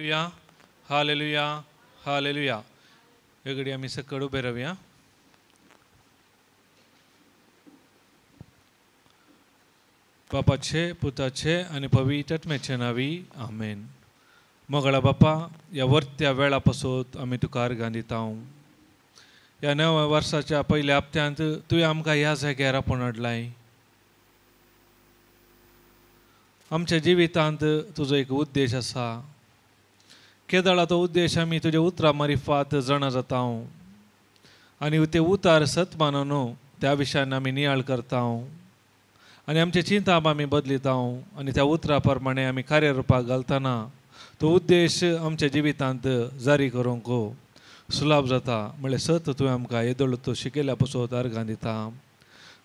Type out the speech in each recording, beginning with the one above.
Hallelujah hallelujah hallelujah. वेगळी आम्ही सकड उभे राहूया. बापाचे पुताचे आणि पवित्र आत्म्याचे नावी आमेन. मोगळा बापा, या वर्त्या वेळापासून आम्ही तुका अर्घां दिता. या नव्या वर्साच्या पहिल्या हप्त्यांत तुवें आमकां ह्या जाग्यार आपण हाडलाय. आमच्या जिवितांत तुजो एक उद्देश आसा. केदळा तो उद्देश आमी तुज्या उतरा मारिफात जाणा जाता आनी ते उतार सत मानून त्या विशयान आमी नियाळ करता आनी आमचे चिंताप आमी बदलिता आनी त्या उतरा प्रमाणे आमी कार्यरुपाक घालतना तो उद्देश आमच्या जिवितांत जारी करूंक सुलभ जाता. म्हळ्यार सत तुवें आमकां येदोळ तो शिकयल्या पासून अर्घां दिता.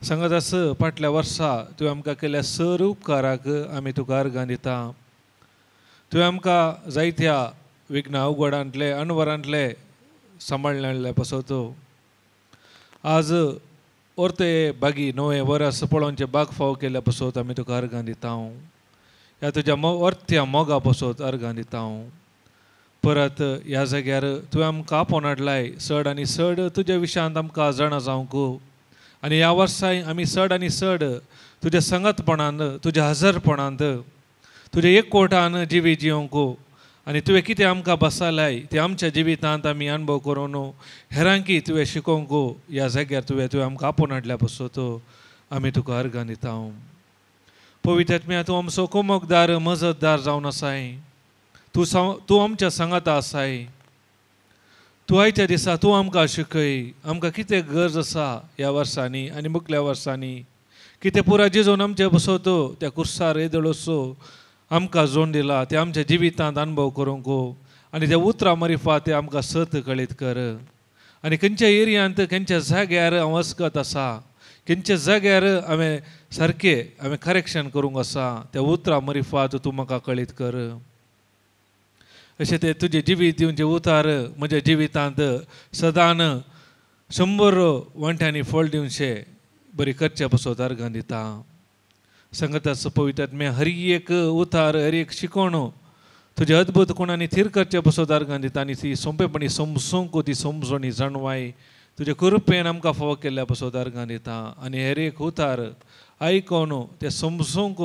सांगत आस फाटल्या वर्सा तुवें आमकां केल्या सर उपकाराक आमी तुका अर्घां दिता. तुवें आमकां जायत्या विघ्ना अवघडांतले अणवरांतले सांबाळले हाडल्या पासून आज ओर्ते बागी नवे वर्स पळोवनचे बाग फाव केल्या पासून आमी तुका अर्घां दिता. ह्या तुज्या वर्त्या मोगा पासून अर्घां दिता. परत ह्या जाग्यार तुवें आमकां आपोवन हाडलाय. चड आनी चड तुज्या विशयांत आमकां जाणा जावंक आनी ह्या वर्साय आमी चड आनी चड तुज्या संगतपणान तुज्या हजरपणांत तुज्या एकवटान जिवी जियोंक आनी तुवें कितें आमकां बसयलाय तें आमच्या जिवितांत आमी अनुभव करून हेरांकी तुवें शिकोवंक ह्या जाग्यार तुवें आमकां आपोवन हाडल्या पासून आमी तुका अर्घां दिता. पवित्र आत्म्या, तूं आमचो कुमकदार मजतदार जावन आसाय. तूं आमच्या सांगाता आसाय. तूं आयच्या दिसा तूं आमकां शिकय आमकां कितें गरज आसा ह्या वर्सांनी आनी मुखल्या वर्सांनी. कितें पुरा जिजोवन आमचे बसोत त्या कुर्सार येदळसो आमकां जोड दिला ते आमच्या जिवितांत अनुभव करूंक आनी त्या उतरा मारिफात ते आमकां सत कळीत कर. आनी खंयच्या एरियांत खंयच्या जाग्यार हांव वचकत आसा, खंयच्या जाग्यार हांवें सारकें हांवें करेक्शन करूंक आसा त्या उतरा मारिफात तूं म्हाका कळीत कर. अशें ते तुजें जिवीत दिवचे उतार म्हज्या जिवितांत सदांच 100 वांट्यांनी फळ दिवचे बरी करचे पासून अर्घां दिता. संगताच पवित्र आत्म्या, हर एक उतार हर एक शिकोवण तुज्या अद्भुत गुणांनी थीर करचे पासून अर्घां दिता आनी ती सोंपेपणी समजूंक ती समजोणी जाणवाय तुजे कृपेन आमकां फावो केल्ल्या पासून अर्घां दिता. आनी हेर एक उतार आयकोन ते समजूंक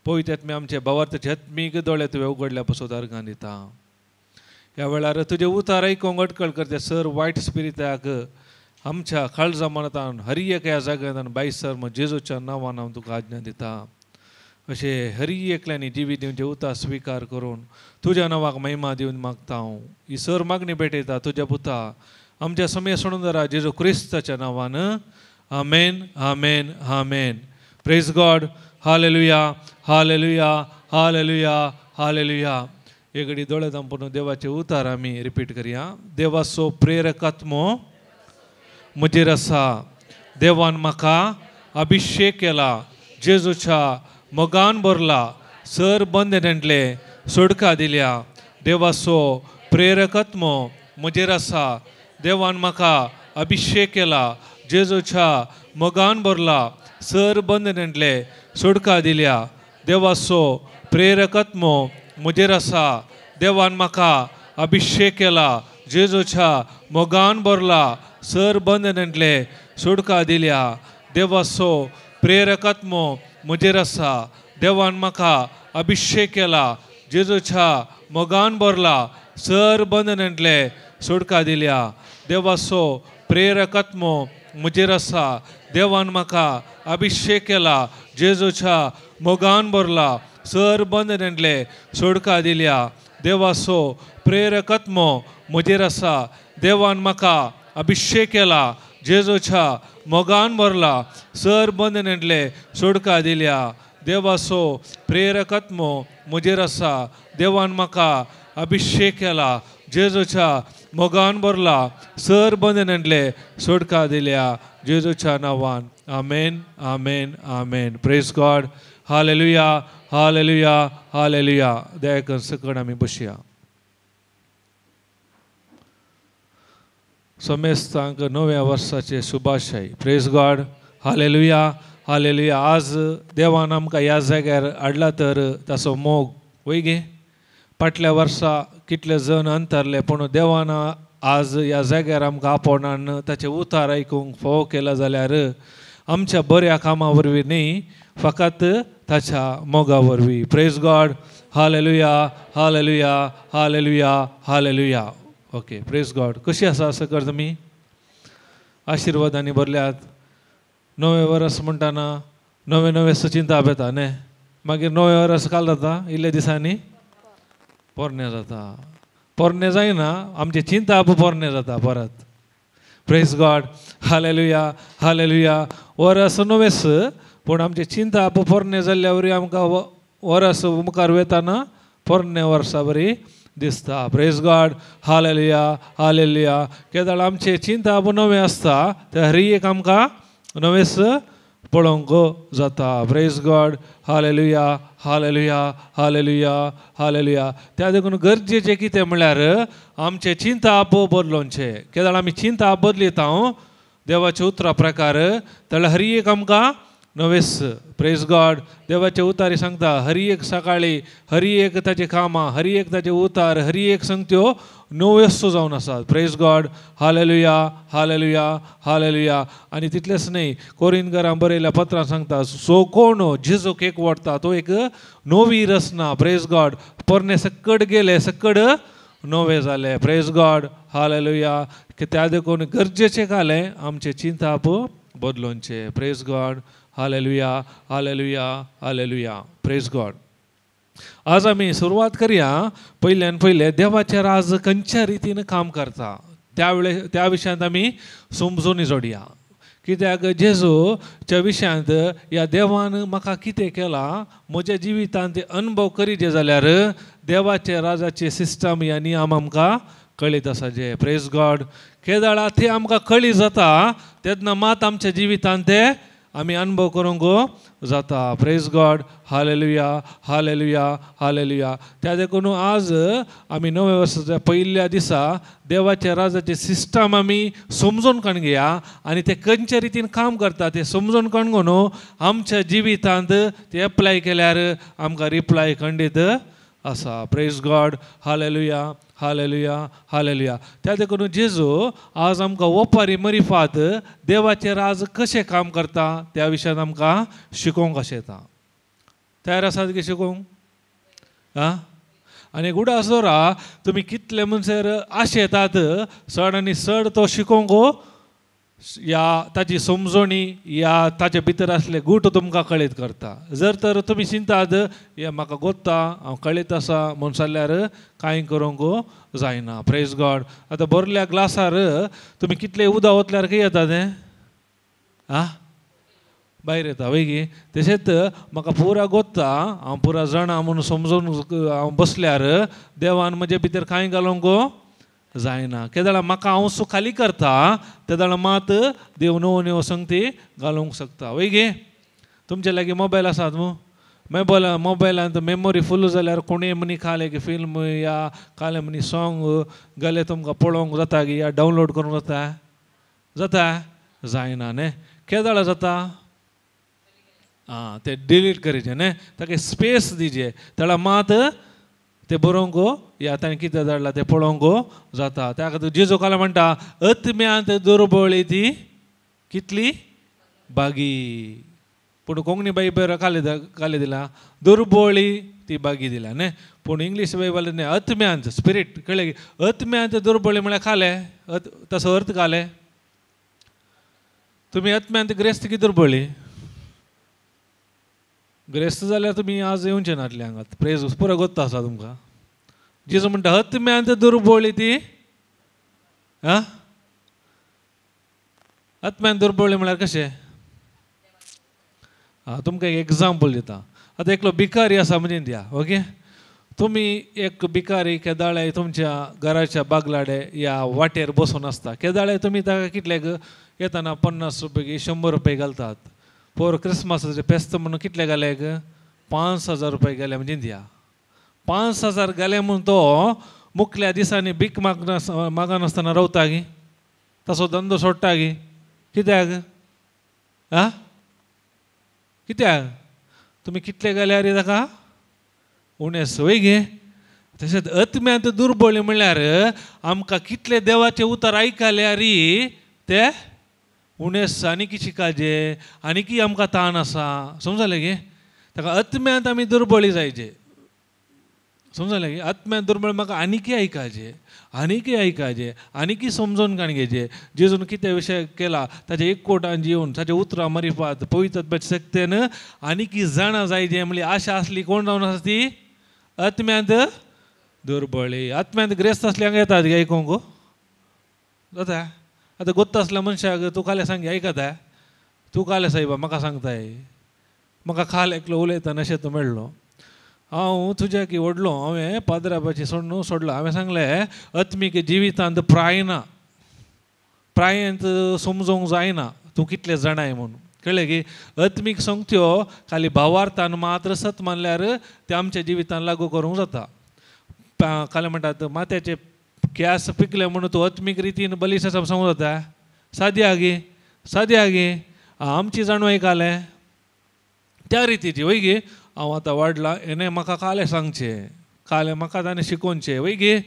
पवित्र आत्म्या आमचे भावार्थाचे आत्मीक दोळे तुवें उगडल्या पासून अर्घां दिता. ह्या वेळार तुजे उतार आयकोंक अटकळ करते सर वायट स्पिरिताक आमच्या काळजा मनांत हर एक ह्या जाग्यांत बायसर जेजूच्या नांवान हांव तुका आज्ञा दिता. अशें हर एकल्यांनी जिवीत दिवचे उतार स्विकार करून तुज्या नांवाक महिमा दिवन मागता. हांव ही सर मागणी भेटयता तुज्या पुता आमच्या समय सोडून जेजू क्रिस्ताच्या नांवान. Amen amen amen. Praise God. Hallelujah hallelujah hallelujah hallelujah. एक घडी दोळे धांपून देवाचे उतार आमी रिपीट करया. देवाचो प्रेरक आत्मो म्हजेर आसा. देवान म्हाका अभिषेक केला. जेजूच्या मोगान भरला. सर बंधनांतले सुटका दिल्या. देवाचो प्रेरक आत्मो म्हजेर आसा. देवान म्हाका अभिषेक केला. जेजूच्या मोगान भरला. सर बंधनांतले सुटका दिल्या. देवाचो प्रेरक आत्मो म्हजेर आसा. देवान म्हाका अभिषेक केला. जेजूच्या मोगान भरला. सर बंधनांतले सुटका दिल्या. देवाचो प्रेरक आत्मो म्हजेर आसा. देवान म्हाका अभिषेक केला. जेजूच्या मोगान भरला. सर बंधनांतले सुटका दिल्या. देवाचो प्रेरक आत्मो म्हजेर आसा. देवान म्हाका अभिषेक केला. जेजूच्या मोगान भरला. सर बंधनांतले सुटका दिल्या. देवाचो प्रेरक आत्मो म्हजेर आसा. देवान म्हाका अभिषेक केला. जेजूच्या मोगान भरला. सर बंधनांतले सुटका दिल्या. देवाचो प्रेरक आत्मो म्हजेर आसा. देवान म्हाका अभिषेक केला. जेजूच्या मोगान भरला. सर बंधनांतले सुटका दिल्या. जेजूच्या नांवान. Amen amen amen. Praise God. Hallelujah hallelujah hallelujah. दया सकट आमी बसया. समेस्तांक नव्या वर्साचे शुभाशय. Praise God. Hallelujah hallelujah. आज देवान आमकां ह्या जाग्यार हाडला तर ताचो मोग वय गे. फाटल्या वर्सा कितले जण अंतरले पूण देवान आज ह्या जाग्यार आमकां आपोवनान ताचे उतार आयकूंक फोव केला जाल्यार आमच्या बऱ्या कामा वरवीं न्ही, फकत ताच्या मोगा वरवीं. Praise God. Hallelujah, hallelujah, hallelujah, hallelujah. Okay, praise God. कशी आसा सगळं तुमी? आशिर्वादांनी भरल्यात. नवें वर्स म्हणटाना नवे नवे चिंता येता न्ही, मागीर नवें वर्स काल जाता इल्ले दिसांनी पोरणे जाता. पोरणे जायना, आमचे चिंता पोरणे जाता परत. Praise God. Hallelujah, hallelujah. वर्स नवेंच पूण आमचे चिंता पोरणे जाल्ल्या वरी आमकां वर्स मुखार वयताना पोरणे वर्सा बरी दिसता. Praise God. Hallelujah, hallelujah. केदाळ आमचे चिंता नवे आसता ते हर एक आमकां नवेंच पळोवंक जाता. Praise God. Hallelujah, hallelujah, hallelujah, hallelujah. त्या देखून गरजेचें कितें म्हळ्यार आमचे चिंता बदलोवचे. केदाळ आमी चिंता बदलीत देवाच्या उतरा प्रकार जाल्यार हर एक आमकां नवेंच. Praise God. देवाचे उतारी सांगता हर एक सकाळी हर एक ताचे कामां, हर एक ताचे उतार, हर एक संगत्यो नव्योच जावन आसात. Praise God. Hallelujah, hallelujah, hallelujah. आनी तितलेंच न्ही, कोरिंथकारांक बरयल्या पत्रांत सांगता सो कोण जेजूक एक वडटा तो एक नवी रचना. Praise God. पोरणे सकट गेले, सकट नवे जाले. Praise God. हालेलुया. त्या देखून गरजेचें कालें आमचे चिंता बदलोवचे. Praise God. Hallelujah, hallelujah, hallelujah. Praise God. आज आमी सुरवात करया पयल्यान पयलें देवाचें राज खंयच्या रितीन काम करता त्या विशयांत आमी समजून जोडया. कित्याक जेजूच्या विशयांत ह्या देवान म्हाका कितें केलां म्हज्या जिवितांत अनुभव करीचे जाल्यार देवाचे राजाचे सिस्टम ह्या नियम आमकां कळीत आसाचे. Praise God. केदाळा ते आमकां कळी जाता तेन्ना मात आमच्या जिवितांत ते आमी अनुभव करूंक जाता. Praise God. Hallelujah, hallelujah, hallelujah. त्या देखून आज आमी नव्या वर्साच्या पयल्या दिसा देवाच्या राजाचे सिस्टम आमी समजून घेया आनी ते खंयच्या रितीन काम करता ते समजून कणून आमच्या जिवितांत ते एप्लाय केल्यार आमकां रिप्लाय खंडीत आसा. Praise God. Hallelujah, hallelujah, hallelujah. त्या देखून जेजू आज आमकां ओपारी मरिफात देवाचें राज कशें काम करता त्या विशयांत आमकां शिकोवंक अशें येता. तयार आसात की शिकोवंक? आनी उडास दवरा तुमी कितले मनशार आशेतात चड आनी चड तो शिकोवंक या ताची समजणी या ताचे भितर आसले गूट तुमकां कळीत करता. जर तर तुमी चिंतात हे म्हाका गोत्ता हांव कळीत आसा म्हूण जाल्यार कांय करूंक जायना. Praise God. आतां भरल्या ग्लासार तुमी कितले उदक ओतल्यार खंय येता तें भायर येता वैगी. तशेंच म्हाका पुरा गोत्ता हांव पुरा जाणा म्हणून समजून हांव बसल्यार देवान म्हजे भितर कांय घालूंक जायना. केदाळ म्हाका हांव खाली करता तेदाळ मात देव नवो नवो संगती घालूंक शकता. वैगे तुमचे लागीं मोबायल आसात न्हू? मोबायलांत मेमोरी फूल जाल्यार कोणें मनी खाले की फिल्म या काले मनी सॉंग घाले तुमकां पळोवंक जाता की या डावनलोड करूंक जाता? जाता? जायना न्ही. केदाळ जाता? ते डिलीट करचें न्ही, ताका स्पेस दिजे तेळा मात ते बरोवंक या ताणें कितें धाडलां तें पळोवंक जाता. त्या खातीर जेजू काल म्हणटा अत्म्यांत दुर्बळी ती कितली बागी. पूण कोंकणी बायबल काले दिला दुर्बळी ती बागी दिला न्ही. पूण इंग्लीश बायबल अत्म्यांत स्पिरीट कळ्ळें की अत्म्यांत दुर्बळी म्हळ्यार खाले तसो अर्थ काले. तुमी अत्म्यांत ग्रेस्त की दुर्बळी? ग्रेस्त जाल्यार तुमी आज येवचे नातले हांगात. प्रेज पुरो गोत्ता आसा तुमकां. जेजू म्हणटा अत्म्यांत दुर्बळी ती अत्म्यांत दुर्बळी म्हळ्यार कशें? तुमकां एक एग्जाम्पल दिता. आतां एकलो भिकारी आसा म्हणजे दिया. ओके, तुमी एक भिकारी केदाळे तुमच्या घराच्या बागलाडे या वाटेर बसून आसता. केदाळे तुमी ताका कितलेक येताना 50 रुपये की 100 रुपये घालतात. पोर क्रिस्मसाचे फेस्त म्हणून कितले घालेक 5000 रुपये गेले म्हणजे दिया. 5000 गेले म्हणून तो मुखल्या दिसांनी भीक मागनासतना रावता गी? तसो धंदो सोडटा गी? कित्याक? कित्याक? तुमी कितले गेल्यार ताका उणेस वय गे. तशेंच आत्म्यांत दुर्बळी म्हणल्यार आमकां कितले देवाचे उतर आयकल्यार ते उणेस आनीक शिकायचे आनीक आमकां ताण आसा समजलें गे ताका आत्म्यांत आमी दुर्बळी जायचे समजलें गे आत्म्यांत दुर्बळ म्हाका आनीकय आयकायचे आनीकय समजून घेवचे जेजून कितें विशय केला ताचे एक कोटान जिवन ताचे उतरां मारिफात पवित्र शक्तीन आनीकय जाणा जायचे म्हणली आशा आसली कोण जावन आसा ती आत्म्यांत दुर्बळी आत्म्यांत ग्रेस्त आसल्यांक येतात गे आयकोंक जाता आतां गोत्त आसल्या मनशाक तूं काले सांगी आयकता तूं काले सायबा म्हाका सांगताय म्हाका खाल एकलो उलयतना अशें तो मेळ्ळो हांव तुज्या की व्हडलो हांवें पाद्राबाची सोडलो हांवें सांगलें आत्मीक जिवितांत प्रायांत समजोंक जायना तूं कितले जाणाय म्हणून कळ्ळें की आत्मीक संगत्यो खाली भावार्थान मात्र सत मानल्यार ते आमच्या जिवितांत लागू करूंक जाता काले म्हणटात माथ्याचे केस पिकले म्हणून तूं आत्मीक रितीन बलीस आसा सांगूं जाता सादी आगे आमची जाणू आयकलें त्या रितीची वय गे हांव आतां वाडलां हेणें म्हाका कालें सांगचें कालें म्हाका ताणें शिकोवचें वय गे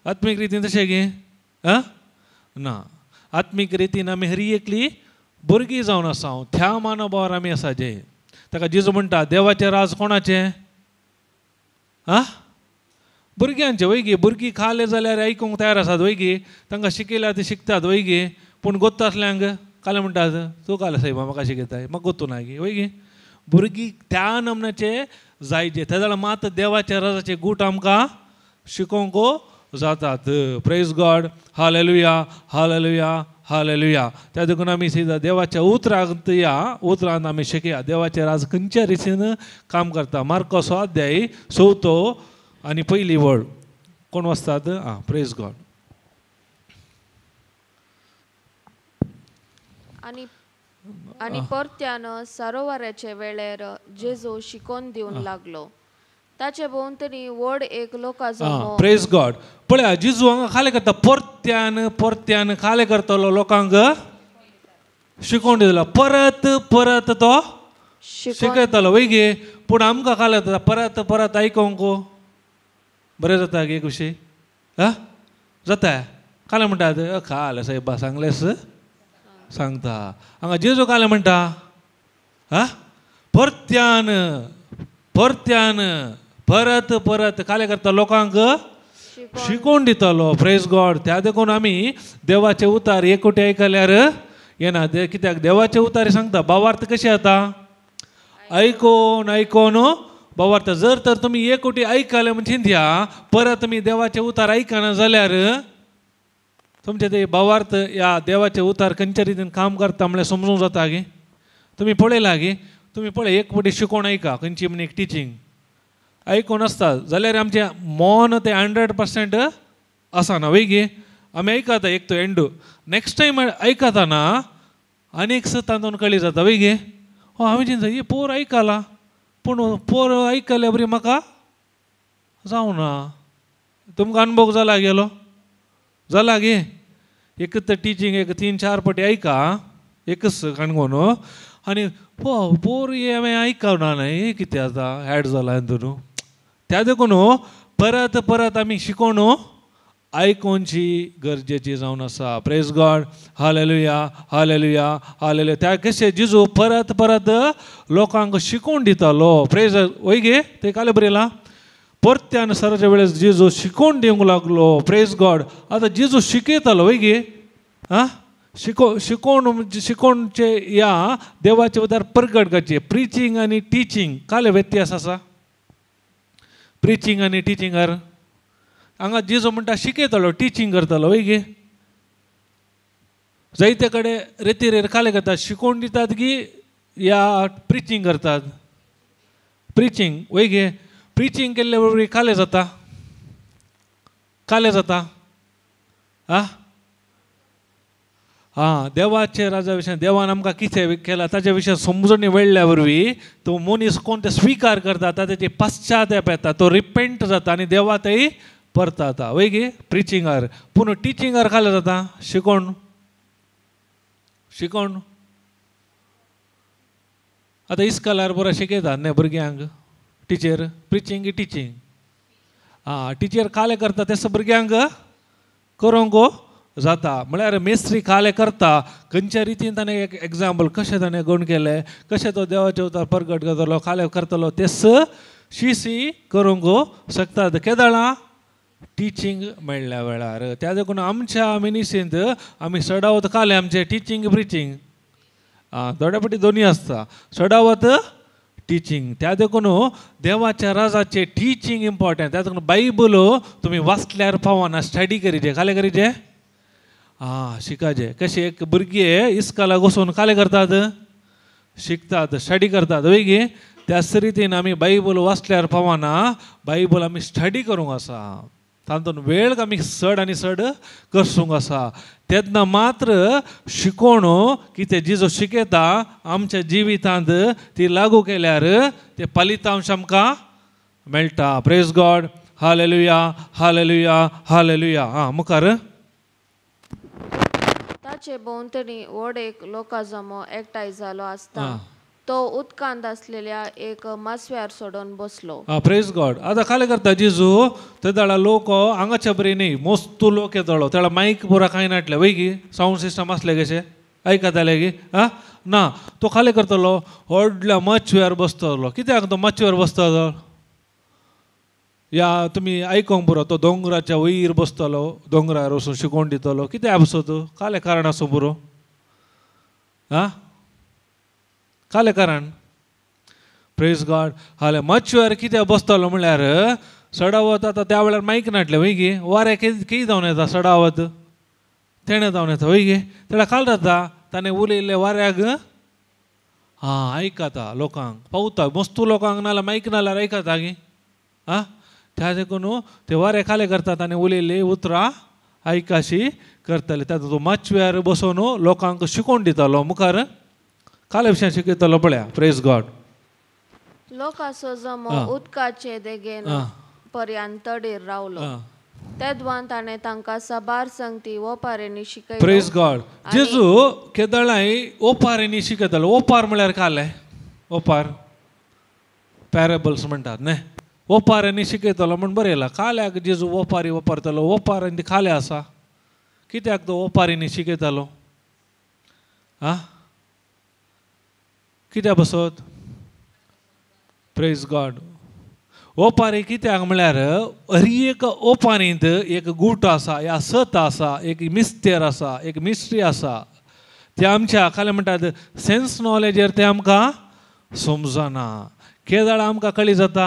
आत्मीक रितीन तशें गे ना आत्मीक रितीन आमी हरी एकली भुरगीं जावन आसा त्या मानोभावार आमी आसाचे ताका जेजू म्हणटा देवाचें राज कोणाचें भुरग्यांचे वय गे भुरगीं खाले जाल्यार आयकूंक तयार आसात वय गे तांकां शिकयल्यार ते शिकतात वय गे पूण गोत्त आसल्यांक काले म्हणटात तूं काले सायबा म्हाका शिकयताय म्हाका गोत्तू ना गे वय गे भुरगीं त्या नमन्याचे जायचे त्या जाल्यार मात देवाच्या राजाचे गूट आमकां शिकोवंक जातात praise God hallelujah hallelujah hallelujah त्या देखून आमी सीदा देवाच्या उतरांत आमी शिकया देवाचें राज खंयच्या रितीन काम करता मार्को 6 अध्याय 6 आनी पयली वळ कोण वाचतात प्रेज गॉड आनी परत्यान सरोवराचे वेळेर जेजू शिकोवन दिवन लागलो ताचे भोंवतणी व्हड एक लोकां जमो प्रेज गॉड पळया जेजू हांगा खाले करता परत्यान खाले करतलो लोकांक शिकोवन दितलो परत तो शिकयतलो वय गे पूण आमकां खाले करता परत आयकोंक बरें जाता गे कशी जाता काले म्हणटात खाल सायबा सांगलेस सांगता हांगा जेजू काले म्हणटा परत्यान परत काले करता लोकांक शिकोवन दितलो प्रेज गॉड त्या देखून आमी देवाचे उतार एकवटी आयकल्यार येना कित्याक देवाचे उतार सांगता भावार्थ कशें जाता आयकोन भावार्थ जर तर तुमी एकवटी आयकले म्हणजे चिंत्या परत तुमी देवाचे उतार आयकना जाल्यार तुमचे ते भावार्थ या देवाचे उतार खंयच्या रितीन काम करता म्हळ्यार समजूंक जाता गे तुमी पळयला गे तुमी पळय एक फावटी शिकोवन आयका खंयची म्हण एक टिचींग आयकोन आसता जाल्यार आमचें मन ते 100% आसना वय गे आमी आयकता एक तो एंडू नेक्स्ट टायम आयकतना आनीक तातूंत कळी जाता वय गे हांवें चिंतता हे पोर आयकला पूण पोर आयकले बरी म्हाका जावना तुमकां अनुभव जाला गे एक तर टिचींग एक 3-4 फावटी आयका एकच काणकोण आनी पोर हांवें आयकना न्हय कितें जाता ऍड जाला न्हू त्या देखून परत आमी शिकोवन आयकोवची गरजेची जावन आसा praise God hallelujah hallelujah hallelujah त्या कशें जेजू परत लोकांक शिकोवन दितालो प्रेज वय गे ते काले बरयलां परत्यान सराच्या वेळेस जेजू शिकोवन दिवंक लागलो प्रेज गॉड आतां जेजू शिकयतालो वय गे शिकोवणचे या देवाचे उदार प्रगट करचे प्रिचींग आनी टिचींग काले व्यत्यास आसा प्रिचींग आनी टिचींगार हांगा जेजू म्हणटा शिकयतालो टिचींग करतालो वय गे जायते कडेन रेतीरेर काले करतात शिकोवन दितात की या प्रिचींग करतात प्रिचींग वय गे प्रिचींग केल्ले बरोबर काले जाता देवाचे राजा विशय देवान आमकां कितें केलां ताच्या विशय समजून वेळ्ळ्या वरवीं तो मनीस कोण ते स्विकार करता ताचे पश्चाताप येता तो रिपेंट जाता आनी देवा थंय परता वय गे प्रिचींगार पूण टिचींगार काले जाता शिकोवन आतां इस्कॉलार बरो शिकयतात न्हय भुरग्यांक टिचर प्रिचींग टिचींग टिचर काले करता तेस भुरग्यांक करूंक जाता. म्हळ्यार मेस्त्री काले करता खंयच्या रितीन ताणें एक एग्जाम्पल कशें ताणें गूण केले, कशें तो देवाचे उतार प्रगट करतलो, काले करतलो तेस शिसी करूंक शकतात केदाळा टिचींग मेळ्ळ्या वेळार. त्या देखून आमच्या मिनिस्ट्रींत आमी सडावत काले आमचे टिचींग प्रिचींग थोड्या फावटी दोनी आसता. सडावत टिचींग त्या देखून देवाच्या राजाचे टिचींग इम्पॉर्टंट. त्या देखून बायबल तुमी वाचल्यार पावना, स्टडी करीचे. काले करीचे शिकाचे. कशें एक भुरगे इस्कालाक वचून काले करतात, शिकतात, स्टडी करतात वय गे. त्याच रितीन आमी बायबल वाचल्यार पावना, बायबल आमी स्टडी करूंक आसा. तातूंत वेळ आमी चड आनी चड करसूंक आसा. तेन्ना मात्र शिकोवण कितें जिजो शिकयता आमच्या जिवितांत ती लागू केल्यार ते फलितांश आमकां मेळटा. Praise God. Hallelujah hallelujah hallelujah. मुखार ताचे भोंवतणी व्हड एक लोकाजमो एकठांय जालो आसता. तो उदकांत आसलेल्या एक मासव्यार सोडून बसलो. Praise God. आतां काले करता जेजू ते दाळा लोक हांगाच्या बरी न्ही, मोस्तू लोक येतलो. त्याला मायक पुरा कांय नाटले वय गी, साऊंड सिस्टम आसले कशें आयकताले गी ना. तो काले करतलो व्हडल्या मच्छव्यार बसतलो. कित्याक तो मच्छव्यार बसतलो या तुमी आयकोंक पुरो. तो दोंगराच्या वयर बसतलो, दोंगरार वचून शिकोवन दितलो. कित्याक बसत काले कारण आसूं पुरो काले कारण. Praise God. हाले मच्छव्यार कित्याक बसतलो म्हळ्यार सडावत आतां त्या वेळार मायक नाटले वय गे. वाऱ्या कितें जावन येता सडावत तेणें जावन येता वय गे. तेन्ना काल जाता ताणें उलयल्ले वाऱ्याक आयकता लोकांक पावता. मस्तू लोकांक नाल्यार मायक नाल्यार आयकता गे. त्या देखून ते वारे काले करता ताणें उलयल्ली उतरां आयकाशी करतले. तातूंत तो मच्छव्यार बसून लोकांक शिकोवन दितालो. मुखार काले विशयां शिकयतलो पळया. Praise God. लोकांचो जमो उदकाचे देगेन पर्यंत तडीर रावलो. तेदवान ताणें तांकां साबार संगती ओपारेंनी शिकयलो. Praise God. जेजू केदळाय ओपारेंनी शिकयतालो. ओपार म्हळ्यार काले ओपार पॅरेबल्स म्हणटात न्ही. ओपारांनी शिकयतलो म्हण बरें येयला. काल्याक जेजू ओपारी वापरतलो. ओपारांनी खाले आसा. कित्याक तो ओपारींनी शिकयतालो कित्याक बसत. Praise God. ओपारी कित्याक म्हळ्यार हर एक ओपारींत एक गूट आसा, या सत आसा, एक मिस्तेर आसा, एक मिस्ट्री आसा. ते आमच्या काले म्हणटात सेन्स नॉलेजर ते आमकां समजना. केदाळा आमकां कळी जाता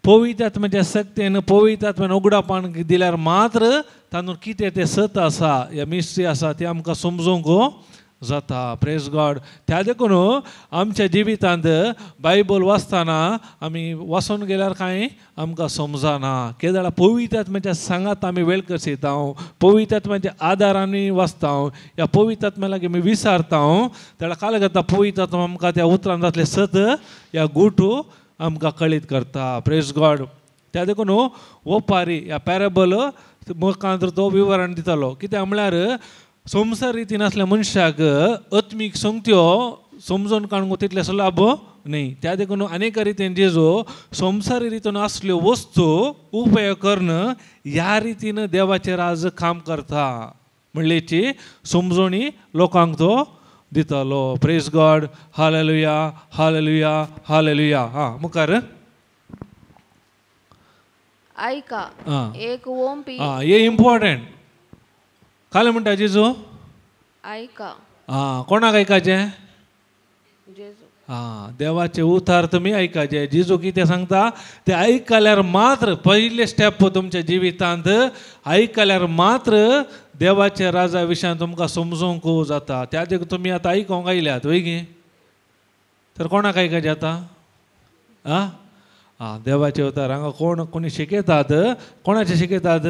पवित्र आत्म्याच्या सक्तीन पवित्र आत्म्यान उगडापान दिल्यार मात्र तातूंत कितें तें सत आसा, या मिस्ट्री आसा ती आमकां समजूंक जाता. Praise God. त्या देखून आमच्या जिवितांत बायबल वाचतना आमी वाचून गेल्यार कांय आमकां समजना. केदाळा पवित्र आत्म्याच्या सांगात आमी वेळ करता, पवित्र आत्म्याच्या आदारांनी वाचता, या पवित्र आत्म्या लागीं आमी विचारता. तेन्ना काल करता पवित्र आत्मा आमकां त्या उतरांत जातले सत या गुटू आमकां कळीत करता. Praise God. त्या देखून ओपारी या पॅरेबल मुखांतर तो विवरण दितलो. कित्याक म्हळ्यार संसार रितीन आसल्या मनशाक आत्मीक संगत्यो समजून काडूंक तितले सुलभ न्ही. त्या देखून अनेक रितीन जेजू संसारी रितीन आसल्यो वस्तू उपयोग करून ह्या रितीन देवाचे राज काम करता म्हणल्याची समजोणी लोकांक तो दितलो. Praise God. Hallelujah hallelujah hallelujah. मुखार ऐका एक ओंपी. हे इम्पॉर्टंट. काले म्हणटा जेजू ऐका. कोणाक ऐकाचे. जेजू देवाचे उतार तुमी ऐकाचे. जेजू कितें सांगता ते ऐकल्यार मात्र पयले स्टेप तुमच्या जिवितांत ऐकल्यार मात्र देवाच्या राजा विशयान तुमकां समजूंक जाता. त्या देखून तुमी आतां आयकोंक आयल्यात वय गे. तर कोणाक आयकाचे आतां देवाचे उतार. हांगा कोणी शिकयतात. कोणाचे शिकयतात.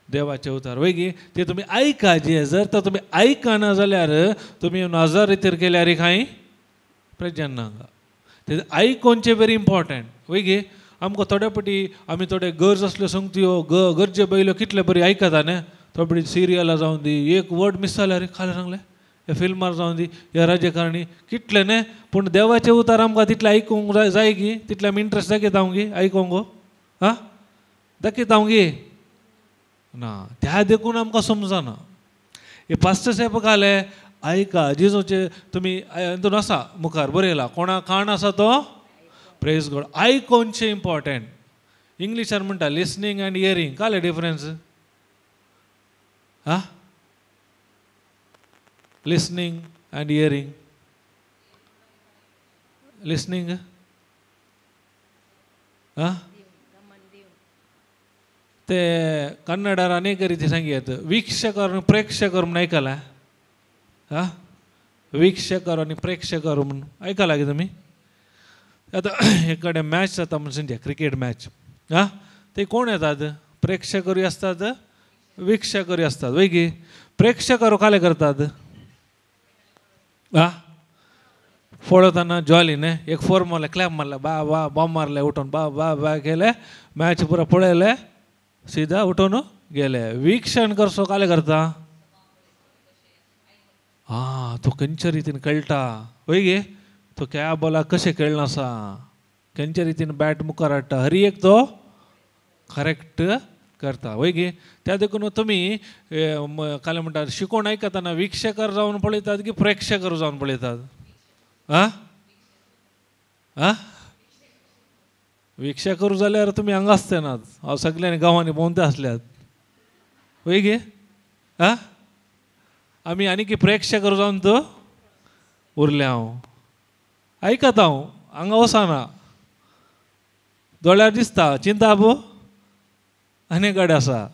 देवाचे उतार वय गे. ते तुमी आयकाचे. जर तर तुमी आयकना जाल्यार तुमी नजर रितीर केल्यार कांय प्रयोजन ना. ते आयकोनचे व्हेरी इम्पॉर्टंट वय गे. आमकां थोड्या फावटी आमी थोडे गरज आसल्यो संगत्यो गरजे बैल्यो कितले बरी आयकता न्ही. थोडे फावटी सिरियलां जावन दी एक वर्ड मिस जाल्यार खाले सांगले ह्या फिल्मार जावन दी ह्या राजकारणी कितले न्ही. पूण देवाचे उतार आमकां तितले आयकूंक जाय गी. तितले आमी इंट्रस्ट दाखयता गी आयकोंक दाखयता हांव गे ना त्या देखून आमकां समजना हे पास्टर साहेब घाले ऐका जेजूचे तुमी हितून आसा मुखार बरयला कोणा कान आसा तो प्रेज गॉड आयकोनचें इम्पॉर्टंट इंग्लिशान म्हणटा लिसनींग एंड हियरींग काले डिफरन्स हा लिसनींग एंड हियरींग लिसनींग हा ते कन्नडार अनेक ರೀತಿ ಸಂಗೀತ ವೀಕ್ಷಕರು ಪ್ರೇಕ್ಷಕರು म्हणून ऐकला हा वीक्षकर आणि प्रेक्षकर म्हणून ऐकायला की तुम्ही आता एकडे मॅच जाता म्हणून सांगते क्रिकेट मॅच हा ते कोण येतात प्रेक्षकरूय असतात वीक्षकरूय असतात वय की प्रेक्षकर काय करतात हा पळताना जॉलीने एक फोर मारला क्लॅप मारला बा बा बॉम्ब मारले उठून बा बा बा केले मॅच पुरा पळयले सीधा उठून गेले वीक्षण करसो काय करता हा तो खंयच्या रितीन खेळटा वय गे तो क्या बॉला कशें खेळना आसा खंयच्या रितीन बॅट मुखार हाडटा हर एक तो करेक्ट करता वय गे त्या देखून तुमी काय म्हणटात शिकोवन आयकतना वीक्षकर जावन पळयतात की प्रेक्षकर जावन पळयतात आ आ वीक्षकर जाल्यार तुमी हांगा आसतनात हांव सगळ्यांनी गांवांनी भोंवते आसल्यात वय गे आ आमी आनी की प्रेक्षकर जावन तो उरले हांव आयकता हांव हांगा वचना दोळ्यार दिसता चिंता आबो आनी कडेन आसा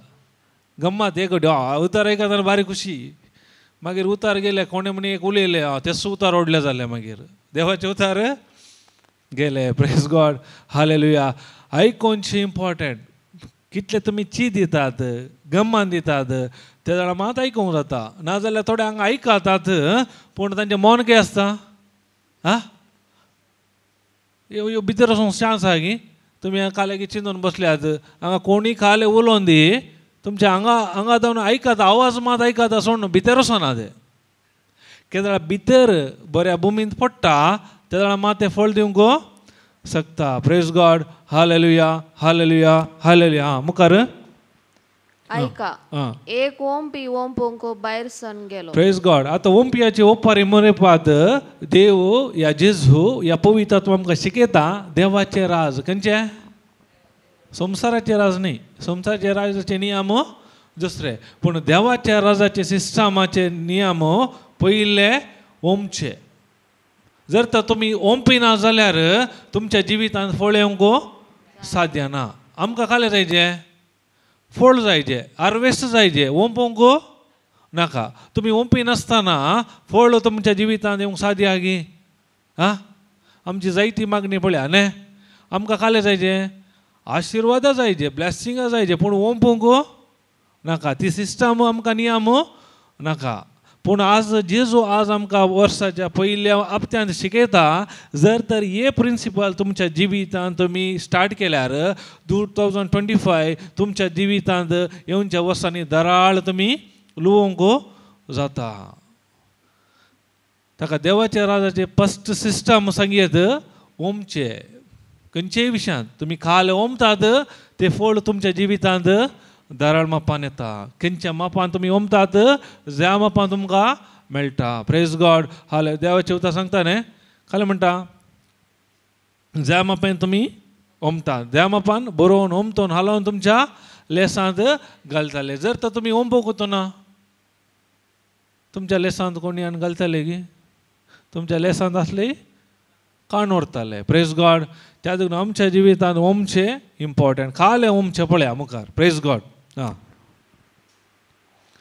गम्मत एक उतार आयकतना बारी खुशी मागीर उतार गेले कोणे म्हणी एक उलयले तेच उतार ओडले जाले मागीर देवाचे उतार गेले प्रेज गॉड हालेलुया आयकोनचे इम्पॉर्टंट कितले तुमी ची दितात गम्मान दितात त्या जाणां मात आयकूंक जाता नाजाल्यार थोडे हांगा आयकतात पूण तांचें मन कितें आसता हा भितर वचूंक चान्स आहा की तुमी काले की चिंतून बसल्यात हांगा कोणी काले उलोवन दी तुमचे हांगा जावन आयकता आवाज मात आयकता सोड भितर वचना ते केन्ना भितर बऱ्या भुमींत पडटा त्या जाणां मात तें फळ दिवंक शकता praise God hallelujah hallelujah hallelujah हा मुखार ऐका एक ओंपी ओंपूंक भायर सन गेलो प्रेज गॉड आता ओंपियाची ओंपारी म्हणपात देव या जेजू या पवित्रत्व आमकां शिकयता देवाचे राज खंयचे संवसाराचे राज न्ही संवसाराचे राजाचे नियम दुसरे पूण देवाच्या राजाचे सिस्टमाचे नियम पयले ओमचे जर तर तुमी ओंपी ना जाल्यार तुमच्या जिवितांत फळ येवंक साध्य ना आमकां काले जायचे फळ जायचे हार्वेस्ट जायचे ओंपोवंक नाका तुमी ओंपी नासतना फळ तुमच्या जिवितांत येवंक साध्य आहा गी हा आमची जायती मागणी पळया न्ही आमकां काले जायचे आशिर्वादा जायचे ब्लेसिंगा जायचे पूण ओंपोवंक नाका ती सिस्टम आमकां नियम नाका पूण आज जेजू आज आमकां वर्साच्या पयल्या हप्त्यांत शिकयता जर तर हे प्रिंसिपल तुमच्या जिवितांत तुमी स्टार्ट केल्यार 2025 तुमच्या जिवितांत येवच्या वर्सांनी दराळ तुमी लुवंक जाता ताका देवाच्या राजाचे फस्ट सिस्टम सांगयत ओमचे खंयचेय विशयांत तुमी खाल ओमतात ते फळ तुमच्या जिवितांत दराळ मापान येता खंयच्या मापान तुमी ओमतात ज्या मापान तुमकां मेळटा प्रेज गॉड हाले देवाचे उतर सांगता न्ही खाले म्हणटा ज्या मापान तुमी ओमतात त्या मापान बरोवन ओमतोन हालोवन तुमच्या लेसांत घालताले जर तर तुमी ओंपोवंक वचना तुमच्या लेसांत कोणी आनी घालताले की तुमच्या लेसांत आसले काण उरताले प्रेज गॉड त्या देखून आमच्या जिवितांत ओमचे इम्पॉर्टंट खाले ओमचे पळया मुखार प्रेज गॉड हां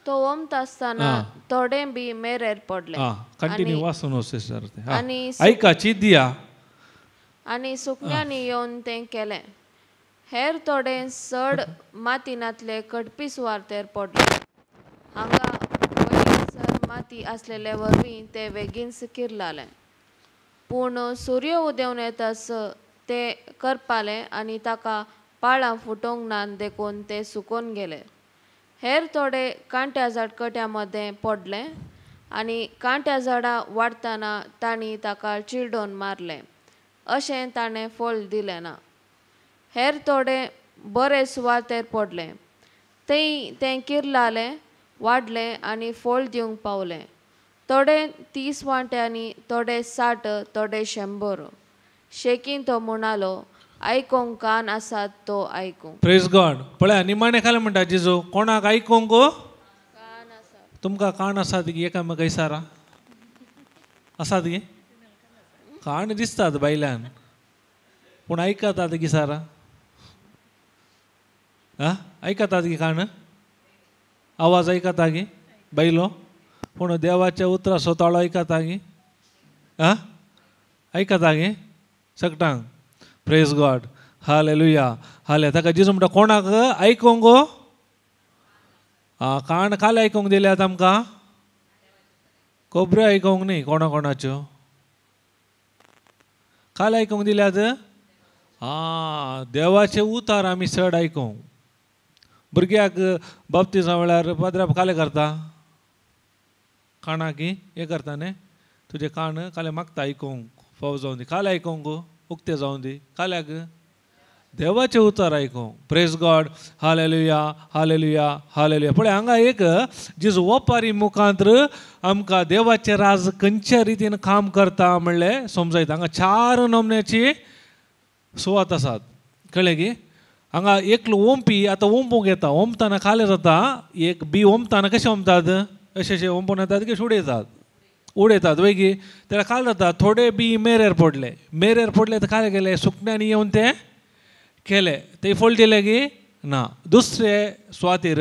तो ओमत आसतना थोडे बी मेरेर पडले कंटिन्यू वाचून सिस्टर आनी ऐका चीत दिया आनी सुकण्यांनी येवन तें केलें हेर थोडे चड मातीनांतले कडपी सुवातेर पडले हांगा वयसर माती आसलेले वरवीं ते बेगीन किरलाले पूण सूर्य उदेंवन येतास ते करपाले आनी ताका पाळां फुटोवंक ना देखून ते सुकोवन गेले हेर थोडे कांट्या झाडकट्या मदें पडले आनी कांट्या झाडां वाडटाना तांणी ताका चिरडोन मारले अशें ताणें फळ दिलें ना हेर थोडे बरे सुवातेर पडलें थंय तें किरलालें वाडलें आनी फळ दिवंक पावलें थोडे 30 वांटे आनी थोडे 60 थोडे 100 शेकीन तो म्हणालो आयकोंक कान आसात तो आयकूं. Praise God. पळय निमाणे खाले म्हणटा जेजू कोणाक आयकोंक तुमकां कान आसात गी एकामेका इसारा आसात गी कान दिसतात बायल्यान पूण आयकतात गी सारा आयकतात गी कान आवाज आयकता गी बायलो पूण देवाच्या उतरां स्वताळो आयकता गी आयकता गे सकटांक. Praise God. हालेलुया. हाले ताका जेजू म्हणटा कोणाक आयकोंक गो कान काले आयकोंक दिल्यात आमकां खोबऱ्यो आयकोंक न्ही कोणाच्यो काले आयकोंक दिल्यात देवाचे उतार आमी चड आयकोंक. भुरग्याक बाप्तिजा वेळार पाद्राप काले करता कानाक हें करता न्ही तुजे कान काले मागता आयकोंक फाव जावन दी काले आयकोंक उक्ते जावन दी काल्याक देवाचे उतार आयकोंक. Praise God. Hallelujah. Hallelujah. Hallelujah. पळय हांगा एक जेजू ओपारी मुखांतर आमकां देवाचें राज खंयच्या रितीन काम करता म्हणलें समजयता. हांगा 4 नमन्याची सुवात आसात कळ्ळें की. हांगा एकलो ओंपी आतां ओंपूंक येता ओंपतना कालें जाता एक बी ओंपतना कशें ओंपतात अशें ओंपून येतात की उडयतात वैगी त्याला काल जाता थोडे बी मेरेर पडले तर काय केले सुकण्यानी येवन ते केले ते फोल्ड दिले की ना. दुसरे सुवातेर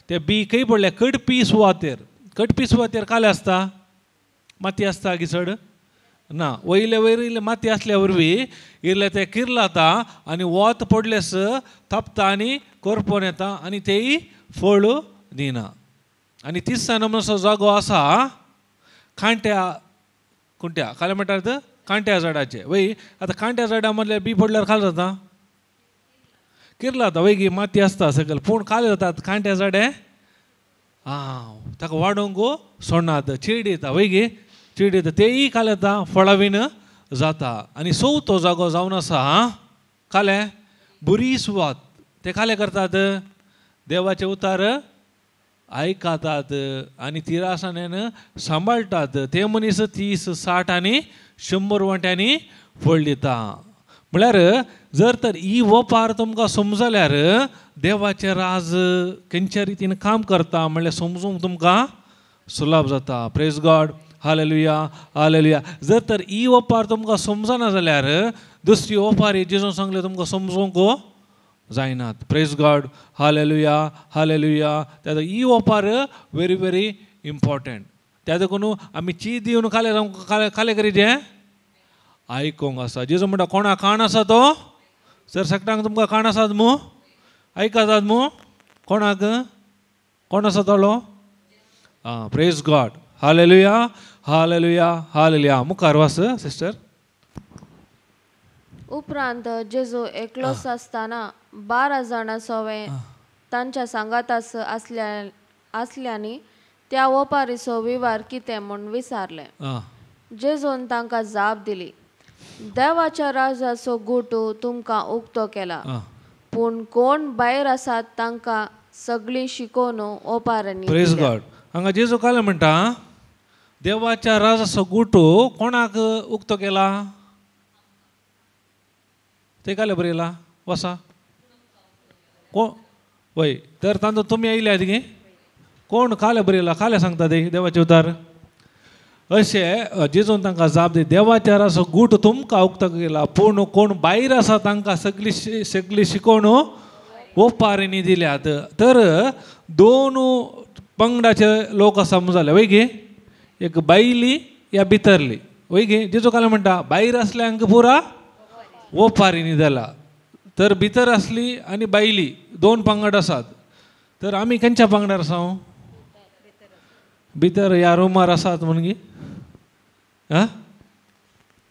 ते बी खंय पडले कडपी सुवातेर काले आसता माती आसता की चड ना वयले माती आसल्या वरवीं इल्ले ते किरलाता आनी वत पडलेस थापता आनी करपोन येता आनी तेय फळ दिना. आनी तिसरा नंबराचो जागो आसा खांट्या कुंट्या काले म्हणटात कांट्या झाडाचे वय. आतां कांट्या झाडा मदले बी पडल्यार काल जाता किरला जाता वयगी माती आसता सकयल पूण काले जातात कांट्या झाडे ताका वाडोवंक सोडनात चीड येता वयगी चीड येता तेय काले जाता फळावीन जाता. आनी चवथो जागो जावन आसा काले बरी सुवात ते काले करतात देवाचे उतार आयकतात आनी तिरासानेन सांबाळटात ते मनीस 30, 60 आनी 100 वांट्यांनी फळ दिता. म्हळ्यार जर तर ही ओपार तुमकां समजल्यार देवाचे राज खंयच्या रितीन काम करता म्हणल्यार समजूंक तुमकां सुलभ जाता. Praise God. हालेलुया. हालेलुया. जर तर ही ओपार तुमकां समजना जाल्यार दुसरी ओपार जेजून सांगले तुमकां समजूंक जायनात. Praise God. हालेलुया. हालेलुया. त्या ही ओपार व्हेरी व्हेरी इम्पॉर्टंट. त्या देखून आमी ची दिवन काले करीचे आयकोंक आसा. जेजू म्हणटा कोणा कान आसा तो सर सकटांक तुमकां कान आसात मू आयकतात मू कोणाक कोण आसा तोलो praise God. Hallelujah. Hallelujah. Hallelujah. मुखार वास सिस्टर. उपरांत जेजू एकलोच आसतना 12 जाणां सवे तांच्या सांगातास असल्यानी त्या ओपारीचो विवार कितें म्हूण विचारले. जेजून तांकां जाप दिली देवाच्या राजाचो गुटू तुमकां उक्तो केला पूण कोण भायर आसात तांकां सगळीं शिकोवन ओपारांनी. Praise God. हांगा जेजू काले म्हणटा देवाच्या राजाचो गुटू कोणाक उक्तो केला ते काले बरयला वसा कोण वय तर तांदूळ तुमी आयल्यात गे कोण काले बरयला काले सांगता ते देवाचे उतार अशें जेजून तांकां जाप दी देवाच्या राजाचो गुट तुमकां उक्तो केला पूण कोण भायर आसा तांकां सगळी शिकोवन ओपारींनी दिल्यात. तर 2 पंगडाचे लोक समजले वय गे एक बायली या भितरली वय गे. जेजू काले म्हणटा भायर आसल्यांक पुरा ओपारींनी जाला तर भितर आसली आनी बायली 2 पंगड आसात. तर आमी खंयच्या पंगडार आसा भितर ह्या रुमार आसात म्हण गी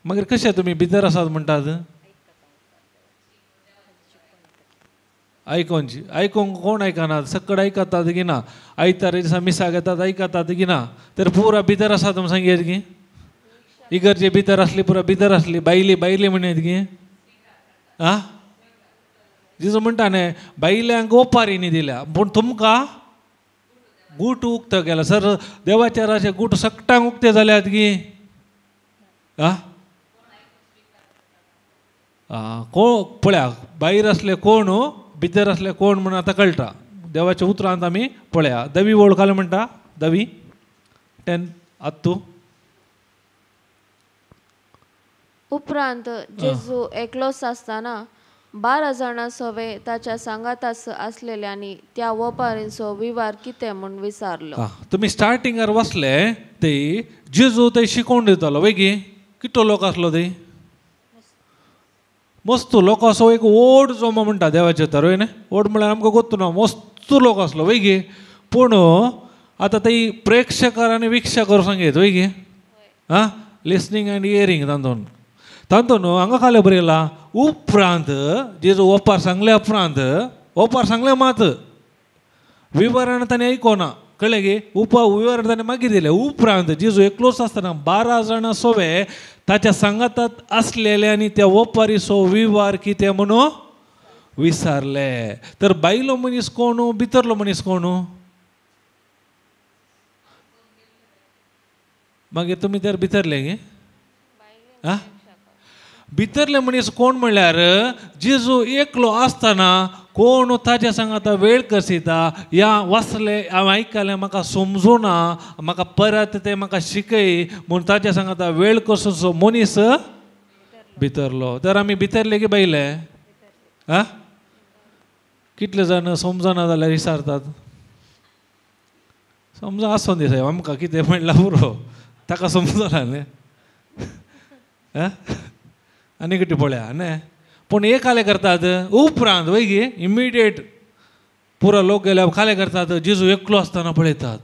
मागीर कशें तुमी भितर आसात म्हणटात आयकोंक कोण आयकनात सकड आयकतात की ना आयतार दिसा मिसाक येतात आयकतात की ना तर पुरा भितर आसात म्हण सांगयत गी इगर्जे भितर आसली पुरा भितर आसली बायली म्हणत गी जिजो म्हणटा न्ही बायल्यांक ओपारीनी दिल्या पूण तुमकां गूट उक्त केला. सर देवाच्या राजे गूट सकटांक उक्ते जाल्यात की पळया भायर असले कोण भितर असले कोण म्हणून आतां कळटा. देवाच्या उतरांत आमी पळया. दवी वळखाले म्हणटा दवी 10 आत्तू. उपरांत जेजू एकलोच असताना 12 जाणां सवे ताच्या सांगातास असलेल्यांनी त्या वोपारींचो विवार कितें म्हूण विचारलो. तुमी स्टार्टिंगार वसले ते जेजू थंय शिकोवन दितालो वैगी. कितलो लोक आसलो थंय? मस्त लोक असो एक ओड जोमो म्हणटा देवाचे तर वय न्ही. ओड म्हळ्यार आमकां गोत्तू ना. मस्त लोक आसलो वैगी. पूण आतां थंय प्रेक्षकार आनी विक्षकर सांगीत वैगी. लिसनींग एंड हियरींग तातूंत हांगा खाले बरयला उपरांत जेजू ओपार सांगले उपरांत ओपार सांगले मात विवरण ताणें आयकोना. कळ्ळें गे. विवरण ताणें मागीर दिलें. उपरांत जेजू एकलोच आसतना 12 जाणां सवे ताच्या सांगातात असलेल्यांनी त्या ओपारीचो विवार कितें म्हणून विचारले. तर बायलो मनीस कोण भितरलो मनीस कोण? मागीर तुमी तर भितरले गे. भितरले मनीस कोण म्हणल्यार जेजू एकलो आसतना कोण ताच्या सांगाता वेळ कसिता या वाचले हांव आयकलें म्हाका समजुना म्हाका परत ते म्हाका शिकय म्हूण ताच्या सांगाता वेळ कसो मनीस भितरलो. तर आमी भितरले की बायले? कितले जाण समजना जाल्यार विचारतात. समजा आसूं दी साहेब आमकां कितें म्हणल्यार पुरो ताका समजना न्ही. आनी कितें पळया न्ही. पूण एक खाले करतात उपरांत वैगी इमिडिएट पुरो लोक गेल्यार खाले करतात जेजू एकलो आसतना पळयतात.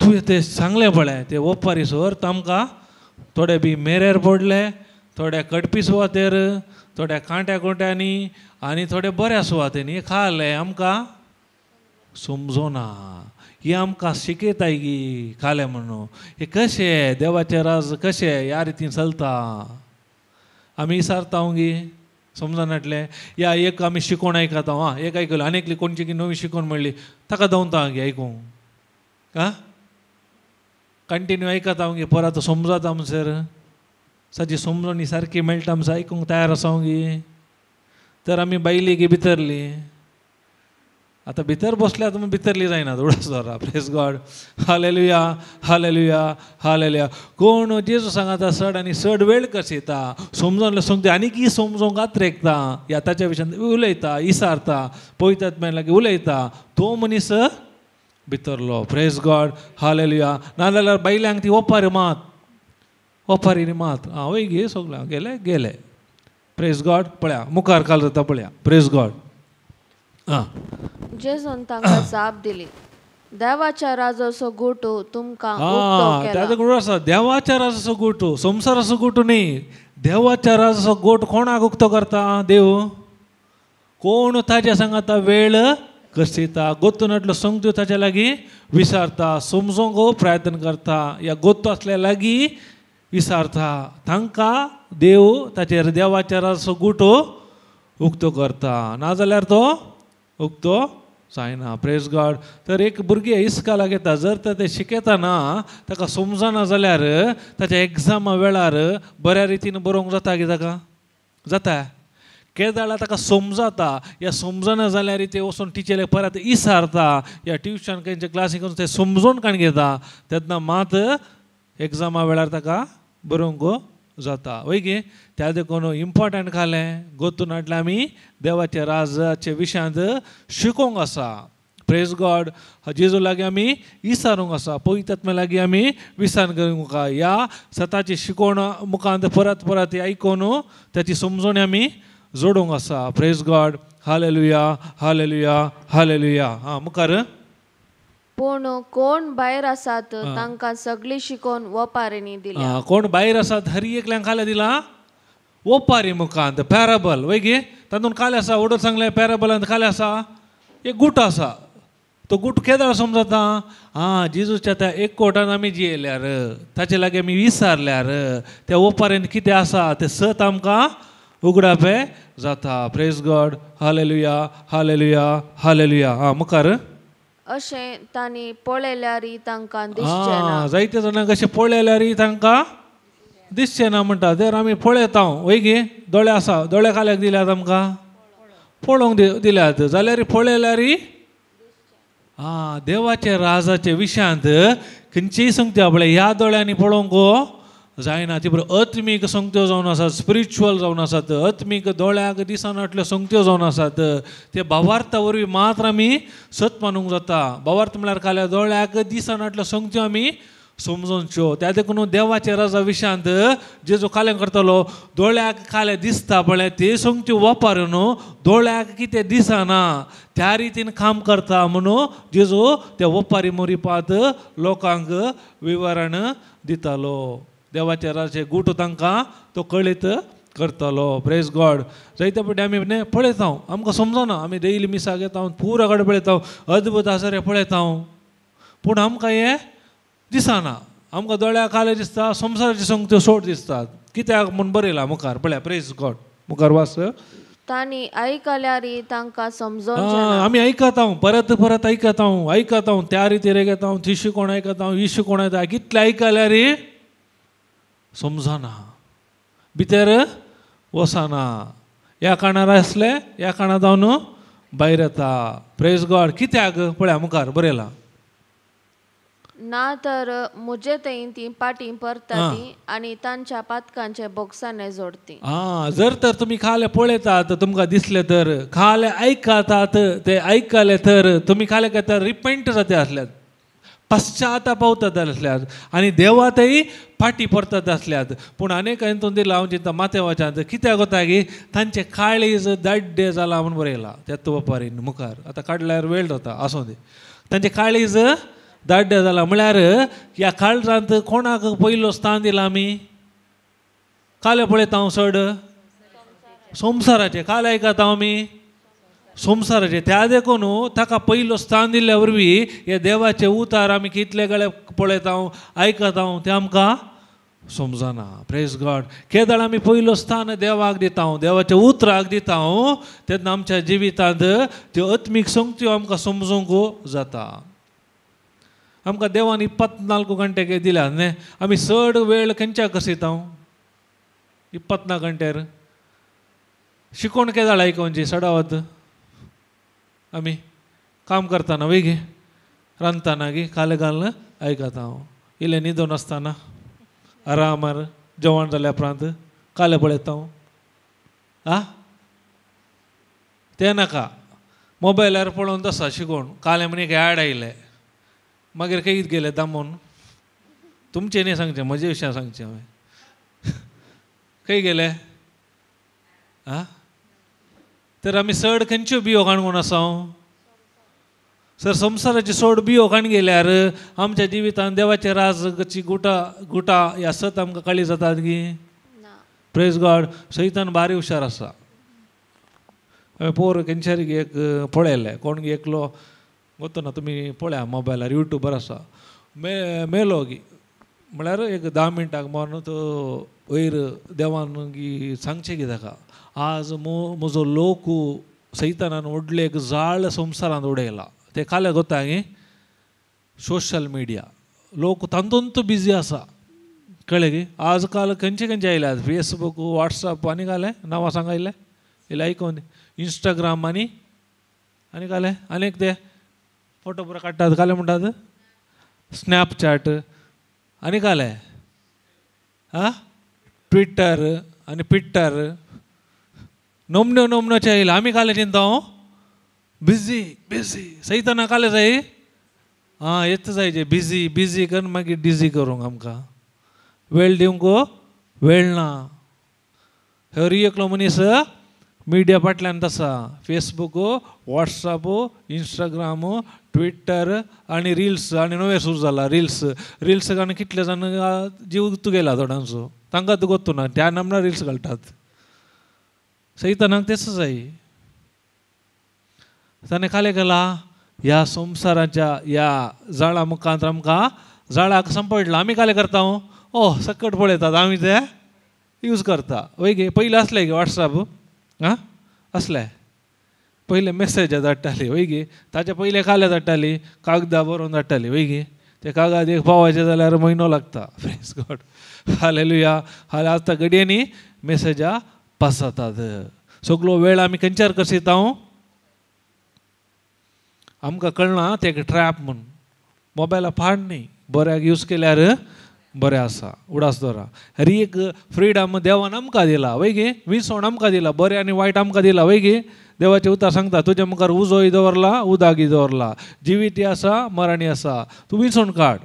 तुवें तें सांगलें पळय ते ओपारी सर तांकां थोडे बी मेरेर पडले, थोड्या कडपी सुवातेर, थोड्या कांट्या कोट्यांनी आनी थोडे बऱ्या सुवातेनी खाले. आमकां समजोना. ही आमकां शिकयताय गी खाले म्हणून. हे कशें देवाचें राज कशें ह्या रितीन चलता आमी विचारता गी समजनाटले. या एक आमी शिकोवन आयकता एक आयकलो आनी कोणची की नवी शिकोवन म्हणली ताका धांवता गे आयकूंक. कंटिन्यू आयकता गे परत समजता म्हणसर साची समजोनी सारकी मेळटा म्हणसर आयकूंक तयार आसा गी. तर आमी बायली गी भितरली. आतां भितर बसल्यात म्हूण भितरली जायना उडस धरा. Praise God. Hallelujah hallelujah hallelujah. कोण जेजू सांगाता चड आनी चड वेळ कसिता समजोन सांगता आनी की समजोंक आत्रेकता या ताच्या विशयान उलयता विचारता पळयतात मागीर लागीं उलयता तो मनीस भितरलो. Praise God hallelujah. नाजाल्यार बायल्यांक ती ओपारी मात ओपारीनी मात वय गे सगळ्या गेले गेले. Praise God. पळया मुखार काल जाता पळया. Praise God. जेजून तांकां जाप दिली देवाच्या राजाचो गोटो तुमकां उक्तो केला. आसा देवाच्या राजाचो गोटो संवसाराचो गोटो न्ही. देवाच्या राजाचो गोट कोणाक उक्तो करता देव? कोण ताच्या सांगाता वेळ कसिता गोत्तो नाटलो संगत्यो ताच्या लागीं विचारता समजोंक प्रयत्न करता या गोत्तो असल्या लागीं विचारता तांकां देव ताचेर देवाच्या राजाचो गोटो उक्तो करता. नाजाल्यार तो उक्तो जायना. Praise God. तर एक भुरगें इस्काला घेता जर तर तें शिकयतना ताका समजना जाल्यार ताच्या एग्जामा वेळार बऱ्या रितीन बरोवंक जाता की ताका जाता. केदाळा ताका समजता या समजना जाल्यार ते वचून टिचर परत विचारता या ट्युशन खंयच्या क्लासीक वचून ते समजोवन काण घेता तेन्ना मात एग्जामा वेळार ताका बरोवंक जाता. वय गे. त्या देखून इम्पॉर्टंट खालें गोतून हाडलें आमी देवाच्या राजाचे विशयांत शिकोवंक आसा. Praise God. जेजू लागीं आमी विचारूंक आसा पवित्रात्म्या लागीं आमी विचार करूंक या सताची शिकोवण मुखांत परत परत आयकून त्याची समजोणी आमी जोडूंक आसा. Praise God. Hallelujah hallelujah hallelujah. मुखार. पूण कोण भायर आसात तांकां सगळी शिकोवन ओपारीनी दिल्या. कोण भायर आसात हर एकल्यांक खाले दिला ओपारी मुखांत पॅराबल. वय गे. तातूंत खाले आसा ओडर सांगलें पॅराबलांत खाले आसा एक गूट आसा. तो गूट केदाळ समजता जेजूच्या त्या एक कोटान आमी जियेल्यार ताचे लागीं आमी विचारल्यार त्या ओपारेंत कितें आसा तें सत आमकां उगडापे जाता. Praise God. Hallelujah hallelujah hallelujah. हा मुखार. अशें तांणी पळयल्यारय तांकां दिसचें ना. जायते जाणांक अशें पळयल्यारय तांकां दिसचें ना म्हणटा. तर आमी पळयता वय गे दोळे आसा. दोळे काल्याक दिल्यात आमकां पळोवंक दिल्यात जाल्यार पळयल्यारय देवाचे राजाचे विशयांत खंयचीय संगती आपल्या ह्या दोळ्यांनी पळोवंक जायना. ती बरो आत्मीक संगत्यो जावन आसात, स्पिरिच्युअल जावन आसात, आत्मीक दोळ्याक दिसनातल्यो संगत्यो जावन आसात. ते भावार्था वरवीं मात्र आमी सत मानूंक जाता. भावार्थ म्हळ्यार काल्या दोळ्याक दिसनातल्यो संगत्यो आमी समजोवच्यो. त्या देखून देवाच्या राजा विशयांत जेजू कालें करतलो. दोळ्याक काले दिसता पळय ते संगत्यो वापरून दोळ्याक कितें दिसना त्या रितीन काम करता म्हणून जेजू त्या वपारी मोरिपात लोकांक विवरण दितालो. देवाच्या राजाचे गुट तांकां तो कळीत करतलो. Praise God. जायते फावटी आमी पळयता आमकां समजना. आमी डेली मिसाक येता पुरा कडेन पळयता अद्भुत आसा रे पळयता पूण आमकां हें दिसना. आमकां दोळ्याक काले दिसता संवसाराच्यो संगत्यो सोड दिसतात. कित्याक म्हूण बरयला मुखार पळया. Praise God. मुखार वाच. तांणी आयकल्यारय तांकां समजोवचें ना. आमी आयकता परत परत आयकता त्या रितीन घेता. ती शिकोण आयकता ही शिकोण येता कितले आयकल्यारय समजना भितर वसना. ह्या काणार आसले ह्या काणार जावन भायर येता. Praise God. कित्याक पळया मुखार बरयला. ना तर मुजे तें ती पाटी परताती आनी तांच्या पातकांचे बोगसाने जोडती. जर तर तुमी खाले पळयतात तुमकां दिसले तर खाले आयकतात ते आयकले तर तुमी खाले काय रिपेंट जाते आसल्यात पश्चाताप पावतात आसल्यात आनी देवातय फाटी परतात आसल्यात. पूण अनेक हातून दिला हांव चिंता माते वाच्यात कित्याक कोता की तांचे काळीज दाड्डे जाला म्हूण बरयला त्या वपारीन मुखार. आतां काडल्यार वेळ जाता आसूं दी. तांचे काळीज दाड्डे जाला म्हळ्यार ह्या काळजांत कोणाक पयलो स्थान दिला आमी काले पळयता चड संवसाराचे. काले आयकता आमी संवसाराचे. त्या देखून ताका पयलो स्थान दिल्ल्या वरवीं हे देवाचे उतार आमी कितले गळे पळयता आयकता ते आमकां समजना. Praise God. केदळ आमी पयलो स्थान देवाक दिता देवाच्या उतराक दिता तेन्ना आमच्या जिवितांत त्यो आत्मीक संगत्यो आमकां समजूंक जाता. आमकां देवान 24 घंटे दिल्यात न्ही. आमी चड वेळ खंयच्याक कसिता 24 घंटेर शिकोण केदाळ आयकोवची सडावत आमी काम करतना वय गे रांदतना गे काले घालून आयकता इल्लें न्हिदोन आसतना आरामार जेवण जाल्या उपरांत काले पळयता तें नाका. मोबायलार पळोवन तसा शिकोण काले म्हण एक ॲड आयले मागीर खंय गेले दामून तुमचें न्ही सांगचें म्हजे विशयां सांगचें हांवें. खंय गेले तर आमी चड खंयच्यो बियो काणकोण आसा सर संवसाराची चड बियो काण गेल्यार आमच्या जिवितांत देवाचे राजची गुटा ह्या सत आमकां कळी जातात की. Praise God. सैतान बारी हुशार आसा. पोर खंयच्यार एक पळयले कोण एकलो गोतो ना तुमी पळया मोबायलार युट्यूबर आसा मेलो गी म्हळ्यार एक 10 मिनटाक मारून तो वयर देवान गी सांगचें की ताका आज म्हजो लोक सैतानान व्हडलें एक जाळ संवसारांत उडयला. ते काले गोता गे सोशल मिडिया लोक तातूंत बिजी आसा कळ्ळें गे. आज काल खंयचे आयल्यात फेसबूक वॉट्सअप आनी काले नांवां सांगायले इल्लें आयकोन इंस्टाग्राम आनी काले आनीक ते फोटो पुरो काडटात काले म्हणटात स्नॅपचॅट आनी काले ट्विटर आनी पिट्टर नमन्योचे येयला. आमी काले चिंता बिजी सैताना काले जाय येत जायचे बिजी करून मागीर डिजी करूंक आमकां वेळ दिवंक वेळ ना. हर एकलो मनीस मिडिया फाटल्यान आसा. फेसबूक वॉट्सअप इंस्टाग्राम ट्विटर आनी रिल्स आनी नवें सुरू जाला रिल्स आनी कितले जाण जीव तुगेला थोड्यांचो तांकां गोत्तू ना त्या नामना रिल्स घालतात. सैतानाक तेच जाय. ताणें काले केला ह्या संवसाराच्या ह्या जाळा मुखांत आमकां जाळाक संपडला. आमी काले करता सकट पळयतात आमी ते यूज करता वय गे पयलीं असलें गे वॉट्सॅप आं असलें पयले मेसेज धाडटाली वय गे ताचे पयले काले धाडटाली कागदां बरोवन धाडटाली वय गे ते कागद एक पावायचे जाल्यार म्हयनो लागता प्रेज गॉड हालेलुया हाल्या आतां घडयेनी मेसेजा पास जातात सगळो वेळ आमी खंयच्यार कसिता आमकां कळना ते एक ट्रॅप म्हूण मोबायला फाड न्ही बऱ्याक यूज केल्यार बरें आसा उडास दवरा ही एक फ्रिडम देवान आमकां दिला वय गे विसवण आमकां दिला बरें आनी वायट आमकां दिला वय गे देवाचें उतर सांगता तुज्या मुखार उजोय दवरला उदागी दवरला जिवीत आसा मरणी आसा तूं विसवण काड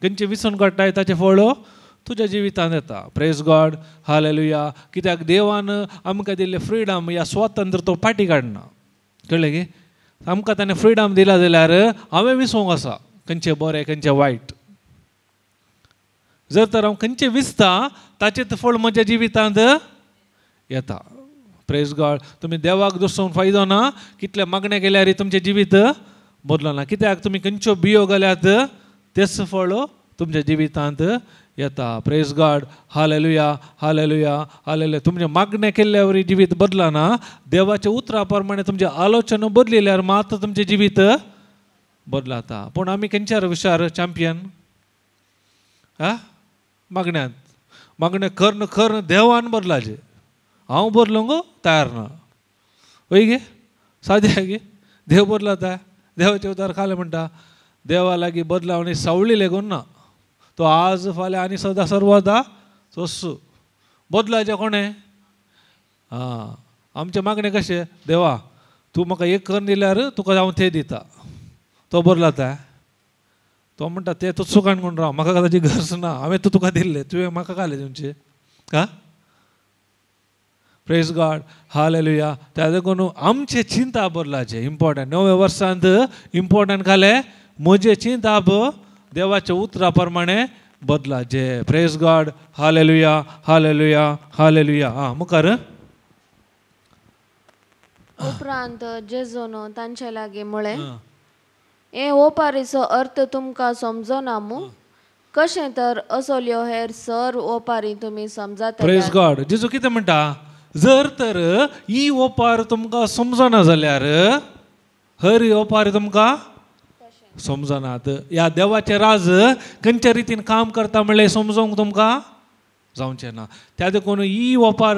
खंयचें विसवण काडटाय ताचें फळ तुज्या जिवितांत येता प्रेज गॉड हालेलुया कित्याक देवान आमकां दिल्लें फ्रिडम या स्वातंत्र्य तो फाटी काडना कळ्ळें गे आमकां ताणें फ्रिडम दिला जाल्यार हांवें विसवंक आसा खंयचें बरें खंयचें वायट जर तर हांव खंयचें विसता ताचें फळ म्हज्या जिवितांत येता प्रेज गॉड तुमी देवाक दुसोवन फायदो ना कितले मागणे केल्यार तुमचें जिवीत बदलना कित्याक तुमी खंयच्यो बियो घाल्यात तेच फळ तुमच्या जिवितांत येता praise God hallelujah hallelujah hallelujah तुमचे मागणे केल्ल्या वरी जिवीत बदलना देवाच्या उतरा प्रमाणे तुमचे आलोचना बदलिल्यार मात तुमचें जिवीत बदलाता पूण आमी खंयच्यार हुशार चॅम्पियन मागण्यांत मागणें करन करन देवान बदलाचें हांव बदलूंक तयार ना वय गे साद्या गे देव बदलता देवाचे उतार खाले म्हणटा देवा लागीं बदलावणी सावळी लेगून ना तो आज फाल्यां आनी सदां सर्वदा सोस्सू बदलाचें कोणें आमचें मागणें कशें देवा तूं म्हाका एक करून दिल्यार तुका हांव तें दिता तो बदलता तो म्हणटा तें तूं चुकान कोण राव म्हाका ताची गरज ना हांवें तुका दिल्लें तुवें म्हाका घालें तुमचें प्रेज गॉड हालेलुया त्या देखून आमचे चिंता बदलाचे इम्पॉर्टंट नव्या वर्सांत इम्पॉर्टंट जालें म्हजें चिंताप देवाच्या उतरा प्रमाणे बदलाचे praise God hallelujah hallelujah hallelujah मुखार उपरांत जेजून तांचे लागीं म्हळें हे ओपारीचो अर्थ तुमकां समजना मू कशें तर असोल्यो हेर सर ओपारी तुमी समजता प्रेज गॉड जेजू कितें म्हणटा जर तर ही ओपार तुमकां समजना जाल्यार हर ओपार तुमकां समजनात ह्या देवाचें राज खंयच्या रितीन काम करता म्हणल्यार समजोवंक तुमकां जावचें ना त्या देखून ही ओपार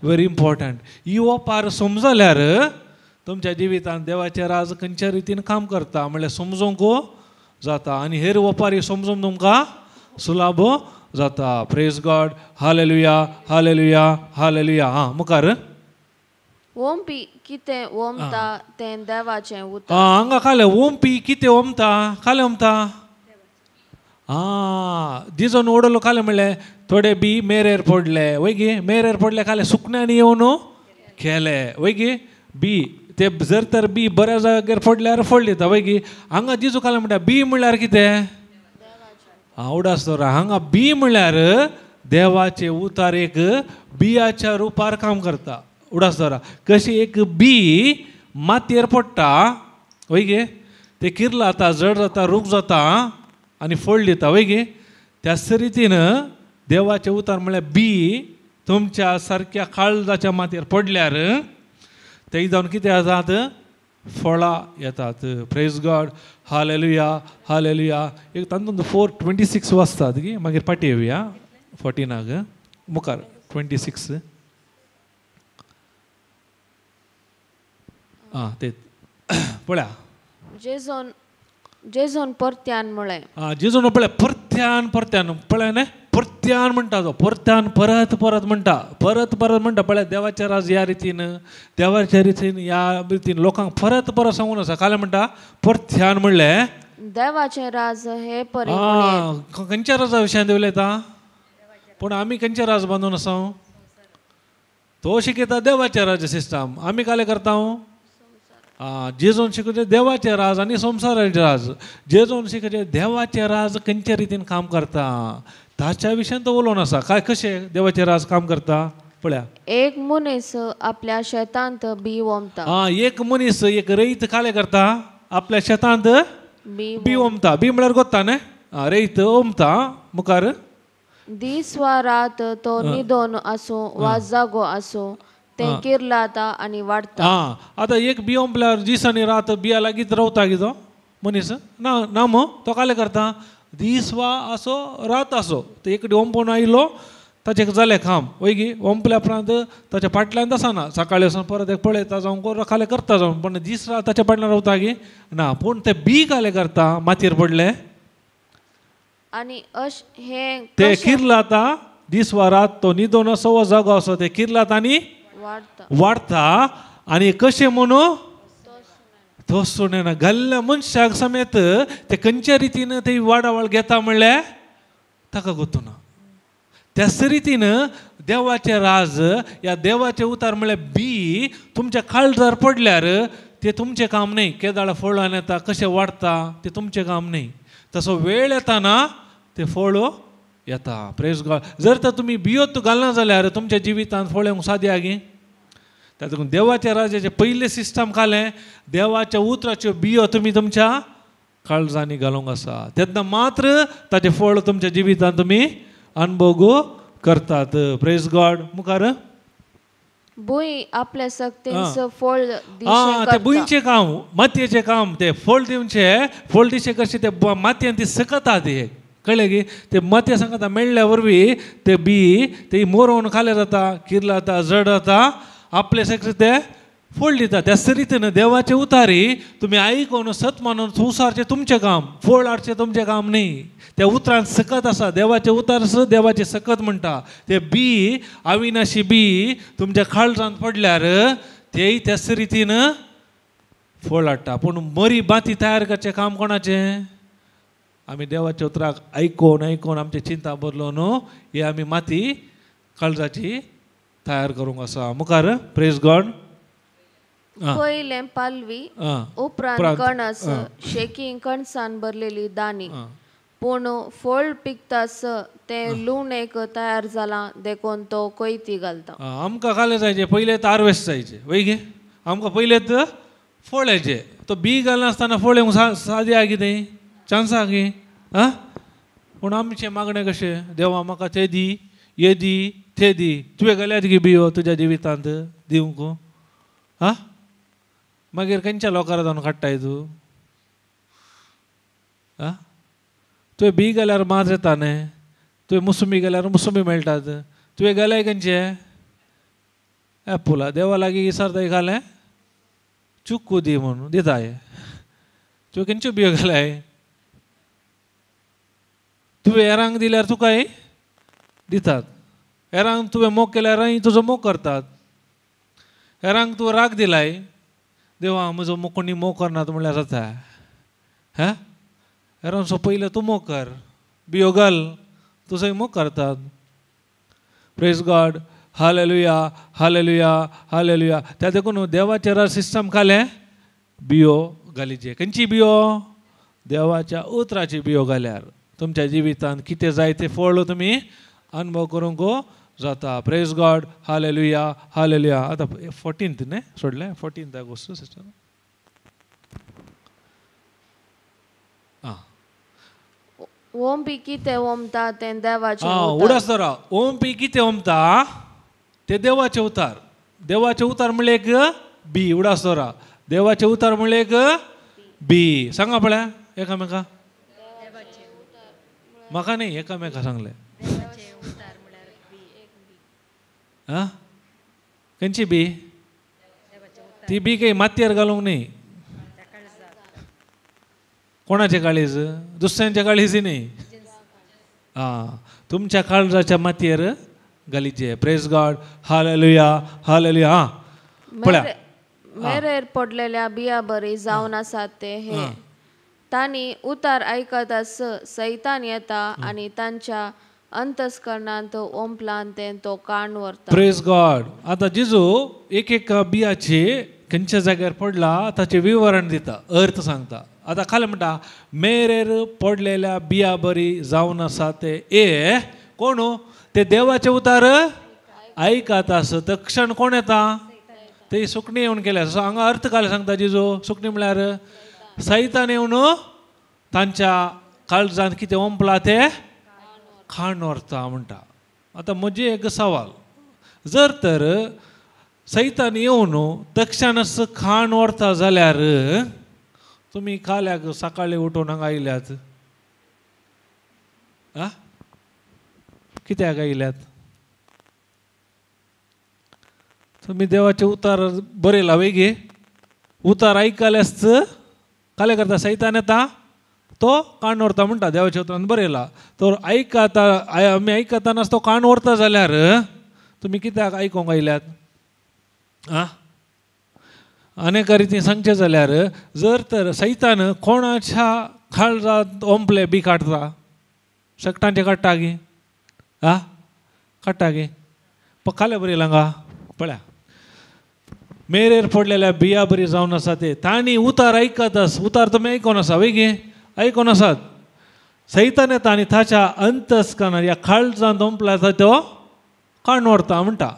व्हेरी इम्पॉर्टंट ही ओपार समजल्यार तुमच्या जिवितांत देवाचें राज खंयच्या रितीन काम करता म्हणल्यार समजोवंक जाता आनी हेर ओपारी समजून तुमकां सुलाभ जाता praise God hallelujah hallelujah hallelujah मुखार ओमपी कितें ओमता तें देवाचें उतर हांगा खालें ओमपी कितें ओमता खालें ओमता दिजोन ओडलो खालें म्हणलें थोडे बी मेरेर पडले वय गे मेरेर पडले खालें सुकण्यांनी येवन केले वय गे बी ते जर तर बी बऱ्या जाग्यार पडल्यार फळ दिता वय गे हांगा जिजू खालें म्हणटा बी म्हणल्यार कितें उडास दवरा हांगा बी म्हणल्यार देवाचे उतार एक बियाच्या रुपार काम करता उडास दवरा कशी एक बी मातयेर पडटा वय गे ते किरला जाता जड जाता रूख जाता आनी फळ दिता वय गे त्याच रितीन देवाचे उतार म्हळ्यार बी तुमच्या सारक्या काळजाच्या मातयेर पडल्यार ते जावन कितें जातात फळां येतात प्रेज गॉड हालेलुया हालेलुया एक तातूंत 4:26 वाचतात गी मागीर पाटी येवया 14 मुखार 26 ते पळया जेजून परत्यान म्हळें जेजून पळय परत्यान परत्यान पळय न्ही परत्यान म्हणटा तो परत्यान परत परत म्हणटा परत परत म्हणटा पळय देवाचें राज ह्या रितीन देवाच्या रितीन ह्या रितीन लोकांक परत परत सांगून आसा काले म्हणटा परत्यान म्हणलें देवाचें राज हे परी खंयच्या राजा विशयान उलयता पूण आमी खंयचे राज बांदून आसा तो शिकयता देवाचें राज सिस्टम आमी काले करता जेजून शिकयता देवाचें राज आनी संवसाराचें राज जेजून शिकयता देवाचें राज खंयच्या रितीन काम करता ताच्या विशयान तो उलोवन आसा काय कशें देवाचें राज काम करता पळया एक मनीस आपल्या शेतांत बी ओमता एक मनीस एक रैत काले करता आपल्या शेतांत बी ओमता बी म्हळ्यार गोत्ता न्ही रैत ओमता मुखार दीस वा रात तो न्हिदोन असो वा जागो असो ते किर्लाता आनी वाडता. आतां एक बियो म्हळ्यार दीस आनी रात बिया लागीत रावता कितो मनीस ना ना मग तो काले करता दीस वा असो रात असो ते एक ओंपून आयलो ताचे जालें काम वयगी ओंपल्या उपरांत ताच्या फाटल्यान आसना सकाळी वचून परत एक पळयता जावं खाले करता जावं पण दीस रात ताच्या फाटल्यान रावता गे ना पूण ते बी काले करता मातयेर पडले आनी हे ते किरला आता दीस वा रात तो न्हिदोन असो वा जागो असो ते किरलात आनी वाडता आनी कशें म्हणू तो सुणेना घाल्ल्या मनशाक समेत ते खंयच्या रितीन ते वाडावळ घेता म्हणल्यार ताका गोतूना त्याच रितीन देवाचे राज या देवाचे उतार म्हळ्यार बी तुमच्या काळजार पडल्यार ते तुमचें काम न्ही केदाळ फळान येता कशें वाडता ते तुमचें काम न्ही तसो वेळ येताना ते फळ येता प्रेज गॉड जर तर तुमी बियोत घालना जाल्यार तुमच्या जिवितांत फळ येवंक साद्या गे तातूंत देवाच्या राजाचे पयले सिस्टम कालें देवाच्या उतराच्यो बियो तुमी तुमच्या काळजांनी घालूंक आसा तेन्ना मात्र ताचें फळ तुमच्या जिवितांत तुमी अनुभव करतात प्रेज गॉड मुखार भुंय आपल्या सक्तीन फळ ते भुंयचें काम मातयेचें काम ते फळ दिवचें फळ दिशे कशें ते मातयेन ती सकता ते कळ्ळें की ते मातये सांगता मेळ्ळ्या वरवीं ते बी ते मोरोवन खाले जाता किरला जाता जड जाता आपले सगळे ते फळ दिता त्याच रितीन देवाचे उतारी तुमी आयकून सत मानून उसारचें तुमचें काम फळ हाडचें तुमचें काम न्ही त्या उतरांत सकत आसा देवाचे उतार देवाचे सकत म्हणटा ते बी अविनाशी बी तुमच्या काळजांत पडल्यार तेय त्याच रितीन फळ हाडटा पूण बरी बाती तयार करचें काम कोणाचें आमी देवाच्या उतराक आयकून आमची चिंता बदलो न्हू ही आमी माती काळजाची तयार करूंक आसा मुखार प्रेज गॉड पयलें पालवी उपरांत कणस शेकी कणसान भरलेली दाणी पूण फळ पिकतास ते लूण एक तयार जालां देखून तो कोयती घालता आमकां काले जायचे पयले हार्वेस्ट जायचे वय गे आमकां पयलेच फळ येचे तो बी घालनासतना फळ येवंक साद्या कितें चान्स आहा गे पूण आमचें मागणें कशें देवा म्हाका ते दी ये दी ते दी तुवें घाल्यात गे बियो तुज्या जिवितांत दिवंक मागीर खंयच्या लोकांक जावन काडटाय तूं तुवें बी गेल्यार माज येता न्ही तुवें मुसुमी गेल्यार मुसुमी मेळटात तुवें गेल्याय खंयचे एप्पला देवा लागीं विचारताय खालें चुक्कू दी म्हणून दिताय तुवें खंयच्यो बियो गेल्याय तुवें हेरांक दिल्यार तुकाय दितात हेरांक तुवें मोग केल्यार तुजो मोग करतात हेरांक तुवें राग दिलाय देवा म्हजो कोणी मोग करनात म्हणल्यार जाता हेरांचो पयले तूं मोग कर बियो घाल तुजोय मोग करतात praise God hallelujah hallelujah hallelujah त्या देखून देवाचे राज सिस्टम कालें बियो घालीचे खंयची बियो देवाच्या उतराची बियो घाल्यार तुमच्या जिवितांत कितें जाय तें फळ तुमी अनुभव करूंक जाता प्रेज गॉड हालेलुया हालेलुया आतां 14th न्ही सोडलें 14th ऑगस्ट सिस्टर ओंपी कितें ओमता तें देवाचें उडास दरा ओंपी कितें ओमता ते देवाचे उतार म्हणले एक बी उडास दरा देवाचे उतार म्हणले एक बी सांगा पळय एकामेका म्हाका न्ही एकामेका सांगले खंयची बी ती बी काही मातयेर घालूंक न्ही कोणाचे काळीज दुसऱ्यांच्या काळीज न्ही तुमच्या काळजाच्या मातयेर घालीचे प्रेज गॉड हालेलुया हालेलुया पळया मेरेर पडलेल्या बिया बरी जावन आसात ते हे तांणी उतार आयकत आस सैतान येता आनी तांच्या अंतस्करणांत ओंपलान तें तो काण व्हरता प्रेज गॉड आतां जिजू एक बियाचे खंयच्या जाग्यार पडला ताचें विवरण दिता अर्थ सांगता आतां खाली म्हणटा मेरेर पडलेल्या बिया बरी जावन आसा ते कोण ते देवाचे उतार आयकत आस तक्षण कोण येता ते सुकणी येवन केल्या सो हांगा अर्थ काले सांगता जिजू सुकणी म्हळ्यार सैतान येवन तांच्या काळजांत कितें ओंपला ते खाण व्हरता म्हणटा. आतां म्हजे एक सवाल, जर तर सैतान येवन तक्षणच खाण व्हरता जाल्यार तुमी काल्याक सकाळी उठून हांगा आयल्यात? कित्याक आयल्यात? तुमी देवाचे उतार बरयला वेगे, उतार आयकल्यास काले करता सैतान येता तो कान व्हरता म्हणटा देवाच्या उतरान बरयला. तर आयकता आमी आयकतानाच तो कान व्हरता जाल्यार तुमी कित्याक आयकोंक आयल्यात? अनेक रितीन सांगचें जाल्यार जर तर सैतान कोणाच्या काळजांत ओंपले बी काडटा, शकटांचे काडटा गे, काडटा गे. काले बरयला हांगा पळया, मेरेर पडलेल्या बिया बरी जावन आसा ते तांणी उतार आयकतास. उतार तुमी आयकोन आसा वय गे, आयकोन आसात. सैतान येता आनी ताच्या अंतस्करणांत ह्या काळजांत ओंपला तो काण व्हरता म्हणटा.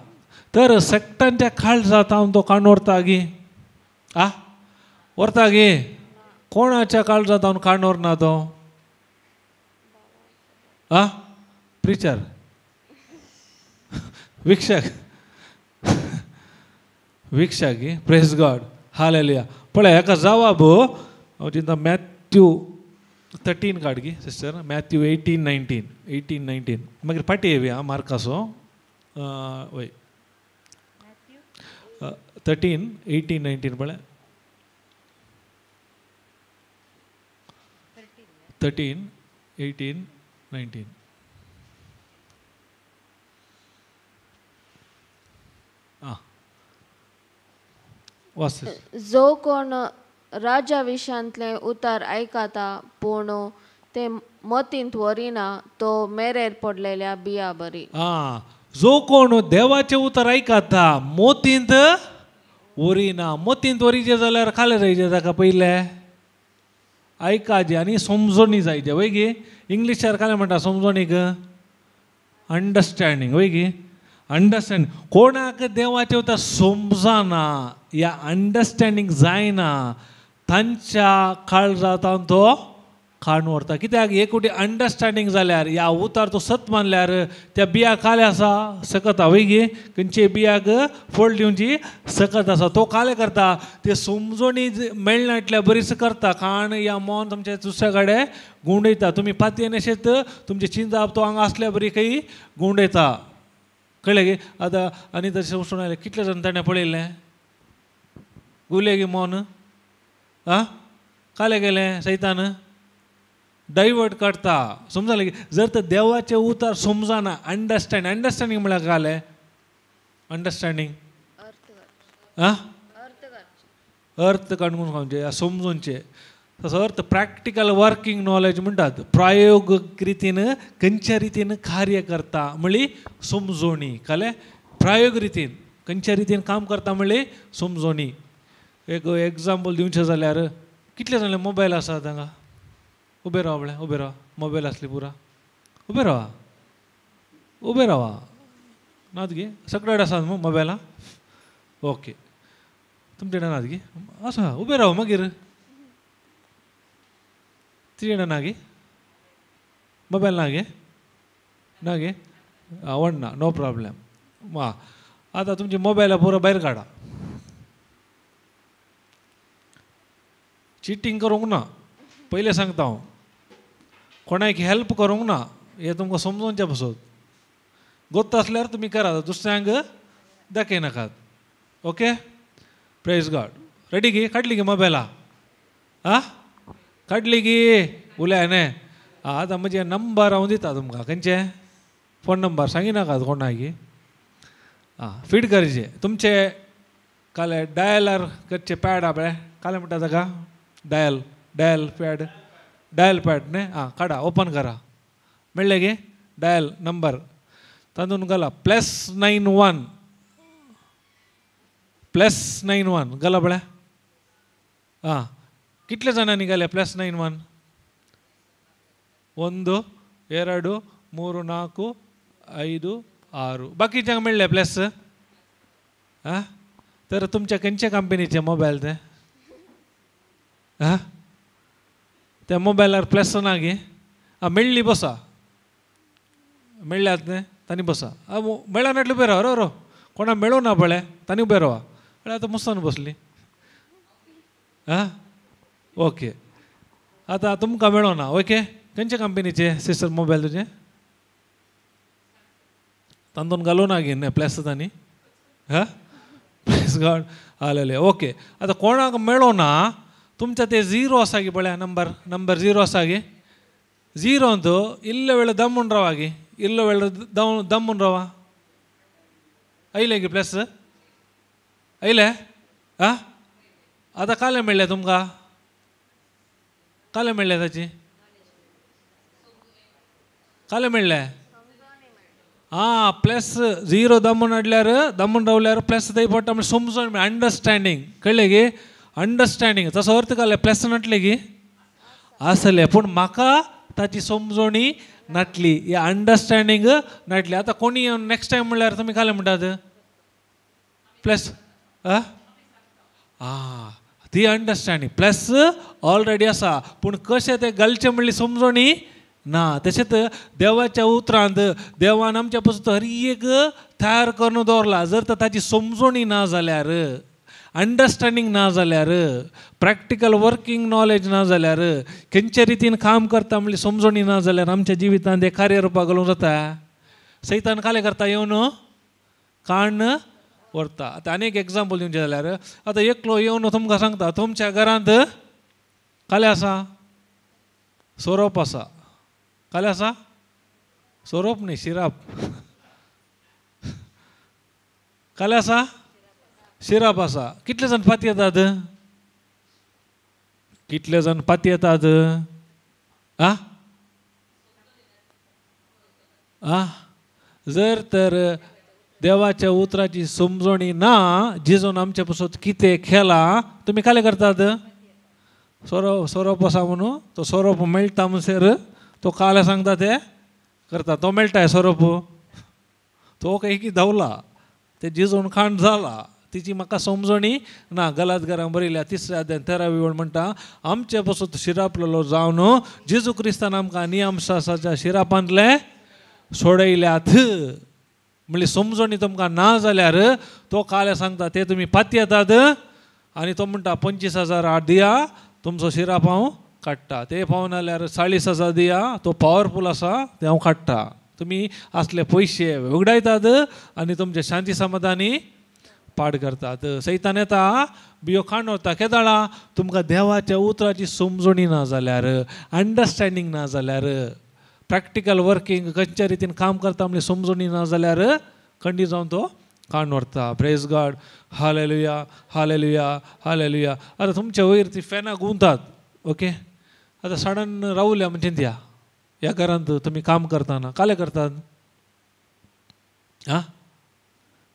तर सेक्टांच्या काळजांत हांव तो काण व्हरता गे, व्हरता गे. कोणाच्या काळजांत हांव काण व्हरना तो? प्रिचर, वीक्षक, वीक्षक गे. Praise God, hallelujah. पळय हेका जवाब हांव चिंता मॅथ्यू 13 काड गे सिस्टर, मॅथ्यू 18:19, 18:19 मागीर फाटी येवया मार्कासो. वय 13, 18:19 पळय, 13, 18, 19. जो कोण राजा विशांतले उतार आयकता पूण ते मतींत व्हरिना तो मेरेर पडलेल्या बिया बरी. जो कोण देवाचे उतार आयकता मोतींत व्हरिना. मोतींत व्हरीचे जाल्यार खाले जायचे ताका पयले आयकाचे आनी समजोनी जायचे वय गे. इंग्लिशार काले म्हणटा समजोनीक? अंडरस्टँडींग वय गे. अंडरस्टँड. कोणाक देवाचे उतार समजना या अंडरस्टँडींग जायना तांच्या काळजांत तो काण व्हरता. कित्याक एक अंडरस्टँडींग जाल्यार ह्या उतार तो सत मानल्यार त्या बियाक काले आसा सकत वय गे. खंयचे बियाक फळ दिवची सकत आसा. तो काले करता ते समजोनी मेळनाटल्या बरीच करता. काण या मन तुमच्या दुसऱ्या कडेन गुंडयता. तुमी पातयेन अशेंच तुमचे चिंताप तो हांगा आसल्या बरी खंय गुंडयता. कळ्ळें गे. आतां आनी तशें वचून आयलें कितले जाण ताणें पळयलें गुले गे मन. काले गेलें सैतान डायवर्ट करता. समजलें गे. जर तर देवाचे उतार समजना अंडरस्टँडींग म्हळ्यार काले अंडरस्टँडींग अर्थ काडून खावचे समजूनचे. तसो अर्थ प्रॅक्टिकल वर्किंग नॉलेज म्हणटात. प्रायोगिक रितीन खंयच्या रितीन कार्य करता म्हणली समजोणी. कळ्ळें. प्रायोगिक रितीन खंयच्या रितीन काम करता म्हणली समजोणी. एक एग्जाम्पल दिवचें जाल्यार कितले जाणां मोबायल आसात हांगा? उबे रावा म्हळ्यार उबे रावा. मोबायल आसली पुरा उबे रावा, उबे रावा. नात गे सगळे कडेन आसात मोबायलां? ओके. तुमचे कडेन नात गे? आसा उबे रावा मागीर. तुजे कडेन ना गे मोबायल? ना गे ना गे आवडना नो प्रॉब्लेम. आतां तुमचे मोबायला पुरो भायर काडा. चिटींग करूंक ना पयलें सांगता हांव. कोणाक हेल्प करूंक ना हें तुमकां समजोवचें पसत. गोत्त आसल्यार तुमी करात, दुसऱ्यांक दाखयनाकात. ओके. Praise God. रेडी गे. काडली गे मोबायला? काडली गे उलय न्हय. आतां म्हजे नंबर हांव दिता तुमकां. खंयचे फोन नंबर सांगिनाकात कोणाक गे. फीड करचे तुमचे काले डायलर करचे पॅड हा पळय काले म्हणटा ताका डायल पॅड न्हय. काडा ओपन करा. मेळ्ळें गे. डायल नंबर तातूंत घाला +91 +91 घाला पळय. कितले जाणांनी घाले +91? 1 2 3 4 5 6. बाकीच्यांक मेळ्ळे प्लस? तर तुमच्या खंयच्या कंपनीचे मोबायल ते? त्या मोबायलार प्लस ना गे. मेळ्ळी बसा. मेळ्ळ्यात न्ही तांणी बसा मेळ्ळा नाटले उबे राव रो कोणा मेळो ना पळय तांणी उबे रावा म्हळ्यार आतां मुस्तान बसली आं ओके आतां तुमकां मेळो ना ओके खंयचे कंपनीचे सिस्टर मोबायल तुजे तांदून घालूं ना घेन प्लॅस तांणी हां प्लीज गॉड हालेले ओके आतां कोणाक मेळो ना तुमचें तें झिरो आसा गे पळय नंबर झिरो आसा गे झिरोंत इल्लो वेळ दम्मून रावा गे इल्लो वेळ दम्मून रावा आयले गे प्लस आयले आं आतां काले मेळ्ळे तुमकां काले मेळ्ळे ताची काले मेळ्ळे हां प्लस झिरो दम्मून रावल्यार प्लस थंय पडटा म्हणजे समजून अंडरस्टँडींग कळ्ळें गे अंडरस्टँडींग तसो अर्थ काले प्लस नाटले गे आसले पूण म्हाका ताची समजोणी नाटली ही अंडरस्टँडींग नाटली आतां कोणी येवन नेक्स्ट टायम म्हणल्यार तुमी काले म्हणटात प्लस आं ती अंडरस्टँडींग प्लस ऑलरेडी आसा पूण कशें तें घालचें म्हणली समजोणी ना तशेंच देवाच्या उतरांत देवान आमच्या पासून हर एक तयार करून दवरला जर तर ताची समजोणी ना जाल्यार अंडरस्टँडींग ना जाल्यार प्रॅक्टिकल वर्किंग नॉलेज ना जाल्यार खंयच्या रितीन काम करता म्हणली समजोणी ना जाल्यार आमच्या जिवितांत एक कार्य रुपाक घालूंक जाता सैतान काले करता येवन काण व्हरता आतां आनी एक एग्जाम्पल दिवचें जाल्यार आतां एकलो येवन तुमकां सांगता तुमच्या घरांत काले आसा सोरोप आसा काले आसा सोरोप न्ही शिराप काले आसा शिराप आसा कितले जाण पाती येतात कितले जाण पाती येतात आं आं जर तर देवाच्या उतराची समजोणी ना जिजोन आमच्या पासून कितें केलां तुमी काले करतात सोरोप आसा म्हणून तो सोरोप मेळटा म्हणसर तो काले सांगता ते करता तो मेळटाय सोरोप तो एक धांवला ते जिजोन खाण जाला तिची म्हाका समजोणी ना गलातकारांक बरयल्या 3 अध्याय 13वी वळ म्हणटा आमचे पासून शिरापलेलो जावन जेजू क्रिस्तान आमकां नियमशास्त्राच्या शिरापांतले सोडयल्यात म्हणली समजोणी तुमकां ना जाल्यार तो काले सांगता ते तुमी पाती येतात आनी तो म्हणटा 25,000 दिया तुमचो शिराप हांव काडटा ते पावना जाल्यार 40,000 दिया तो पावरफूल आसा ते हांव काडटा तुमी असले पयशे उगडायतात आनी तुमचे शांती समाधानी पाड करतात सैतान येता बियो खाण व्हरता केदाळा तुमकां देवाच्या उतराची समजोणी ना जाल्यार अंडरस्टँडींग ना जाल्यार प्रॅक्टिकल वर्किंग खंयच्या रितीन काम करता म्हणजे समजोणी ना जाल्यार खंडी जावन तो काण व्हरता praise God hallelujah hallelujah hallelujah आतां तुमच्या वयर ती फॅनां गुंवतात ओके आतां सडन रावल्या म्हणजे त्या ह्या घरांत तुमी काम करतना काले करतात आं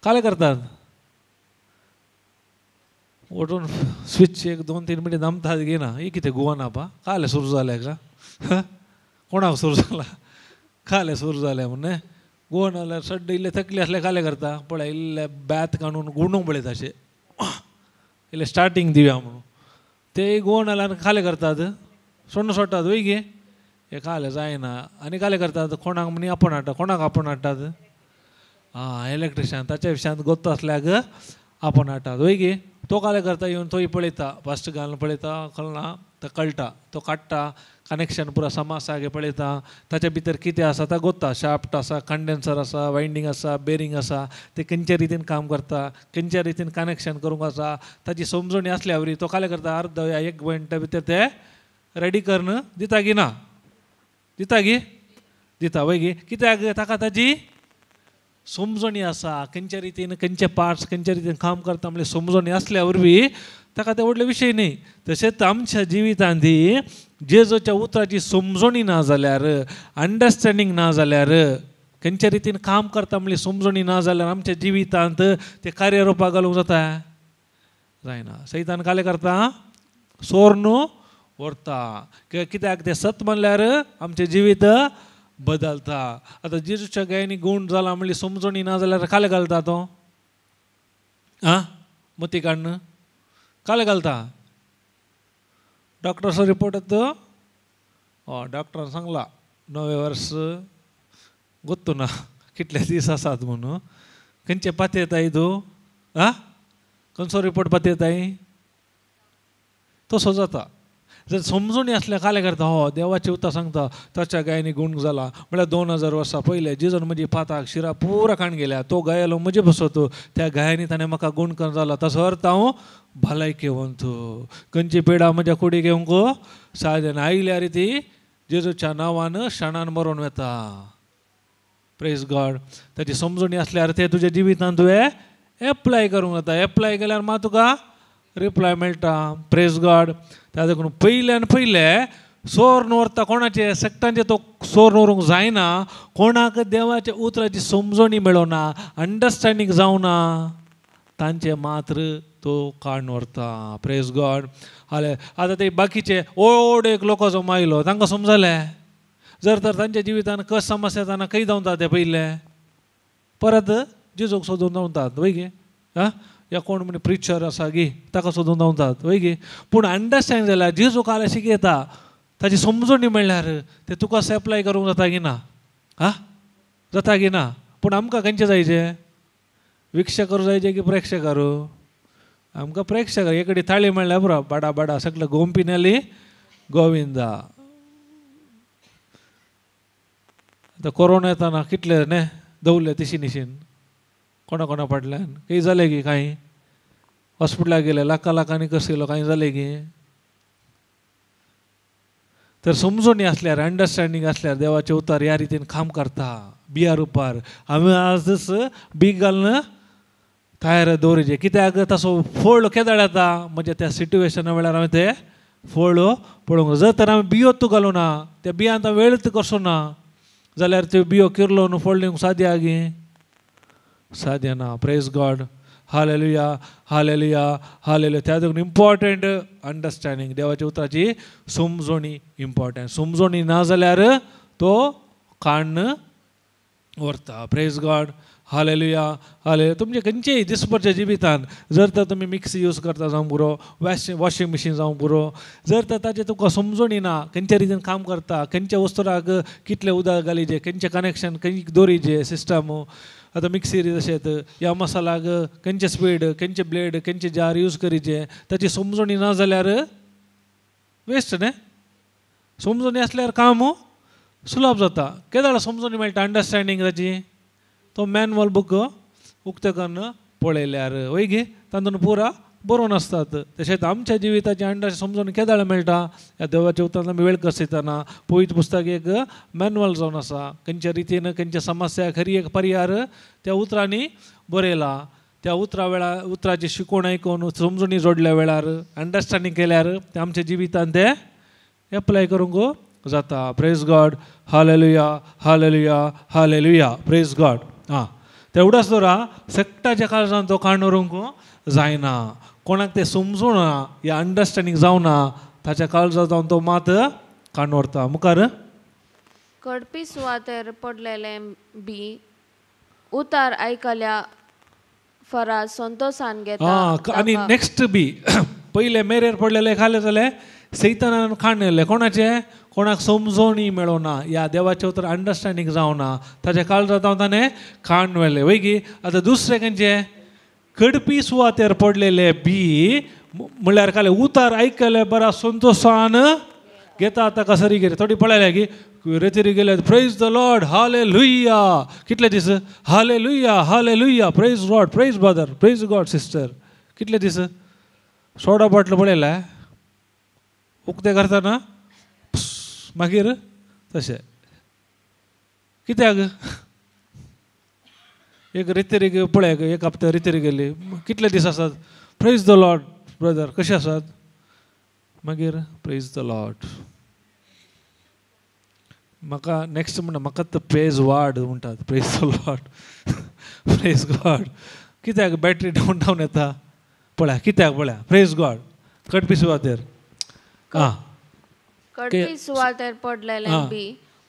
काले करतात वटून स्विच 1-2-3 मिनट दामतात घेना ही कितें गुवाना पा काले सुरू जालें का कोणाक सुरू जाला काले सुरू जालें म्हणून गुवन जाल्यार सड्ड इल्ले थकले असले काले करता पळय इल्ले बॅत काडून गुणूंक पळयता अशें इल्ले स्टार्टींग दिवया म्हणून ते गुवन जाल्यार काले करतात सोण्ण सोडटात वय गे हे काले जायना आनी काले करतात कोणाक मनी आपण हाडटा कोणाक आपण हाडटात इलेक्ट्रिशियन ताच्या विशयांत गोत्तो आसल्याक आपण हाडटात वय गे तो काले करता येवन तोय पळयता फास्ट घालून पळयता कळना तो कळटा तो काडटा कनेक्शन पुरा समासागे पळयता ताच्या भितर कितें आसा तो गोत्ता शाफ्ट आसा कंडेन्सर आसा वायंडींग आसा बेरिंग आसा ते खंयच्या रितीन काम करता खंयच्या रितीन कनेक्शन करूंक आसा ताची समजोणी आसल्या वरी तो काले करता अर्द 1 मिनटा भितर ते रेडी करून दिता गी ना दिता गी दिता वय गे कित्याक ताका ताची समजोणी आसा खंयच्या रितीन खंयचे पार्ट्स खंयच्या रितीन काम करता म्हणजे समजोणी असल्या वरवीं ताका ते व्हडले विशय न्ही तशेंच आमच्या जिवितांत जेजूच्या उतराची समजोणी ना जाल्यार अंडरस्टँडींग ना जाल्यार खंयच्या रितीन काम करता म्हणजे समजोणी ना जाल्यार आमच्या जिवितांत ते कार्य रुपाक घालूंक जाता जायना सैतान काले करता सोर्न व्हरता कित्याक ते सत म्हणल्यार आमचें जिवीत बदलता आतां जेजूच्या गायनी गुण जाला म्हणली समजोणी ना जाल्यार काले घालता तो मती काडून काले घालता डॉक्टरचो रिपोर्ट येतो डॉक्टरान सांगला 9 वर्स ಗೊತ್ತು ನಾ कितले दीस आसात म्हणून खंयचे पाते येताय तूं आ खंयचो रिपोर्ट पाते येताय तसो जाता जर समजून असल्या काले करता हो देवाचे उतर सांगता ताच्या गायनी गुण जाला म्हळ्यार 2000 वर्सां पयले जिजून म्हजी पाताक शिरा पुरा काण गेल्या तो गायलो म्हजे बसतो त्या गायांनी ताणें म्हाका गुण करून जाला तसो अर्थ हांव भलायकी वंतू खंयची पिडा म्हज्या कुडी घेवंक साधन आयल्या ती जेजूच्या नांवान क्षणान मरून वता प्रेज गॉड ताची समजूणी असल्यार ते तुज्या जिवितांत तुवें एप्लाय करूंक जाता एप्लाय केल्यार मा तुका रिप्लाय मेळटा प्रेज गॉड त्या देखून पयल्यान पयले सोर नवरता कोणाचे सेक्टांचे तो सोर नवरूंक जायना कोणाक देवाच्या उतराची समजणी मेळोना अंडरस्टँडींग जावना तांचे मात्र तो काडून व्हरता प्रेज गॉड हाले आतां ते बाकीचे ओड एक लोक जो मायलो तांकां समजलें जर तर तांच्या जिवितान कस समस्या येताना खंय धांवता ते पयले परत जिजूक सोदून धांवतात वय गे आं या कोण म्हणे प्रिचर आसा गी ताका सोदून धांवतात वय गे पूण अंडरस्टँड जाल्यार जेजू काले शिकयता ताची समजणी म्हणल्यार ते तुका एप्लाय करूंक जाता की ना आं जाता की ना पूण आमकां खंयचे जायचे विक्षकरू जायचे की प्रेक्षकरू आमकां प्रेक्षक एकडे थाळी म्हणल्यार पुरो बाडा बाडा सगळं गोंपिनेली गोविंदा आतां कोरोना येताना कितले न्ही दवरले तशी निशीन कोणा फाटल्यान काही जालें की कांय हॉस्पिटलाक गेले लाखांनी कसो केलो कांय जालें की तर समजून असल्यार अंडरस्टँडींग असल्यार देवाचे उतार ह्या रितीन काम करता बियार उपार आमी आजच बीग घालून तयार दवरचे कित्याक तसो फोळ केदाळ येता म्हणजे त्या सिट्युएशना वेळार हांवें ते फोळ पळोवंक जर तर हांवें बियोत घालूं ना त्या बियांत वेळच कसो ना जाल्यार त्यो बियो किरलो न्हू फोडल्यूंक साद्या गी साध्य ना praise God hallelujah hallelujah hallelujah त्या देखून इम्पॉर्टंट अंडरस्टँडींग देवाच्या उतराची समजणी इम्पॉर्टंट समजणी ना जाल्यार तो काडून व्हरता प्रेज गॉड हालेलुया हालेलुया तुमचे खंयचेय दिसभरच्या जिवितान जर तर तुमी मिक्सी यूज करता जावं पुरो वॉशिंग मशीन जावं पुरो जर तर ताचे तुका समजणी ना खंयच्या रितीन काम करता खंयच्या वस्तुराक कितले उदक घालीचे खंयचे कनेक्शन खंय दोरीचे सिस्टम आतां मिक्सीर तशेंच ह्या मसालाक खंयचे स्पीड खंयचे ब्लेड खंयचे जार यूज करीचे ताची समजणी ना जाल्यार वेस्ट न्ही समजणी असल्यार काम सुलभ जाता केदाळ समजणी मेळटा अंडरस्टँडींग ताची तो मॅन्युअल बूक उक्ते करून पळयल्यार वय गे तातूंत पुरा बरोवन आसतात तशेंच आमच्या जिविताची अंडर समजून केदाळ मेळटा ह्या देवाच्या उतरांत आमी वेळ करता पवित्र पुस्तक एक मॅन्युअल जावन आसा खंयच्या रितीन खंयच्या समस्या खरी एक पर्यार त्या उतरांनी बरयला त्या उतराची शिकवण आयकून समजणी जोडल्या वेळार अंडरस्टँडींग केल्यार ते आमच्या जिवितांत ते एप्लाय करूंक जाता praise God hallelujah hallelujah hallelujah praise God हां तेवढाच दोरा सेक्टाच्या काळजांत तो काडून व्हरूंक जायना कोणाक ते समजूना या अंडरस्टँडींग जावना ताच्या काळजांत जावन तो मात काडून व्हरता मुखार कडपी सुवातेर पडलेले बी उतार आयकल्या फरा संतोषान घेता आनी नेक्स्ट बी पयले मेरेर पडलेले खाले जाल्यार सैतानान खाण नेले कोणाचे कोणाक समजणी मेळोना ह्या देवाचे उतर अंडरस्टँडींग जावना ताच्या काळजांत ताणें खाण व्हेले वय गी आतां दुसरे खंयचे कडपी सुवातेर पडलेले बी म्हळ्यार काले उतार आयकले बरा संतोषान घेता ताका सरी गेले थोडी पळयल्या की रेतीरी गेले प्रेज द लॉर्ड हालेलुया कितले दीस hallelujah hallelujah praise God praise brother praise God sister कितले दीस सोडा बाटलो पळयला उक्ते करतना मागीर तशें कित्याक एक रितीरी पळय एक हप्ते रितीरी गेली कितले दीस आसात प्रेज द लॉर्ड ब्रदर कशें आसात मागीर प्रेज द लॉर्ड म्हाका नेक्स्ट म्हणटा म्हाका तो प्रेज वाड म्हणटात praise the Lord praise God कित्याक बॅटरी डावन डावन येता पळया कित्याक पळया प्रेज गॉड कडपी सुवातेर आं कडपी सुवातेर पडलेले बी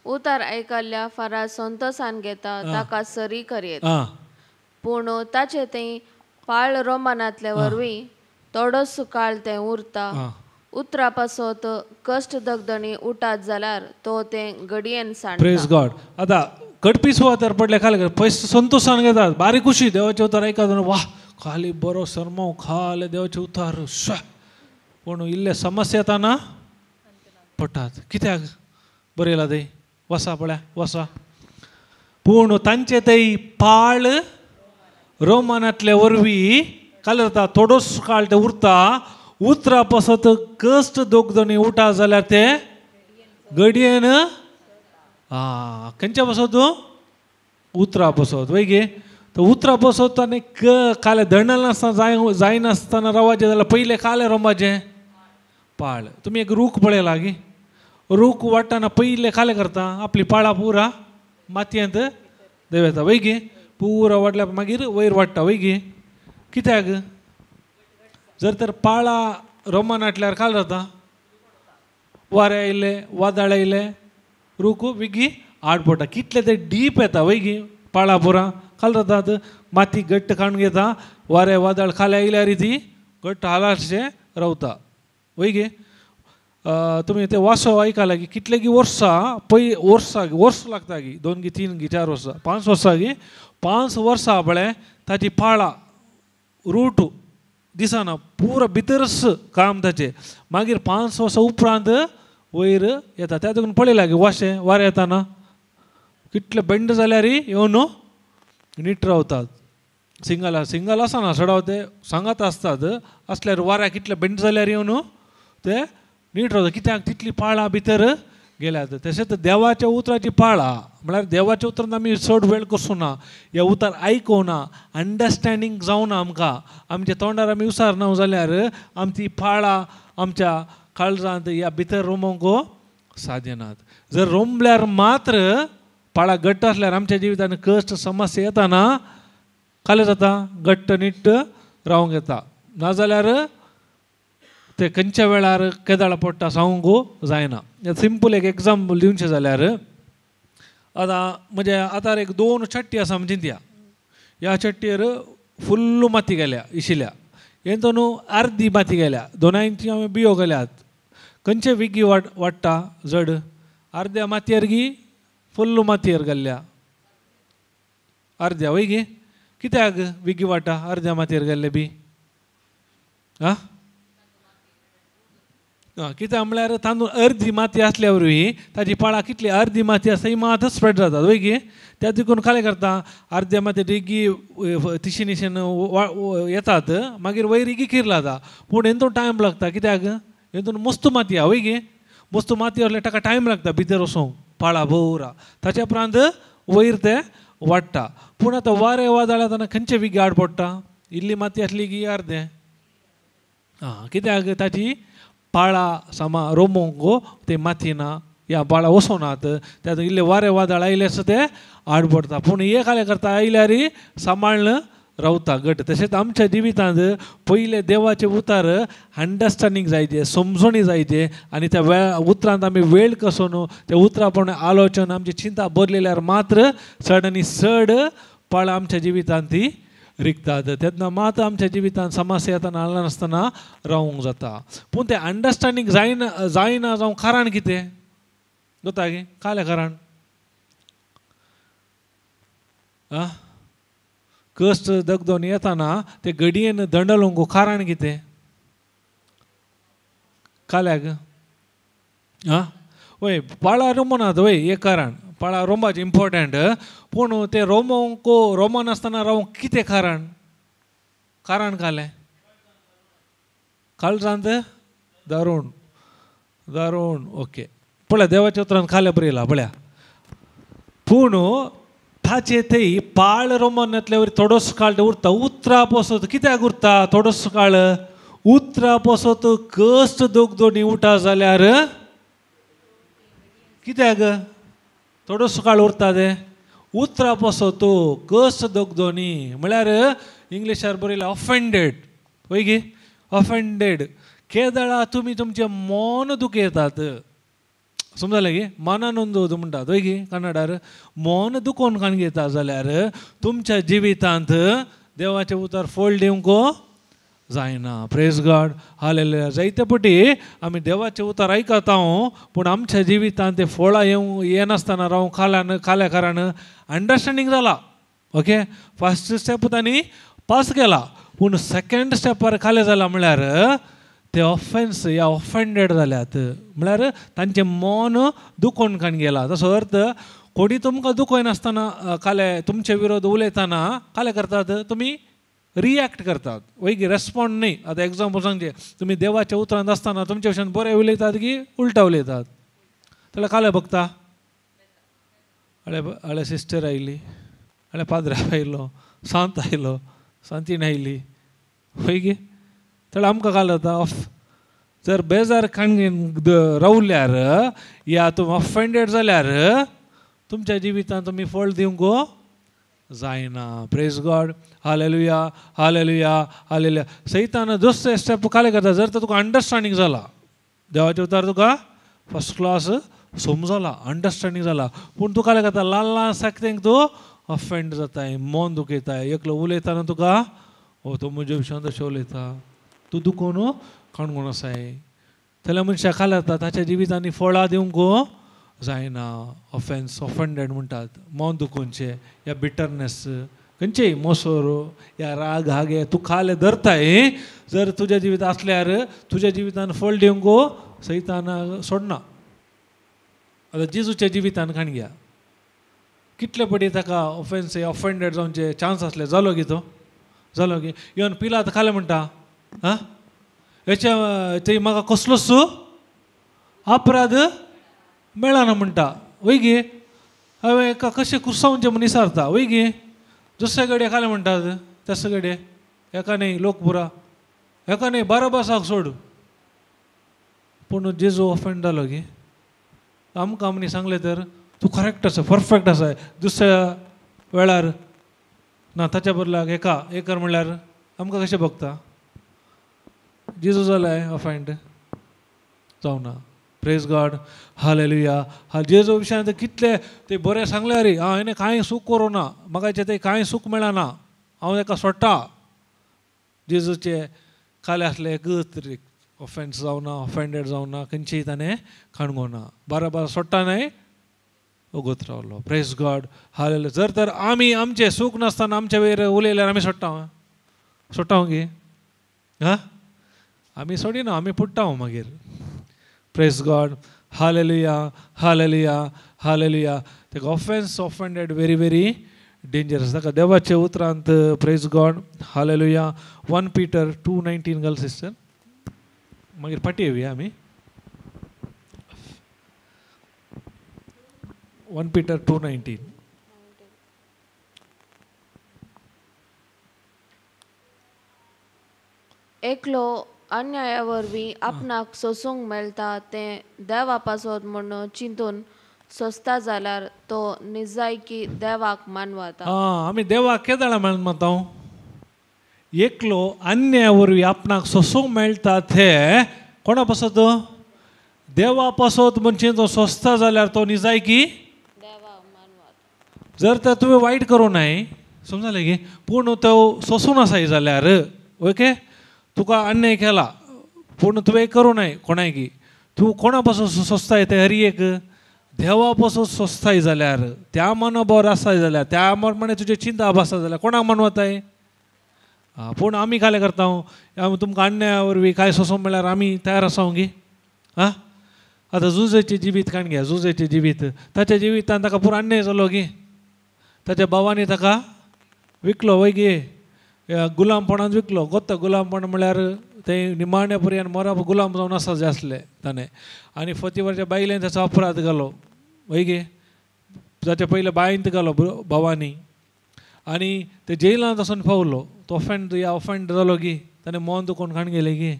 उतार आयकल्ल्या फरा संतोषान घेता ताका सरी करीत पूण ताचे ते पाळ रोमानांतले वरवीं थोडोस काळ तें उरता उतरा पासत कश्ट दगदणी उठात जाल्यार तो तें घडयेन सांडटा प्रेज गॉड आतां कडपी सुवातेर पडले खाली पयस संतोषान घेतात बारीक खुशी देवाचे उतार ऐकतात वाह खाली बरो सरमाव खाले देवाचे उतार पूण इल्ले समस्या येताना पडटात कित्याक बरें येयला थंय वसा पळया वसा पूण तांचे थंय पाळ रोमानांतले वरवीं काल जाता थोडोस काळ ते उरता उतरा पासत कश्ट दोग जाणी उठा जाल्यार ते घडयेन खंयच्या पासत उतरा पासत वय गे तो उतरा पासत आनी काले धंडल नासतना जायनासतना रावचे जाल्यार पयले काले रोंबाचे पाळ तुमी एक रूख पळयला गे रूख वाडटाना पयले काले करता आपली पाळां पुरा मातयेंत देवेता वय गे पुरा वाडल्या मागीर वयर वाडटा वय गे कित्याक जर तर पाळां रोमान हाटल्यार काल जाता वारें आयले वादळ आयले रूख विगी आड पडटा कितले ते डीप येता वय गे पाळां पुरा काल जातात माती घट्ट काडून घेता वारें वादळ खाली आयल्यार ती घट्ट हालाशे रावता वय गे तुमी ते वासो आयकला की कितले गी वर्सां वर्स लागता गी 2 गी 3 गी 4 वर्सां 5 वर्सां गी 5 वर्सां पळय ताची पाळां रूट दिसना पुरा भितरच काम ताचें मागीर 5 वर्सां उपरांत वयर येता त्या देखून पळयला गे वाशें वारें येताना कितले बेंड जाल्यार येवन नीट रावतात सिंगल आसना सडाव ते सांगात आसतात असल्यार वाऱ्याक कितले बेंड जाल्यार येवन ते नीट रावता कित्याक तितली पाळां भितर गेल्यात तशेंच देवाच्या उतराची पाळां म्हळ्यार देवाच्या उतरांत आमी चड वेळ कसुना हे उतार आयकुना अंडरस्टँडींग जावना आमकां आमच्या तोंडार आमी उसारना जाल्यार आमची पाळां आमच्या काळजांत ह्या भितर रोमोवंक साध्य नात जर रोंबल्यार मात्र पाळां घट्ट आसल्यार आमच्या जिवितान कश्ट समस्या येताना काले जाता घट्ट निट्ट रावंक येता नाजाल्यार ते खंयच्या वेळार केदाळ पडटा सांगूंक जायना सिंपल एक एग्जाम्पल दिवचें जाल्यार आतां म्हणजे आतां एक 2 चट्टी आसा म्हणजे चिंतया ह्या चट्टेर फुल्ल माती गेल्या इशिल्या हें न्हू अर्दी माती गेल्या 2 इंची हांवें बियो गेल्यात खंयचे विगी वाडटा जड अर्द्या मातयेर गी फुल्ल मातयेर गेल्ल्या अर्द्या वय गे कित्याक विगी वाडटा अर्द्या मातयेर गेल्ले बी कित्याक म्हळ्यार तांदूळ अर्दी माती आसल्या वरवीं ताची पाळां कितली अर्दी माती आसा ही मात स्प्रेड जातात वय गे त्या देखून काले करता अर्द्या मातयेर रिगी तिशीनिशेन येतात मागीर वयर रिगी किर जाता पूण हेतून टायम लागता कित्याक हेतून मस्त माती आहा वय गे मस्त माती असल्यार ताका टायम लागता भितर वचोंक पाळां भोवरा ताच्या उपरांत वयर ते वाडटा पूण आतां वारें वादळ येताना खंयचे विगी आड पडटा इल्ली माती आसली की अर्दें कित्याक ताची पाळां सामा रोमोवंक ते मातयेना ह्या पाळां वचोनात त्या इल्ले वारें वादळ आयले ते आड पडटा पूण हे काले करता आयल्यार सांबाळन रावता घट तशेंच आमच्या जिवितांत पयले देवाचे उतार अंडरस्टँडींग जायचे समजणी जायचे आनी त्या उतरांत आमी वेळ कसो न्हू त्या उतरा प्रमाणे आलोचन आमची चिंता बदलिल्यार मात्र चड आनी चड पाळां आमच्या जिवितांत ती रिकतात तेन्ना मात आमच्या जिवितांत समस्या येताना आला नासतना रावूंक जाता पूण तें अंडरस्टँडींग जायना जावं कारण कितें जाता गे काले कारण कश्ट दगदोन येताना ते घडयेन दंडलोवंक कारण कितें काल्याक वय पाळां रोमनात वय एक कारण पाळां रोमपाचें इम्पॉर्टंट पूण ते रोमोवंक रोमनासतना रावंक कितें कारण कालें काळजांत दारूण ओके पळय देवाच्या उतरांत खाले बरयला पळया पूण ताचे थंय पाळ रोमनांतले वयर थोडोसो काळ उरता उतरा पासत कित्याक उरता थोडोसो काळ उतरा पासत कश्ट दोगदोनी उठा जाल्यार कित्याक थोडोसो काळ उरता ते उतरा पासत कश्ट दोगदोनी म्हळ्यार इंग्लिशार बरयला ऑफेंडेड वय गे ऑफेंडेड केदळा तुमी तुमचें मन दुखयतात समजलें गे मनान नोंदवत म्हणटात वय गे कन्नडार मन दुखोवन काण घेता जाल्यार तुमच्या जिवितांत देवाचे उतार फळ दिवंक जायना. Praise God, hallelujah. जायते पटी आमी देवाचे उतार आयकता पूण आमच्या जिवितांत ते फळां येनासतना रावूं खाल्या कारण अंडरस्टँडींग जाला. ओके, फर्स्ट स्टेप तांणी पास केला पूण सेकंड स्टेपार खाले जाला म्हळ्यार ते ऑफेन्स या ऑफेंडेड जाल्यात. म्हळ्यार तांचें मन दुखोवन काण गेला. ताचो अर्थ कोणी तुमकां दुखयनासतना काले तुमचे विरोध उलयतना काले करतात, तुमी रिएक्ट करतात, वैगी रेस्पॉन्ड न्ही. आतां एग्जाम्पल सांगचे, तुमी देवाच्या उतरांत आसतना तुमचे भशेन बरें उलयतात की उलटा उलयतात, जाल्यार काले बघता. हळे सिस्टर आयली, हळे पाद्रे आयलो, सांत आयलो, सांतीन आयली, वैगी जाल्यार आमकां काल जाता ऑफ. जर बेजार खाणगेन रावल्यार या तुमी ऑफेंडेड जाल्यार तुमच्या जिवितांत तुमी फळ दिवंक जायना. Praise God, hallelujah, hallelujah, hallelujah. सैतान दुसरे स्टेप काले करता, जर तर तुका अंडरस्टँडींग जाला देवाचे उतार, तुका फर्स्ट क्लास समजला, अंडरस्टँडींग जाला, पूण तूं काले करता ल्हान ल्हान साकतेंक तूं ऑफेंड जाताय, मन दुखयताय. एकलो उलयताना तुका तो म्हज्या विशयान तशें उलयता, तूं दुखोवन काणकोण आसाय. जाल्यार मनशाक काले जाता ताच्या जिवितांनी फळां दिवंक जायना. ऑफेन्स, ऑफेंडेड म्हणटात, मन दुखोवनचे या बिटरनेस खंयचेय मोसोर या राग हागे तूं खाले धरताय, जर तुज्या जिवितांत आसल्यार तुज्या जिवितांत फळ दिवंक सैतान सोडना. आतां जेजूच्या जिवितांत खाण घ्या, कितले पटी ताका ऑफेन्स ऑफेंडेड जावचे चान्स आसले, जालो की तो जालो की इवन पिलात खाले म्हणटा हेच्या ते म्हाका कसलोच अपराध मेळना म्हणटा, वय गे हांवें एका कशें कुसांवचें म्हूण विचारता, वय गे दुसरे कडेन खाले म्हणटात, तेच कडेन एका न्ही लोकपुरा, एका न्ही बाराबासाक सोड. पूण जेजू ऑफेंड जालो गे, आमकां आमनी सांगलें तर तूं करेक्ट आसा, परफेक्ट आसा, दुसऱ्या वेळार ना ताच्या बदलाक एका कर म्हणल्यार आमकां कशें बगता. जेजू जालाय ऑफेंड जावना. Praise God, hallelujah. जेजू विशयान कितले ते बरें सांगले रे, हांवें कांय सूख करूं ना, म्हाका ते कांय सूख मेळना, हांव ताका सोडटा. जेजूचे काले आसले एकच तरी ऑफेन्स जावना, ऑफेंडेड जावना, खंयचीय ताणें खाणगोना, बाराबार सोडटा न्हय, ओगोत रावलो. Praise God, hallelujah. जर तर आमी आमचें सूख नासतना आमच्या वयर उलयल्यार आमी सोडटा गे, आमी सोडिना, आमी पुट्टा मागीर. Praise God, hallelujah, hallelujah, hallelujah. ताका offence offended very very dangerous. ताका देवाचे उतरांत प्रेज गॉड, हालेलुया. 1 Peter 2:19 घाल सिस्टर, मागीर पाटी येवया आमी. 1 Peter 2:19. एकलो अन्याया वरवीं आपणाक सोसूंक मेळटा तें देवा पासत म्हणून चिंतून सोंसता जाल्यार तो निजायकी देवाक मानवता. आमी देवाक केदाळा मानता. एकलो अन्याया वरवीं आपणाक सोसूंक मेळटा ते कोणा पासत, देवा पासत म्हूण चिंतून सोंसता जाल्यार तो निजायकी देवाक मानवता. जर तर तुवें वायट करूं न्हय, समजलें गे, पूण तो सोसून आसाय जाल्यार ओके, तुका अन्याय केला पूण तुवें करूं न्हय कोणायकी, तूं कोणा पासून सोंसताय ते हरी एक देवा पासून सोंसताय जाल्यार, त्या मनोबोर आसाय जाल्यार, त्या प्रमाणे तुजे चिंता आसा जाल्यार कोणाक मानवताय. पूण आमी काले करता, तुमकां अन्याया वरवीं कांय सोंसूंक म्हळ्यार आमी तयार आसा गे. आतां जुजेचें जिवीत काण घे, जुजेचें जिवीत, ताच्या जिवितांत ताका पुरो अन्याय जालो गे. ताच्या भावांनी ताका विकलो, वय गे गुलामपणांत विकलो. गोत्ता गुलामपण म्हळ्यार ते निमाण्या पर्यंत मोरा गुलाम जावन आसा जे आसले ताणें. आनी फतीवरच्या बायलेन ताचो अपराध घालो, वय गे ताच्या पयले बायंत घालो भावांनी, आनी ते जेलांत वचून पावलो. तो ऑफेंड जालो गे, ताणें मन दुखोवन खाण गेले गे.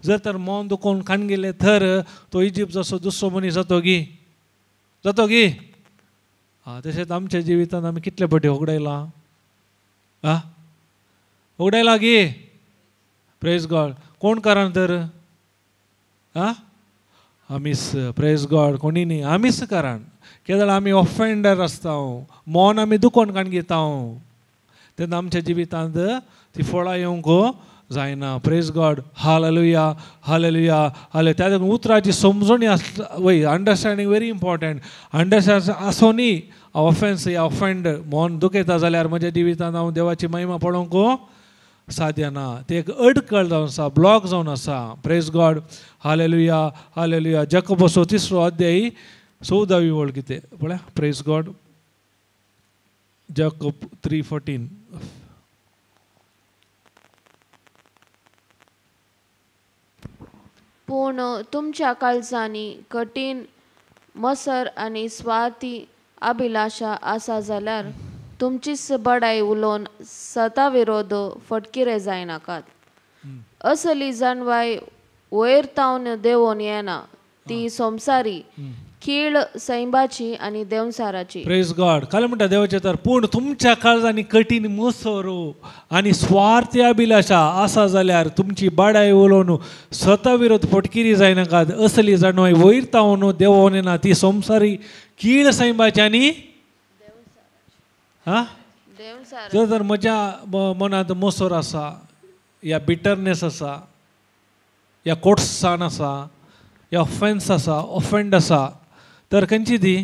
जर तर मन दुखोवन खाण गेले तर तो इजिप्त जसो दुसरो मनीस जातो गे. तशेंच आमच्या जिवितांत आमी कितले फावटी उगडायला गे. Praise God. कोण कारण तर आमीच. Praise God. कोणी न्ही, आमीच कारण. केदळ आमी ऑफेंडर आसता, मन आमी दुखोवन काण घेता, तेन्ना आमच्या जिवितांत ती फळां येवंक जायना. Praise God. हालेलुया हालेलुया हाले. त्या उतराची समजणी वय अंडरस्टँडींग व्हेरी इम्पॉर्टंट. अंडरस्टँड असो न्ही ऑफेन्स या ऑफेंड मन दुखयता जाल्यार म्हज्या जिवितांत हांव देवाची महिमा पळोवंक साध्य ना. ते एक अडखळ जावन आसा, ब्लॉक जावन आसा. Praise God. Hallelujah hallelujah. जाकोबाचो 3रो अध्याय 14वी वळ कितें पळय. Praise God. जाकोब 3:14. पूण तुमच्या काळजांनी कठीण मसर आनी स्वार्थी अभिलाषा आसा जाल्यार तुमचीच बडाई उलोवन सता विरोध फटकिरे जायनाकात. असली जाणवाय वयर तावन देंवोन येना. ती संवसारी कीळ सैंबाची आनी देंवसाराची. Praise God. काय म्हणटा देवाचे तर पूण तुमच्या काळजांनी कठीण मसरो आनी स्वार्थी अभिलाषा आसा जाल्यार तुमची बाडाय उलोवन स्वता विरोध फटकिरी जायनाकात. असली जाणवाय वयर तावन देंवोन येना. ती संवसारी कीळ सैंबाची आनी जर म्हज्या मनांत मसर आसा, या बिटरनेस आसा, या कोटसान आसा, या ऑफेन्स आसा, ऑफेंड आसा, तर खंयची ती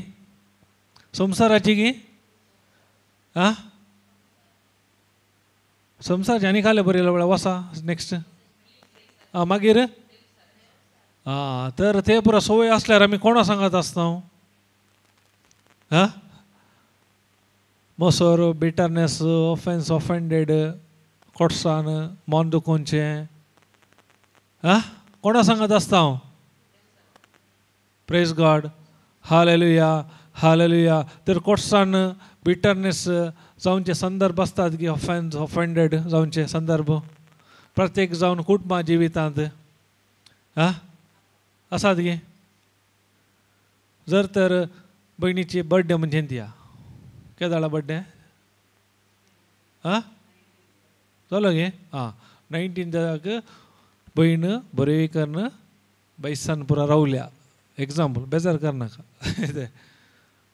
संवसाराची गी? संवसाराची. आनी खाले बरयलो म्हळ्यार वसा नेक्स्ट. मागीर तर ते पुरो सवय आसल्यार आमी कोणा सांगत आसता? मसर, बिटरनेस, ऑफेन्स, ऑफेंडेड, कोटसान, मन दुखोवचें, कोणा सांगत आसता हांव? Praise God. Hallelujah hallelujah. तर कोटसान, बिटरनेस जावनचे संदर्भ आसतात की ऑफेन्स, ऑफेंडेड जावनचे संदर्भ प्रत्येक जावन कुटुंबा जिवितांत आसात गे. जर तर भयणीची बर्थडे म्हणजे दिया केदाळा बर्थडे जालो गे. 19 भयण बरेकरन बैसान पुरा रावल्या. एग्जाम्पल बेजार करनाका.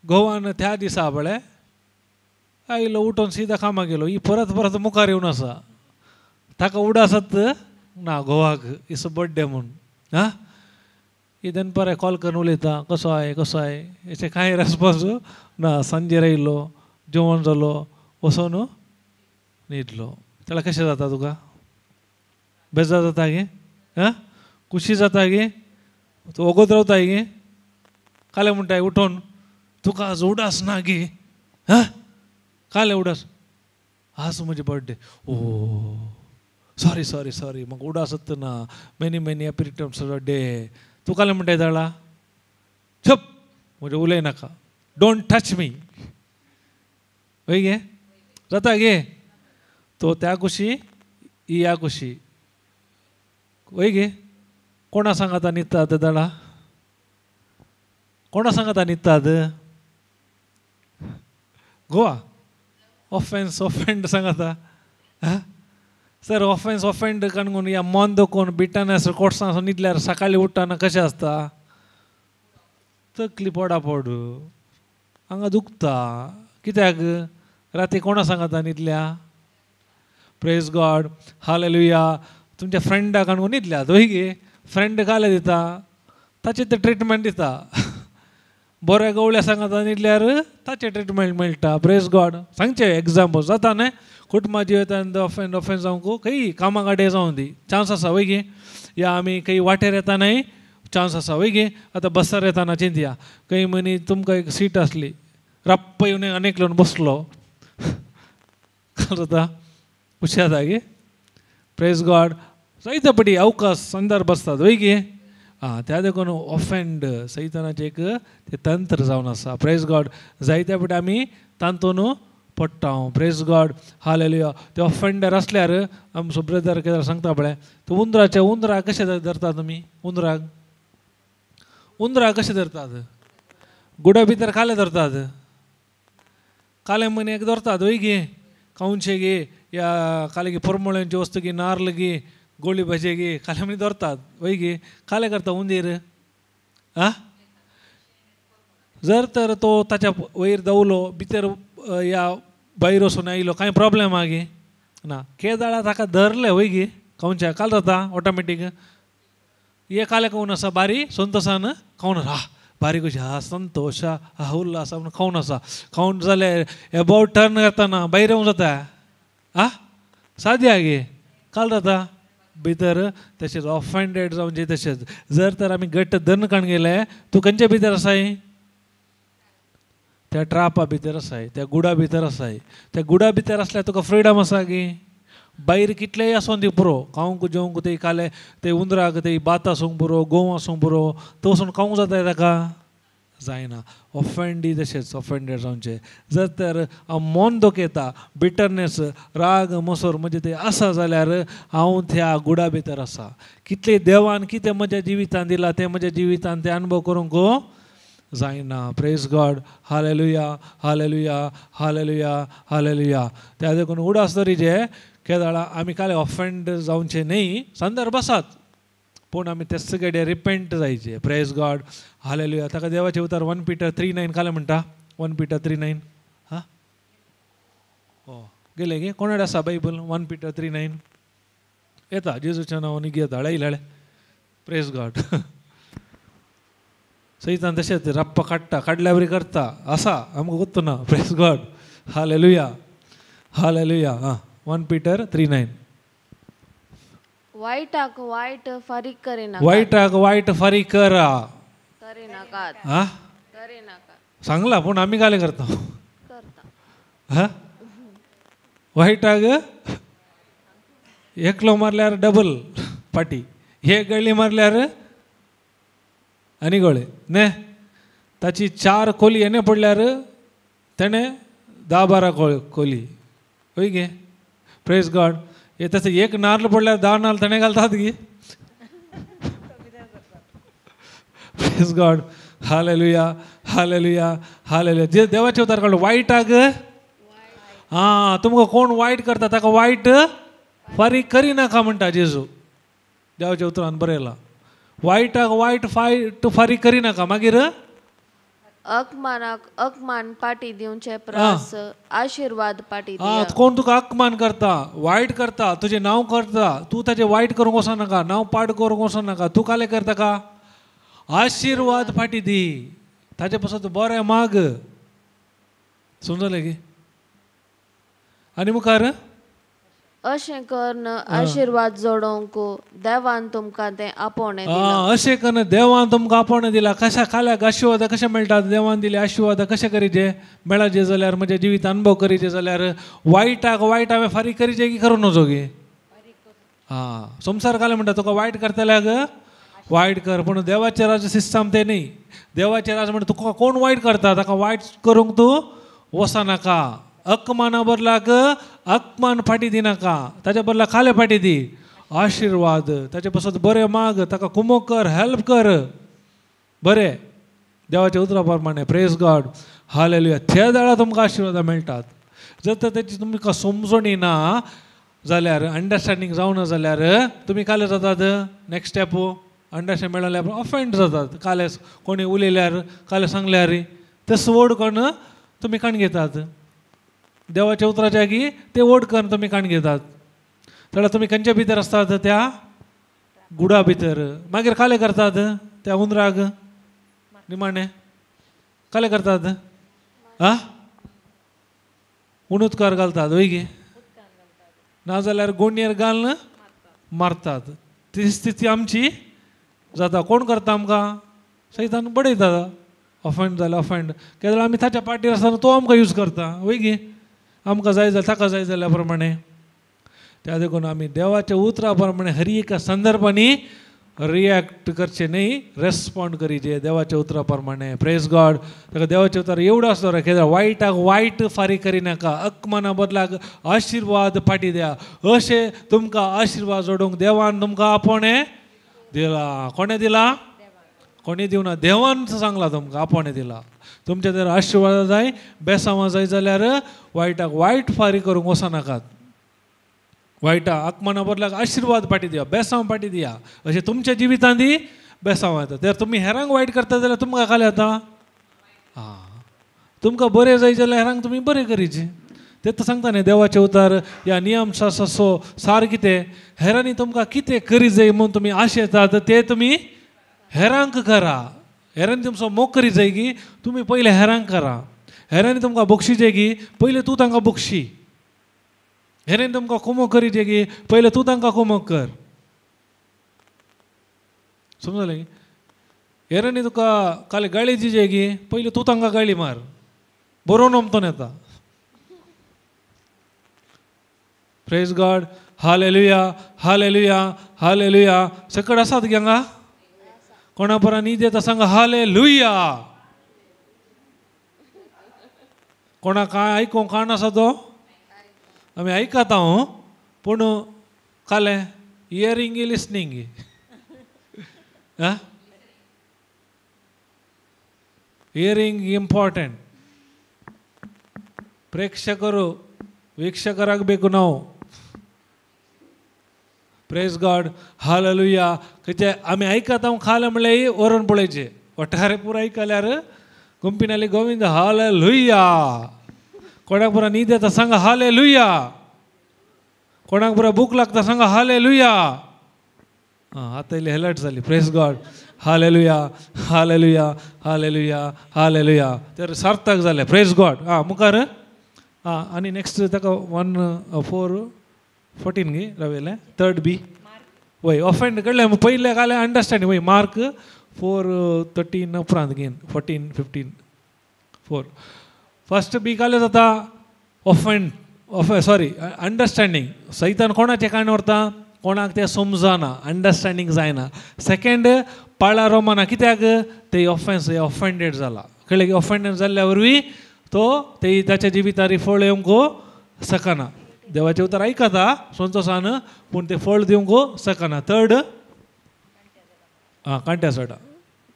गोवान त्या दिसा बळे आयलो उठोन सीदा कामा गेलो. ही परत परत मुखार येवन आसा. ताका उडासत ना गोवाक इस बर्थडे म्हूण. ही दनपार कॉल करून उलयता कसो आहे कसो आहे. हेचे कांय रेस्पॉन्स ना. सांजेर येयलो, जेवण जालो, वचोन न्हिदलो. त्याला कशें जाता तुका? बेजार जाता गे? खुशी जाता गे? तूं वोगोत रावता गे? काले म्हणटाय उठोन तुका आज उडास ना गे? काले उडास? आज म्हजी बर्थडे. ओ सॉरी सॉरी सॉरी म्हाका उडासत ना. Many many happy returns of the day. तूं काले म्हणटाय दाळा? छप म्हणजे उलय नाका. Don't touch me. वय गे? जाता गे? तो त्या खुशी ही ह्या खुशी. वय गे? कोणा सांगाता न्हिदतात दाळा? कोणा सांगाता न्हिदतात? गोवा ऑफेन्स ऑफेंड सांगाता. सर ऑफेन्स ऑफेंड काणून या मन दुखोवन बिटरनेस कोर्सां न्हिदल्यार सकाळी उठ्ठाना कशें आसता? तकली पडापड, हांगा दुखता. कित्याक? राती कोणा सांगाता न्हिदल्या? Praise God. हालेलुया. तुमच्या फ्रेंडाक काणून न्हिदल्यात. वय गे? फ्रेंड काले दिता? ताचे ते ट्रिटमेंट दिता. बऱ्या गवळ्या सांगाता न्हिदल्यार ताचे ट्रिटमेंट मेळटा. Praise God. सांगचे एग्जाम्पल जाता न्हय. कुटुंबा जिवितांत ऑफेंड ऑफेन्स जावंक खंय कामा गाडये जावं दी चान्स आसा. वय गे? या आमी खंय वाटेर येता न्हय चान्स आसा. वय गे? आतां बसार येताना चिंतया खंय मनीस तुमकां एक सीट आसली, रप्प येवन आनीक येवन बसलो जाता खुशी जाता गे. Praise God. जायते पटी अवकाश संदर्भ आसतात. वय गे? त्या देखून ऑफेंड सैतानाचें एक ते तंत्र जावन आसा. Praise God. जायत्या पटी आमी तांतून पडटा. Praise God. हालेलुया. ते ऑफेंडर आसल्यार आमचो ब्रदर केदार सांगता पळय तो उंदराक कशें धरता तुमी? उंदराक कशें धरतात? गुड्या भितर काले धरतात. काले मनीक धरतात. वय गे? काउंचे गे या काले गे परमळ्यांची वस्तू गे नारळ गे गोळी भाजे गे काले मनी धरतात. वय गे? काले करता उंदीर? जर तर तो ताच्या वयर दवलो भितर या भायर वचून आयलो कांय प्रॉब्लेम आहा गे ना. केदाळा ताका धरले. वय गे? खाऊनच्या काल जाता ऑटोमॅटीक ये काले खाऊन असा बारी संतोषान खाऊन हा बारी कशी हा संतोष हा उल्हास म्हणून खाऊन असा खाऊन जाले अबाउट टर्न करताना बाहेर येऊन जाता आ साधी आगे काल जाता भितर तसेच ऑफेंडेड जावन जे तशेंच जर तर आमी घट्ट धन काण गेले तूं खंयच्या भितर आसाय त्या ट्रापा भितर आसाय त्या गुडा भितर आसाय त्या गुडा भितर आसल्यार तुका फ्रिडम आसा गी भायर कितलेय आसूं दी पुरो खावंक जेवंक ते काले ते उंदराक ते बात आसूंक पुरो गोव आसूंक पुरो तो वचून खावंक जाताय ताका जायना ऑफेंडी तशेंच ऑफेंडेड जावचे जर तर मन दुखयता बिटरनेस राग मसोर म्हणजे ते आसा जाल्यार हांव त्या गुडा भितर आसा कितले देवान कितें म्हज्या जिवितान दिला ते म्हज्या जिवितान ते अनुभव करूंक जायना praise God hallelujah hallelujah hallelujah hallelujah त्या देखून उडास तरीचे केदाळा आमी काले ऑफेंड जावचे न्ही संदर्भ आसात पूण आमी तेच घडये रिपेंट जायचे प्रेज गॉड हालेलुया ताका देवाचे उतार 1 Peter 3:9 काले म्हणटा 1 Peter 3:9 हा हो गेले गे कोणाडे आसा बायबल 1 Peter 3:9 येता जेजूच्या नांवान घेता हळय प्रेज गॉड सैतान तशेंच रप्पा काडटा काडल्या बरी करता आसा आमकां गोत्तू ना प्रेज गॉड हालेलुया हालेलुया हां 1 Peter 3:9 वाईटाक वाईट फारीक करिनाकात वाईटाक वाईट फारीक करा करिनाकात हा करिनाकात सांगला पूण आमी काले करता करता हा वाईटाक एकलो मारल्यार डबल पाटी हे गळी मारल्यार आनी गळे ने ताची 4 कोली येणे पडल्यार तेणे 10-12 कोली होय गे प्रेज गॉड हे तसं एक नारळ पडल्यार 10 नारळ ताणे घालतात गे praise God hallelujah hallelujah hallelujah जे देवाचे उतार काढलो वाईटाक हां तुमकां कोण वायट करता ताका वायट फारीक करिनाका म्हणटा जेजू देवाच्या उतरान बरयला वाईटाक वाईट फारीक करिनाका मागीर अकमानाक अकमान पाटी दिवचे प्रास आशीर्वाद पाटी हां कोण तुका अपमान करता वायट करता तुजें नांव करता तूं ताजें वायट करूंक वचनाका नांव पाड करूंक वचनाका तूं काले करता का आशीर्वाद फाटी दी ताजे पासून तूं बरें माग समजलें गे आनी मुखार अशें करन आशीर्वाद जोडोवंक देवान तुमकां तें आपोवणें दिलां अशें करून देवान तुमकां आपोवणें दिलां कशा खाल्याक आशिर्वाद कशें मेळटात देवान दिले आशिर्वाद कशें करीचे मेळाचे जाल्यार म्हज्या जिवीत अनुभव करीचे जाल्यार वायटाक वायट हांवें फारीक करीचे की करूं नजो गे हां संवसार काले म्हणटा तुका वायट करतल्याक वायट कर पूण देवाचें राज सिस्टम तें न्ही देवाचें राज म्हणटा तुका कोण वायट करता ताका वायट करूंक तूं वचनाका अकमाना बदलाक अकमान फाटी दिनाका ताच्या बदला खाले फाटी दी आशीर्वाद ताचे पासून बरें माग ताका कुमोग कर हेल्प कर बरें देवाच्या उतरा प्रमाणे प्रेज गॉड हालेलुया त्या दाळा तुमकां आशिर्वाद मेळटात जर तर तेची तुमकां समजून येना जाल्यार अंडरस्टँडींग जावना जाल्यार तुमी काले जातात नेक्स्ट स्टेप अंडरस्टँड मेळल्यार ऑफेंड जातात काले कोणी उलयल्यार काले सांगल्यार तेच वड करून तुमी काण घेतात देवाच्या उतराच्या जागी ते वड करून तुमी काण घेतात जाल्यार तुमी खंयच्या भितर आसतात त्या गुडा भितर मागीर काले करतात त्या उंदराक निमाणे काले करतात आ उणुतकार घालतात वय गे नाजाल्यार गोणयेर घालून मारतात ती स्थिती आमची जाता कोण करता आमकां सैतान बडयता ऑफेंड जाल्यार ऑफेंड केन्ना आमी ताच्या पार्टीर आसतना तो आमकां यूज करता वय गे आमकां जाय जाल्यार ताका जाय जाल्या प्रमाणे त्या देखून आमी देवाच्या उतरा प्रमाणे हर एका संदर्भांनी रिएक्ट करचे न्ही रेस्पॉन्ड करीचे देवाच्या उतरा प्रमाणे प्रेज गॉड ताका देवाचे उतर एवढो आसतो रे कित्याक वायटाक वायट फारीक करिनाका अकमाना बदलाक आशिर्वाद फाटी द्या अशें तुमकां आशिर्वाद जोडूंक देवान तुमकां आपोवणें दिला कोणें दिला कोणी दिवना देवान सांगला तुमकां आपोवणें दिला तुमच्या जर आशिर्वाद जाय बेसांवां जाय जाल्यार वायटाक वायट फारीक करूंक वचनाकात वायटा आत्मना बदलाक आशिर्वाद पाटी दिया बेसांव पाटी दिया अशें तुमच्या जिवितांत बेसांव येता तर तुमी हेरांक वायट करता जाल्यार तुमकां काले जाता हां तुमकां बरें जाय जाल्यार हेरांक तुमी बरें करीचे ते तर सांगता न्ही देवाचे उतार या नियम शास्त्र सार कितें हेरांनी तुमकां कितें करी जाय म्हणून तुमी आशेतात ते तुमी हेरांक करा. हेरांनी तुमचो मोग करी जाय की तुमी पयले हेरांक करा. हेरांनी तुमकां बक्षी जाय की पयले तूं तांकां बक्षी. हेरांनी तुमकां कुमोग करी जाय की पयले तूं तांकां कुमोग कर. समजलें. हेरांनी तुका काल गाळी दिजे की पयले तूं तांकां गाळी मार. बरो नमतोन येता. Praise God. Hallelujah hallelujah hallelujah. सकट आसात गे हांगा कोणा बरा न्ही देता सांगा हालेलुया. कोणा काय आयकोंक कान आसा तो आमी आयकता पूण काले इयरिंग लिसनींग ಇಯರಿಂಗ್ ಇಂಪಾರ್ಟೆಂಟ್. ಪ್ರೇಕ್ಷಕರು ವೀಕ್ಷಕರಾಗಬೇಕು ನಾವು. Praise God hallelujah. खंयचे आमी आयकता खाले म्हणल्यार ओरण पळयचे ಒಟ್ಟಾರೆ पुरो आयकल्यार गुंपिनाली गोविंद हालेलुया. कोणाक बरो न्हीद येता सांगा हालेलुया. कोणाक बरो भूक लागता सांगा हालेलुया. आतां इल्ली अलर्ट जाली. Praise God hallelujah hallelujah hallelujah hallelujah. तर सार्थक जालें. Praise God. मुखार आनी नेक्स्ट ताका 1:4-14 गे रावयलें. 3rd B वय ऑफेंड कडलें पयले घालें अंडरस्टँडिंग वय मार्क 4:13 उपरांत घेन 14-15 4. फर्स्ट B घालें जाता ऑफेंड सॉरी अंडरस्टँडिंग. सैतान कोणाचें कान व्हरता कोणाक तें समजना अंडरस्टँडिंग जायना. सेकंड पाळा रोमाना कित्याक ते ऑफेंडेड जाला. कळ्ळें की ऑफेंडेड जाल्ल्या वरवीं तो ते ताच्या जिवितारी फळ येवंक शकना. देवाचे उतर आयकता संतोशान पूण ते फळ दिवंक शकना. 3rd कांट्या झाडां.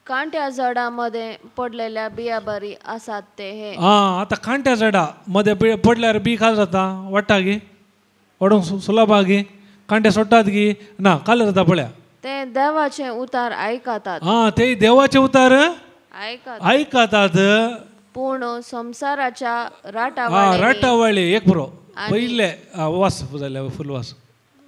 कांट्या झाडामध्ये पडलेल्या बिया बरी आसात ते हे. आतां कांट्या झाडां मध्ये पडल्यार बी खाल जाता वाडटा गे वाडोवंक सुलभ गे. कांटे सोडटात गी ना काल जाता पळया. ते देवाचे उतार आयकतात. ते देवाचे उतार आयकतात पूण संसाराच्या राटावळी एक पुरो पयले वास जाल्या फुल वास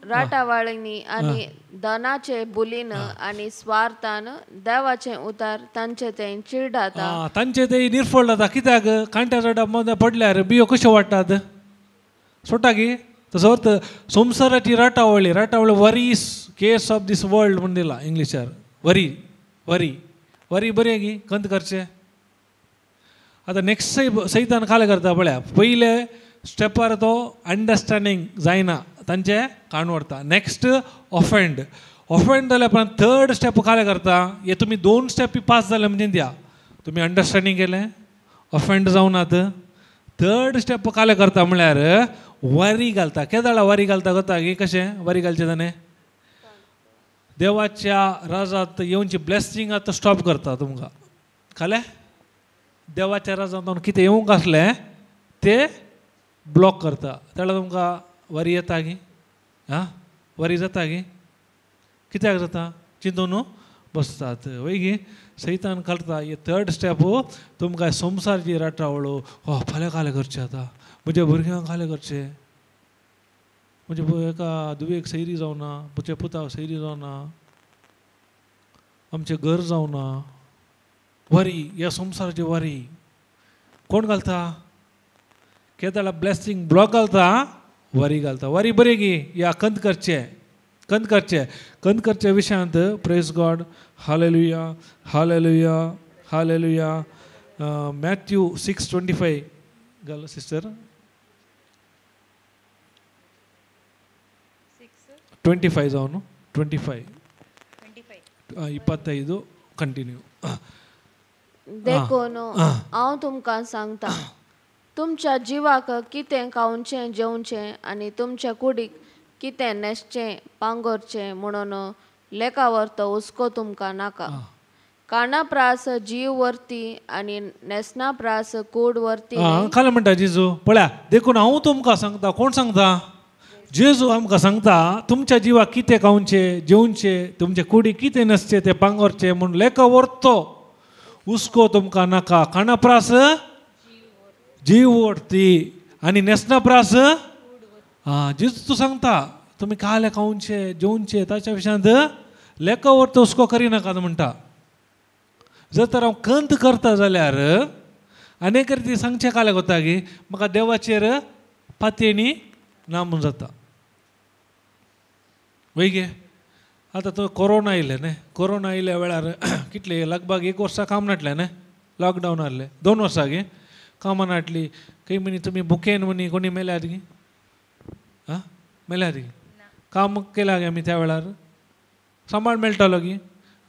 राटावळींनी आनी धनाचे बुलीन आनी स्वार्थान देवाचे उतार तांचे ते चिड्डाता. तांचे ते निर्फळ जाता. कित्याक कांट्या झाडां मध्ये पडल्यार बियो कश्यो वाडटात सोडटा गी. तसो अर्थ संसाराची राटावळी वरीस केस ऑफ दीस वर्ल्ड म्हणून दिला इंग्लिशार. वरी वरी वरी बरें गी कंत करचे. आतां नेक्स्ट सैतान खाले करता पळया. पयले स्टेपार तो अंडरस्टँडिंग जायना तांचे कान व्हरता. नेक्स्ट ऑफेंड जाल्या उपरांत 3rd स्टेप खाले करता. हे तुमी 2 स्टेप पास जाले म्हणजे द्या तुमी अंडरस्टँडिंग केलें ऑफेंड जावनात. 3rd स्टेप खाले करता म्हळ्यार वारी घालता. केदाळा वारी घालता करता की कशें वारी घालचें ताणें देवाच्या राजांत येवची ब्लेसिंग आतां स्टॉप करता तुमकां कळ्ळें. देवाच्या राजांत कितें येवंक आसलें ते ब्लॉक करता. तेन्ना तुमकां वारी येता गी वारी जाता गी. कित्याक जाता चिंतून बसतात वय गी. सैतान करता हे 3rd स्टेप तुमकां संवसारची राटावळो फाल्यां काले करचें आतां म्हज्या भुरग्यांक काले करचें म्हणजे एका दुवेक सैरी जावना म्हज्या पुताक सैरी जावना आमचें घर जावना. वारी ह्या संवसाराची वारी कोण घालता. केदाळा ब्लेसिंग ब्लॉक घालता वारी घालता. वारी बरी गी या कंत करचे विशयांत. Praise God hallelujah hallelujah hallelujah. Matthew 6:25 घाल सिस्टर. 25 जावन 25 25 कंटिन्यू. देखून हांव तुमकां सांगता तुमच्या जिवाक कितें खावचें जेवचें आनी तुमच्या कुडीक कितें न्हेसचें पांगरचें म्हणून लेखावर्त हुस्को तुमकां नाका. काना प्रास जीव व्हरती आनी न्हेसना प्रास कूड व्हरती. काल म्हणटा जेजू पळया देखून हांव तुमकां सांगता. कोण सांगता जेजू आमकां सांगता तुमच्या जिवाक कितें खावचें जेवचें तुमचे कुडीक कितें न्हेसचें तें पांगरचें म्हूण लेखा व्हरतो हुस्को तुमकां नाका. काना प्रास जीव व्हरती आणि नेसना प्रास जितू सांगता तुम्ही खाले खाऊनचे जेवनचे ताच्या विशयांत लेका वरत हुस्को करिनाकात म्हणटा. जर तर हांव कंत करता जाल्यार अनेक रीती सांगचे काले कोता की म्हाका देवाचेर पातयेनी नामून जाता. वय गे आतां तो कोरोना आयले न्ही. कोरोना आयल्या वेळार कितले लगभग 1 वर्सा काम नाटलें न्ही. लॉकडावन आहलें 2 वर्सां गे कामां नाटली. काही म्हणी तुमी बुकेन म्हणी कोणी मेल्यात गी मेल्यात गी काम केला गे आमी त्या वेळार सांबाळ मेळटालो गी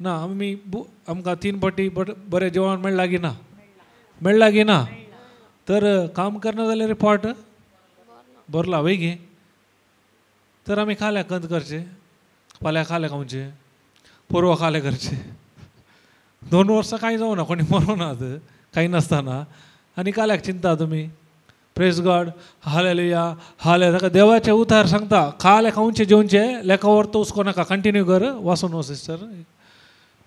ना. आमी आमकां 3 फावटी बरें जेवण मेळ्ळां गी ना मेळ्ळां गी ना. तर काम करना जाल्यार रिपोर्ट भरला वय गे. तर आमी खाल्या कंत करचे फाल्यां खाले खावचे परवा खाले करचे. 2 वर्सां कांय जावना कोणी मरोनात काही नासतना आनी काल्याक चिंता तुमी. प्रेज गॉड हालेलुया हाले ताका देवाचे उतार सांगता खाले खावचे जेवचे लेका व्हरतो हुस्को नाका. कंटिन्यू कर वाचून हो सिस्टर.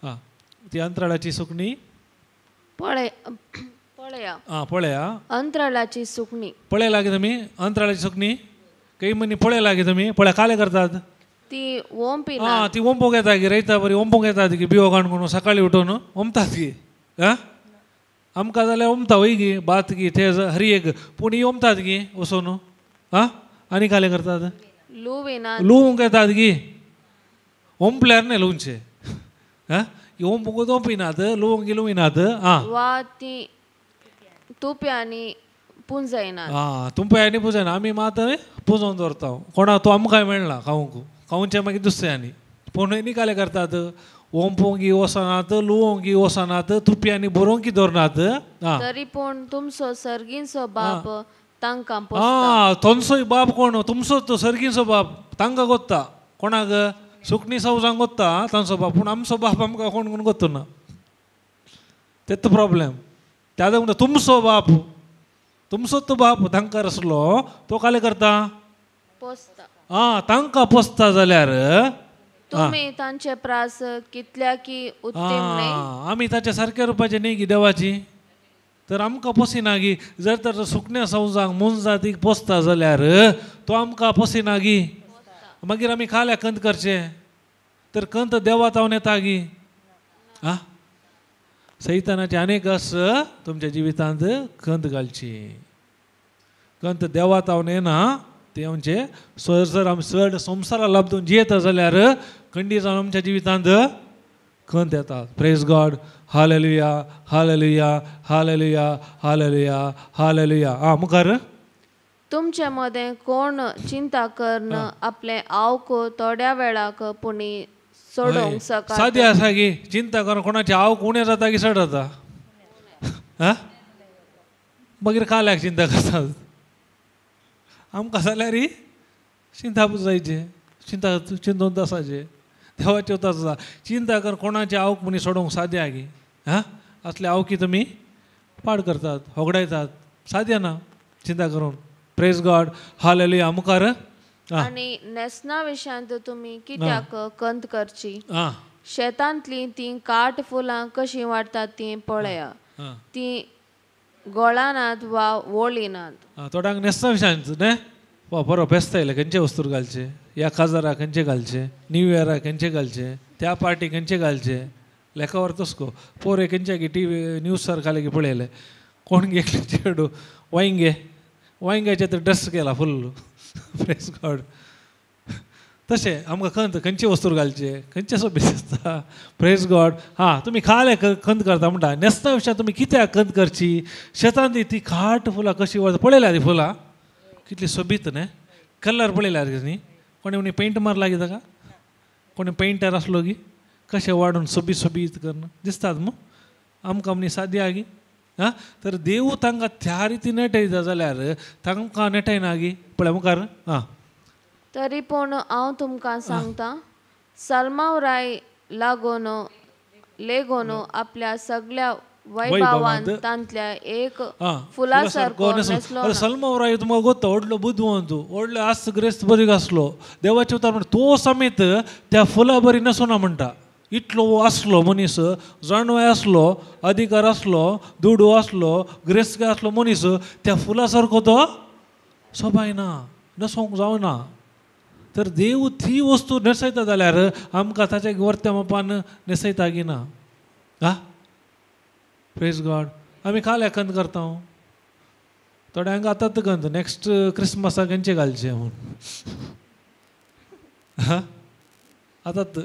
हां ती अंतराळाची सुकणी पळया अंतराळाची सुकणी पळय लागे तुमी. अंतराळाची सुकणी काही म्हणी पळय लागे तुमी. पळय काले करतात ती ओंपी हां ती ओंपोंक येता की रयता बरी ओंपोंक येतात की बियो काणून सकाळी उठून ओंपतात की. हां आमकां जाल्यार ओंपता वय गी भात गी ते हरी एक पूण ही ओंपतात गी वचून. हां आनी काले करतात लुवंक येतात गी ओंपल्यार न्ही लुवचे. हां ओंपूंक ओंपिनात लुवंक लुविनात. हां वा ती तुप्यांनी पुंजयनात. हां तुंप्यांनी पुंजयना आमी मात पुंजोवन दवरता. कोणाक तो आमकांय मेळना खावंक खावचे मागीर दुसऱ्यांनी पूण न्ही काले करतात ओंपोंगी वसनात लुवोंगी वसनात तुप्यांनी बरोवंकी दवरनात. तरी पूण तुमचो सर्गींचो बाप तांकां तोनसोय बाप कोण तुमचो तो सर्गीचो बाप तांकां गोत्ता. कोणाक सुकणी सावजांक गोत्ता तांचो बाप पूण आमचो बाप आमकां कोण कोण गोत्तो ना. तेच प्रॉब्लेम. त्या म्हणटा तुमचो बाप तुमचोच बाप तांकां आसलो तो काले करता तांकां पोसता जाल्यार तुमी तांचे प्रास कितल्या की उत्तम न्ही. आमी ताच्या सारक्या रुपाचे न्ही गी देवाची. तर आमकां पोसिना गी. जर तर सुकण्या सावजांक मुंजातीक पोसता जाल्यार तो आमकां पोसिना गी. मागीर आमी खाल्या कंत करचे. तर कंत देवा तावन येता गी. सैतानाचे अनेक अस तुमच्या जिवितांत कंत घालची. कंत देवा तावन येना ते म्हणजे जर आमी चड संवसारा लाभून जियेता जाल्यार खंडी जावन आमच्या जिवितांत कंत येतात. Praise God hallelujah hallelujah hallelujah hallelujah hallelujah. मुखार तुमचे मदें कोण चिंता करन आपले आवक थोड्या वेळाक पुणी सोडोवंक शकता. सादी आसा गी चिंता करून कोणाचे आवक उणें जाता की चड जाता. मागीर काल्याक चिंता करतात. आमकां जाल्यार चिंता जायचे चिंतून आसाचे देवाचे उतर आसा. चिंता कर कोणाचे आवक मनी सोडोवंक साद्या गी. असले आवकी तुमी पाड करतात होगडायतात साद्या ना चिंता करून. Praise God hallelujah. मुखार आनी नेसना विशयांत तुमी कित्याक कंत करची. शेतांतली ती काट फुलां कशी वाडटात ती पळया. ती गोळानात वा वोळीनात. थोड्यांक नेसना विशयांत न्ही बरो फेस्त आयले खंयचे वस्तूर घालचे. ह्या काजारा खंयचे घालचे. न्यू इयरा खंयचे घालचे. त्या पार्टी खंयचे घालचे. लेका व्हरतोसको पोरे खंयचे की टी व्ही न्यूज सारखाले की पळयले कोण घेतले चेडू वांयग्याचे तर ड्रेस केला फुल्ल. Praise God. तशें आमकां कंत खंयचे वस्तूर घालचे खंयचे सोबीत दिसता. Praise God. तुमी खाले कंत करता म्हणटा नेसता विशयां तुमी कित्याक कंत करची. शेतांत ती खाट फुलां कशी वळता पळयल्या ती फुलां कितली सोबीत न्ही. कलर पळयल्यार न्ही कोणी म्हणी पेंट मारला गी ताका कोणी पेंटर आसलो गी कशें वाडून सोबीत सोबीत करून दिसतात मग आमकां म्हणी साद्या गी. तर देव तांकां त्या रिती नेटयता जाल्यार तांकां नेटयना गी. पळय मुखार. तरी पूण हांव तुमकां सांगता सल्मावराय लागून लेगोन आपल्या सगळ्या वैभवान तांतल्या एक फुला सारको नेसलो. सल्मावराय तुमकां गोत्ता व्हडलो बुद्धवंत व्हडलो आस्त ग्रेस्त बरीक आसलो. देवाचे उतार म्हणटा तो समेत त्या फुला बरी नसोना म्हणटा. इतलो आसलो मनीस जाणवय आसलो अधिकार आसलो दुडू आसलो ग्रेस्त आसलो मनीस त्या फुला सारको तो सोबायना नसोंक जावना. तर देव ती वस्तू नेसयता जाल्यार आमकां ताच्या वर्त्या मापान नेसयता की ना. हा प्रेज गॉड. आमी काल कंत करता थोड्यांक आतांच कंत नेक्स्ट क्रिस्मसाक खंयचे घालचे म्हूण. हा आतांच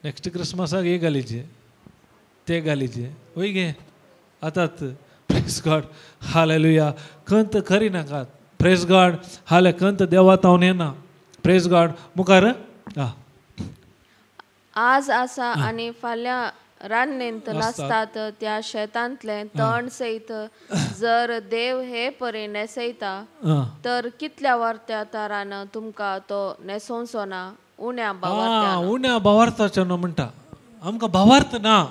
नेक्स्ट क्रिस्मसाक हे घालीचे ते घालीचे वय गे आतांच. Praise God hallelujah. कंत खरी नाकात. प्रेज गॉड हाले कंत देवात हांव येना. प्रेज गॉड मुखार. आज आसा आनी फाल्यां रान्नेंत नासतात त्या शेतांतले तण सयत जर देव हे परी नेसयता तर कितल्या वर्त्या तरान तुमकां तो नेसोवचो ना. उण्या उण्या भावार्थाचो न्हू म्हणटा. आमकां भावार्थ ना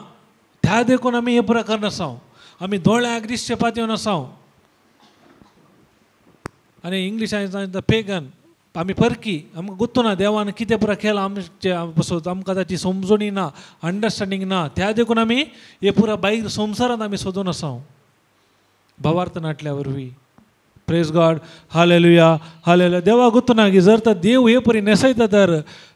त्या देखून आमी हे प्रकार नसाव. आमी दोळ्यांक दिश्चे पातयो नसाव. आनी इंग्लिशान पेगन आमी परकी. आमकां गुत्तू ना देवान कितें पुरा केलां आमचे पासून. आमकां ताची समजुणी ना अंडरस्टँडींग ना. त्या देखून आमी हे पुरा भायर संवसारांत आमी सोदून आसाव भावार्थ नाटल्या वरवीं. Praise God hallelujah hallelujah. देवा गुत्तू ना की जर तर देव हे परी नेसयता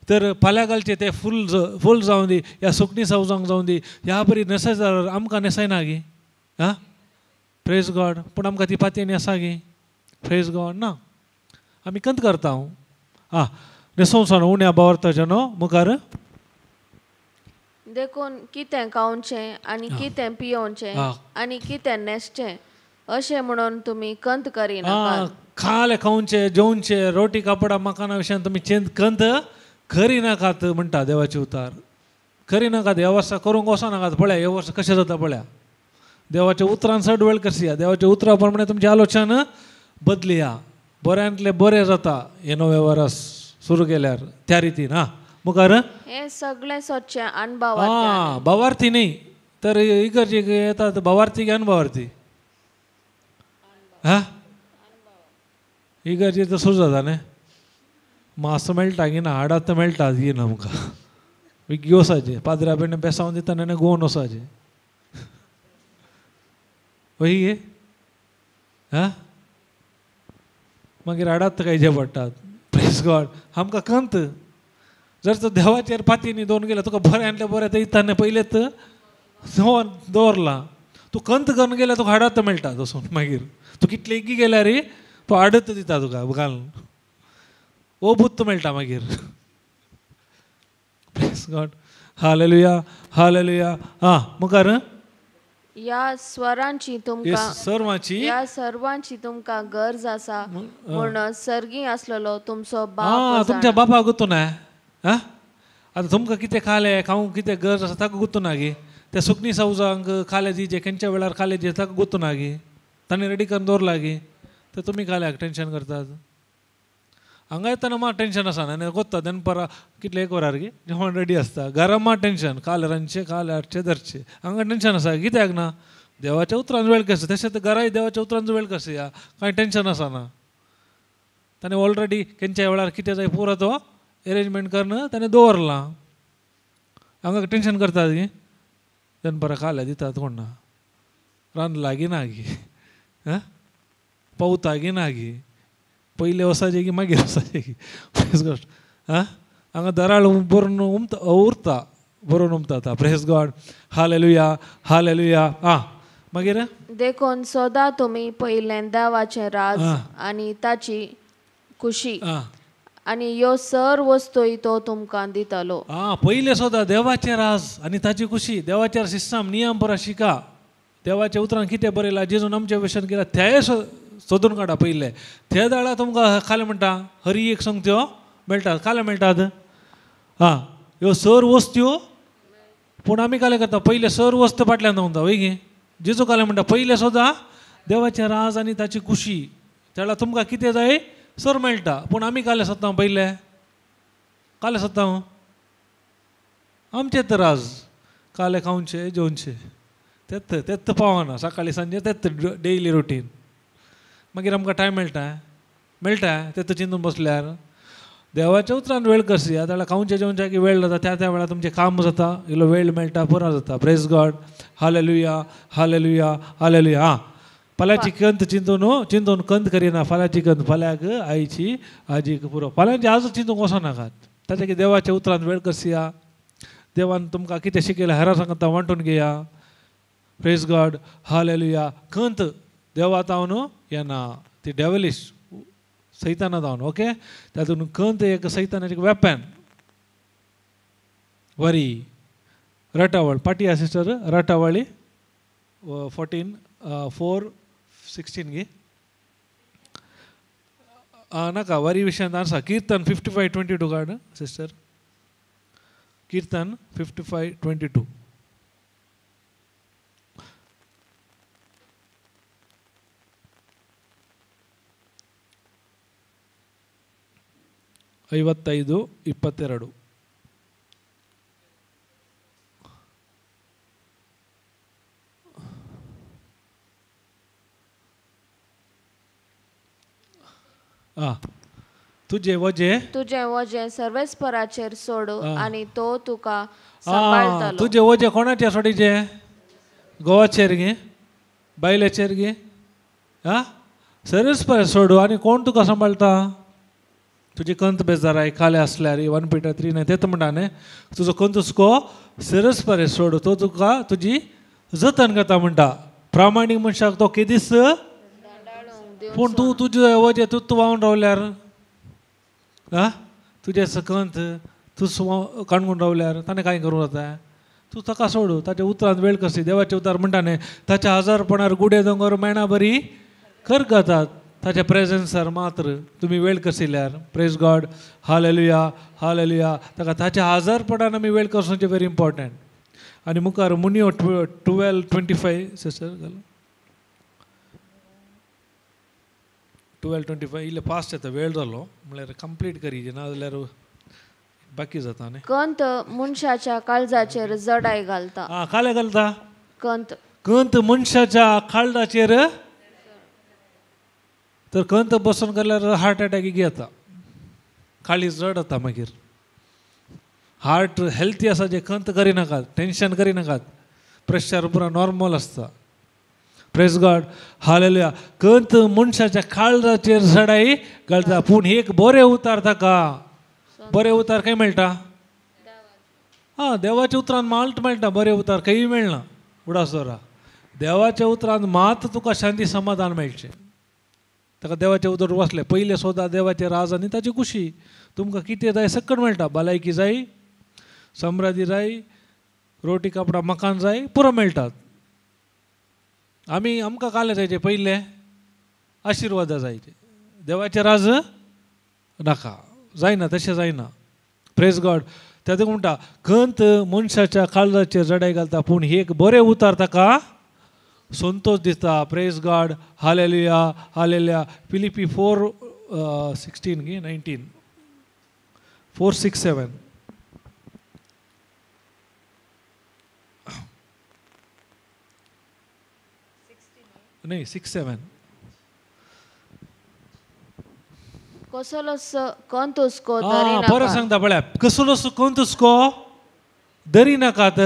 तर फाल्यां घालचे ते फूल जावं दी या सुकणी सावजांक जावं दी ह्या परी नेसयता जाल्यार आमकां नेसयना गी. हा प्रेज गॉड. पूण आमकां ती पातयेनी आसा गी. प्रेज गॉड ना. आमी कंत करता नेसोवचो न्हू उण्या भावार्थाचो न्हू मुखार. देखून कितें खावचें आनी कितें पियोवचें आनी कितें न्हेसचें अशें म्हणून तुमी कंत करिनाकात. खाले खावचे जेवचे रोटी कापडा मकाना विशयान तुमी कंत करिनाकात म्हणटा देवाचे उतार. करिनाकात. ह्या वर्सा करूंक वचनाकात. पळया हे वर्स कशें जाता पळया. देवाच्या उतरान चड वेळ करया. देवाच्या उतरा प्रमाणे तुमची आलोचना बदलिया. बऱ्यांतले बरें जाता हे नवे वर्स सुरू केल्यार त्या रितीन. मुखार हे सगळें सोदचें अणभवार्थी. भावार्थी न्ही तर इगर्जेक येतात भावार्थी की अनभावार्थी. इगर्जे तर सुरू जाता न्ही. मास मेळटा की ना हाडात तर मेळटा की ना आमकां. विगी वसाचे पाद्र्या पेडणे बेसावन दिता आनी गोवन वसाचे वही गे. मागीर हाडात खायचे पडटात. Praise God. आमकां कंत जर तर देवाचेर पातयेनी दोन गेले तुका बऱ्यांतले बरें ते दिता पयलेच दवरला. तूं कंत करून गेल्यार तुका हाडात मेळटा वचून. मागीर तूं कितले एगी गेल्यार तो हाडत दिता तुका घालून. ओ बुत्त मेळटा मागीर. Praise God hallelujah hallelujah. मुखार या स्वरांची तुमकां सर्वांची तुमकां गरज आसा पूण सर्गी आसलेलो तुमचो बाप तुमच्या बापाक गुत्तू ना. आतां तुमकां कितें खावंक कितें गरज आसा ताका गुत्तू ना गे. त्या सुकणी सावजांक खाले दिजे खंयच्या वेळार खाले दिजे ताका गुत्तू ना गे. ताणें रेडी करून दवरला गे. तर तुमी खाल्याक टेन्शन करतात. हांगा येतना मात टेन्शन आसा आनी कोत्ता दनपारां कितले एक वरार गे जेवण रेडी आसता. घरा मात टेन्शन काल रांदचे काल हाडचे धरचे. हांगा टेन्शन आसा कित्याक ना. देवाच्या उतरान वेळ कशें तशें तर घराय देवाच्या उतरान वेळ कशें या कांय टेन्शन आसना. ताणें ऑलरेडी खंयच्या वेळार कितें जाय पुरो तो अरेंजमेंट करून ताणें दवरला. हांगा टेन्शन करतात गे. दनपारां खाल्या दितात कोण ना. रांदला गी ना गे. पावता गी ना गे. पयले वसाचे की मागीर वसाचे की. Praise God. हांगा दराळ बरोवन उरता बरोवन उमता. Praise God hallelujah hallelujah. मागीर देखून सदां तुमी पयलें देवाचें राज आनी ताची खुशी आनी ह्यो सर्व वस्तूय तो तुमकां दितलो. पयले सदां देवाचें राज आनी ताची खुशी. देवाचेर सिस्टम नियम बरो शिका. देवाच्या उतरान कितें बरयलां जेजून आमचें विशयान केलां तें सोदून काडा पयले. ते दाळा तुमकां खाले म्हणटा हरी एक संगत्यो मेळटात. काले मेळटात. ह्यो सर वस्तू पूण आमी काले करता पयले सर वस्त फाटल्यान धांवता वय गे. जेजू काले म्हणटा पयले सदां देवाचें राज आनी ताची खुशी. त्या तुमकां कितें जाय सर मेळटा. पूण आमी काले सोदता पयले काले सोदता आमचें तर राज काले खावचे जेवचे तेच पावना. सकाळी सांजे तेच डेली रुटीन. मागीर आमकां टायम मेळटा तें चिंतून बसल्यार. देवाच्या उतरान वेळ कशी जाल्यार खावचे जेवचे की वेळ जाता त्या वेळार तुमचें काम जाता इल्लो वेळ मेळटा पुरो जाता. Praise God hallelujah hallelujah hallelujah. फलाची कंत चिंतून कंत करिना फलाची कंत फल्याक आईची आजीक पुरो फल्यांची आजूच चिंतूंक वचो नाकात ताचे की देवाच्या उतरांत वेळ करया देवान तुमकां कितें शिकयलां हेरां सांगता वांटून घेया प्रेज गॉड हालेलुया कंत देवा तावन येना ती डेवलिश सैताना जावन ओके तातूंत कंत एक सैतानाचें वेपन वरी रटावळ पाटी आ सिस्टर रटावळी 14:4-16 गे नाका वरी विशयांत आसा कीर्तन 55:22 काड सिस्टर कीर्तन 55:22 55:22 तुझे वजे सर्वेस्पराचेर सोड आणि तो तुका सांबाळटलो तुझे वजे कोणाचे सोडीचे गोवाचेर गे बायलेचेर गे सर्वेस्पर सोडू आणि कोण तुका सांबाळटा तुजी कंत बेजाराय काले आसल्यार 1 Peter 3 तेच म्हणटा न्ही तुजो कंत हुस्को सर्वेस्परे सोड तो तुका तुजी जतन करता म्हणटा प्रामाणीक मनशाक तो केदीस पूण तूं तुजे वजे तूं वाहून रावल्यार तुजे सकंत तूं काणून रावल्यार ताणें कांय करूं जाता तूं ताका सोड ताच्या उतरांत वेळ करसी देवाचे उतार म्हणटा न्ही ताच्या हजारपणार गुडे दोंगर मेणा बरी कर गातात ताच्या प्रेझन्सार मात्र तुमी वेळ करशिल्ल्यार प्रेज गॉड हालेलुया हालेलुया ताका ताच्या हजारपणान आमी वेळ करचें व्हेरी इम्पॉर्टंट आनी मुखार मुनियो 12:25 सिस्टर घाल 12:25 इल्ले फास्ट येता वेळ जालो म्हळ्यार कंप्लीट करी ना जाल्यार बाकी जाता न्ही कंत मनशाच्या काळजाचेर जडाय घालता काले घालता कंत कंत मनशाच्या काळजाचेर तर कंत बसून गेल्यार हार्ट अटॅक येता काळीज जड जाता मागीर हार्ट हेल्थी आसा जे कंत करिनाकात टेन्शन करिनाकात प्रेशर पुरो नॉर्मल आसता प्रेज गॉड हालेलुया कंत मनशाच्या काळजाचेर जडाई घालता पूण एक बरे उतार ताका बरे उतार खंय मेळटा देवाच्या उतरांत माल्ट मेळटा बरे उतार खंय मेळना उडासोरा देवाच्या उतरांत मात तुका शांती समाधान मेळचें ताका देवाचे उतर वसले पयले सोदा देवाचे राज आनी ताची खुशी तुमकां कितें जाय सकट मेळटा भलायकी जाय समृद्धी जाय रोटी कपडा मकान जाय पुरो मेळटात आमकां काले जायचे पयले आशिर्वाद जायचे देवाचे राज नाका जायना तशें जायना प्रेज गॉड तातूंत म्हणटा कंत मनशाच्या काळजाचेर जडाय घालता पूण एक बरे उतार ताका संतोष दिसता प्रेज गॉड हालेलुया हालेलुया फिलिपी 4:16 गे 19 4:6-7 नाही 6-7 कसलोस कंत हुस्को परत सांगता पळय कसलोस कंत हुस्को दरी नाकात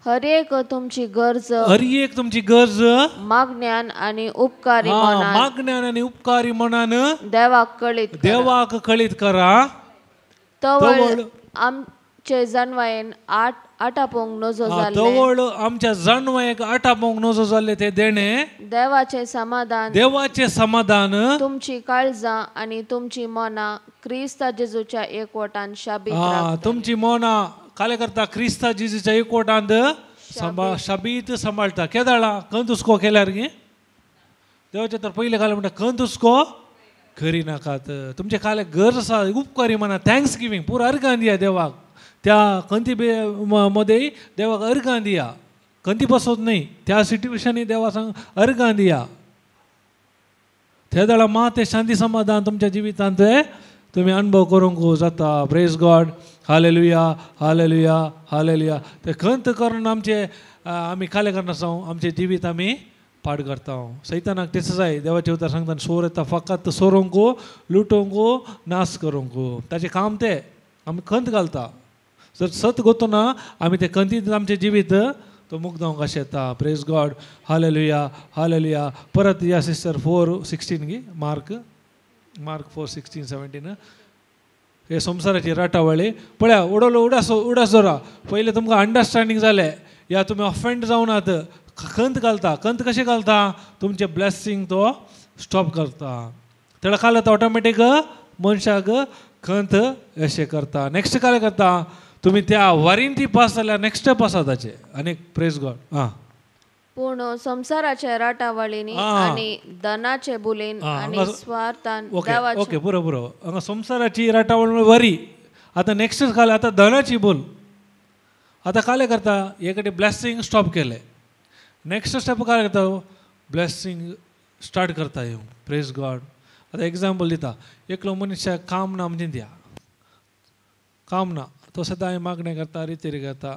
हर एक तुमची गरज मागण्यान आणि उपकारी मनान देवाक कळीत करा तवळ आमचे जन्वायेन आटापोंग नजो जाल्ले तवळ आमच्या जन्वायेक आटापोंग नजो जाल्ले ते देणे देवाचे समाधान तुमची काळजां आणि तुमची मना क्रिस्ता जेजूच्या एकवटान शाबीत तुमची मना काले करता क्रिस्ता जेजूच्या एकवटांत शाबीत सांबाळटा केदाळा कंत हुस्को केल्यार गे देवाचे तर पयले काले म्हणटा कंत हुस्को करिनाकात तुमचे काले गरज आसा उपकारी मना थँक्स गिवींग पुरो अर्गां दिया देवाक त्या कंती मध्ये देवाक अर्गां दिया कंती बसत नाही त्या सिट्युएशनी देवा सांग अर्गां दिया त्या वेळा मात ते शांती समाधान तुमच्या जिवितांत तुम्ही अनुभव करूंक जाता praise God hallelujah hallelujah hallelujah ते खंत करून आमचे आमी काले करना जावं आमचे जिवीत आमी पाड करता सैतानाक तेच जाय देवाचे उतर सांगता सोर येता फकत सोरोंक लुटोंक नाश करूंक ताचें काम तें आमी खंत घालता जर सत गोतूना आमी ते खंतीत आमचें जिवीत तो मुग्धांव कशें येता प्रेज गॉड हालेलुया हालेलुया परत या सिस्टर 4:16 गी मार्क 4:16 17 हे संवसाराची राटावळी पळया उडोलो उडास जोरा पयलीं तुमकां अंडरस्टँडींग जालें या तुमी ऑफेंड जावनात खंत घालता खंत कशें घालता तुमचे ब्लेसिंग तो स्टॉप करता तेडा काल ऑटोमॅटीक मनशाक खंत अशें करता नेक्स्ट काय करता तुम्ही त्या वारीन ती पास जाल्यार नेक्स्ट स्टेप आसा ताचे आनी प्रेज गॉड पूण संसाराचे राटावळींनी आनी धनाचे बुलीन आनी स्वार्थान देवाचे ओके पुरो पुरो हांगा संवसाराची राटावळ वरी आतां नेक्स्ट काल आतां धनाची बोल आतां काले करता हे कडेन ब्लेसिंग स्टॉप केले नेक्स्ट स्टेप काय करता ब्लेसिंग स्टार्ट करता येवं प्रेज गॉड आतां एग्जाम्पल दिता एकलो मनशाक काम ना म्हणजे द्या काम ना तो सदां मागणें करता रितीर करता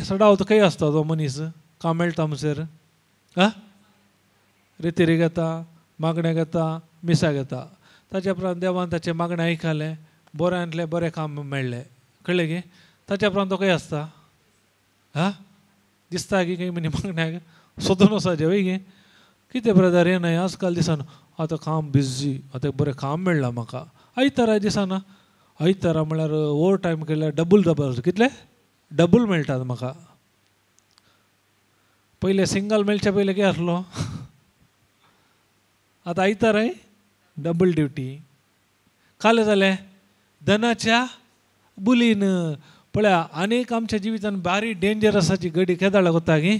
सडाव तो खंय आसता तो मनीस काम मेळटा म्हणसर रितीर घेता मागणें घेता मिसा घेता ताच्या उपरांत देवान ताचें मागणें आयकलें बऱ्यांतलें बरें काम मेळ्ळें कळ्ळें गे ताच्या उपरांत तो खंय आसता दिसता की खंय मनी मागण्याक सोदून वचचें वय गे कितें ब्रदर हें न्हय आजकाल दिसान आतां काम बिजी आतां बरें काम मेळ्ळां म्हाका आयतारा दिसाना आयतारा म्हळ्यार ओवर टायम केल्यार डबल कितले डबल मेळटात म्हाका पयलें सिंगल मेळचे पयलें कितें आसलो आतां आयताराय डबल ड्युटी काले जालें धनाच्या बुलीन पळया आनीक आमच्या जिवितान बारी डेंजरसाची घडी केदाळा कोता गी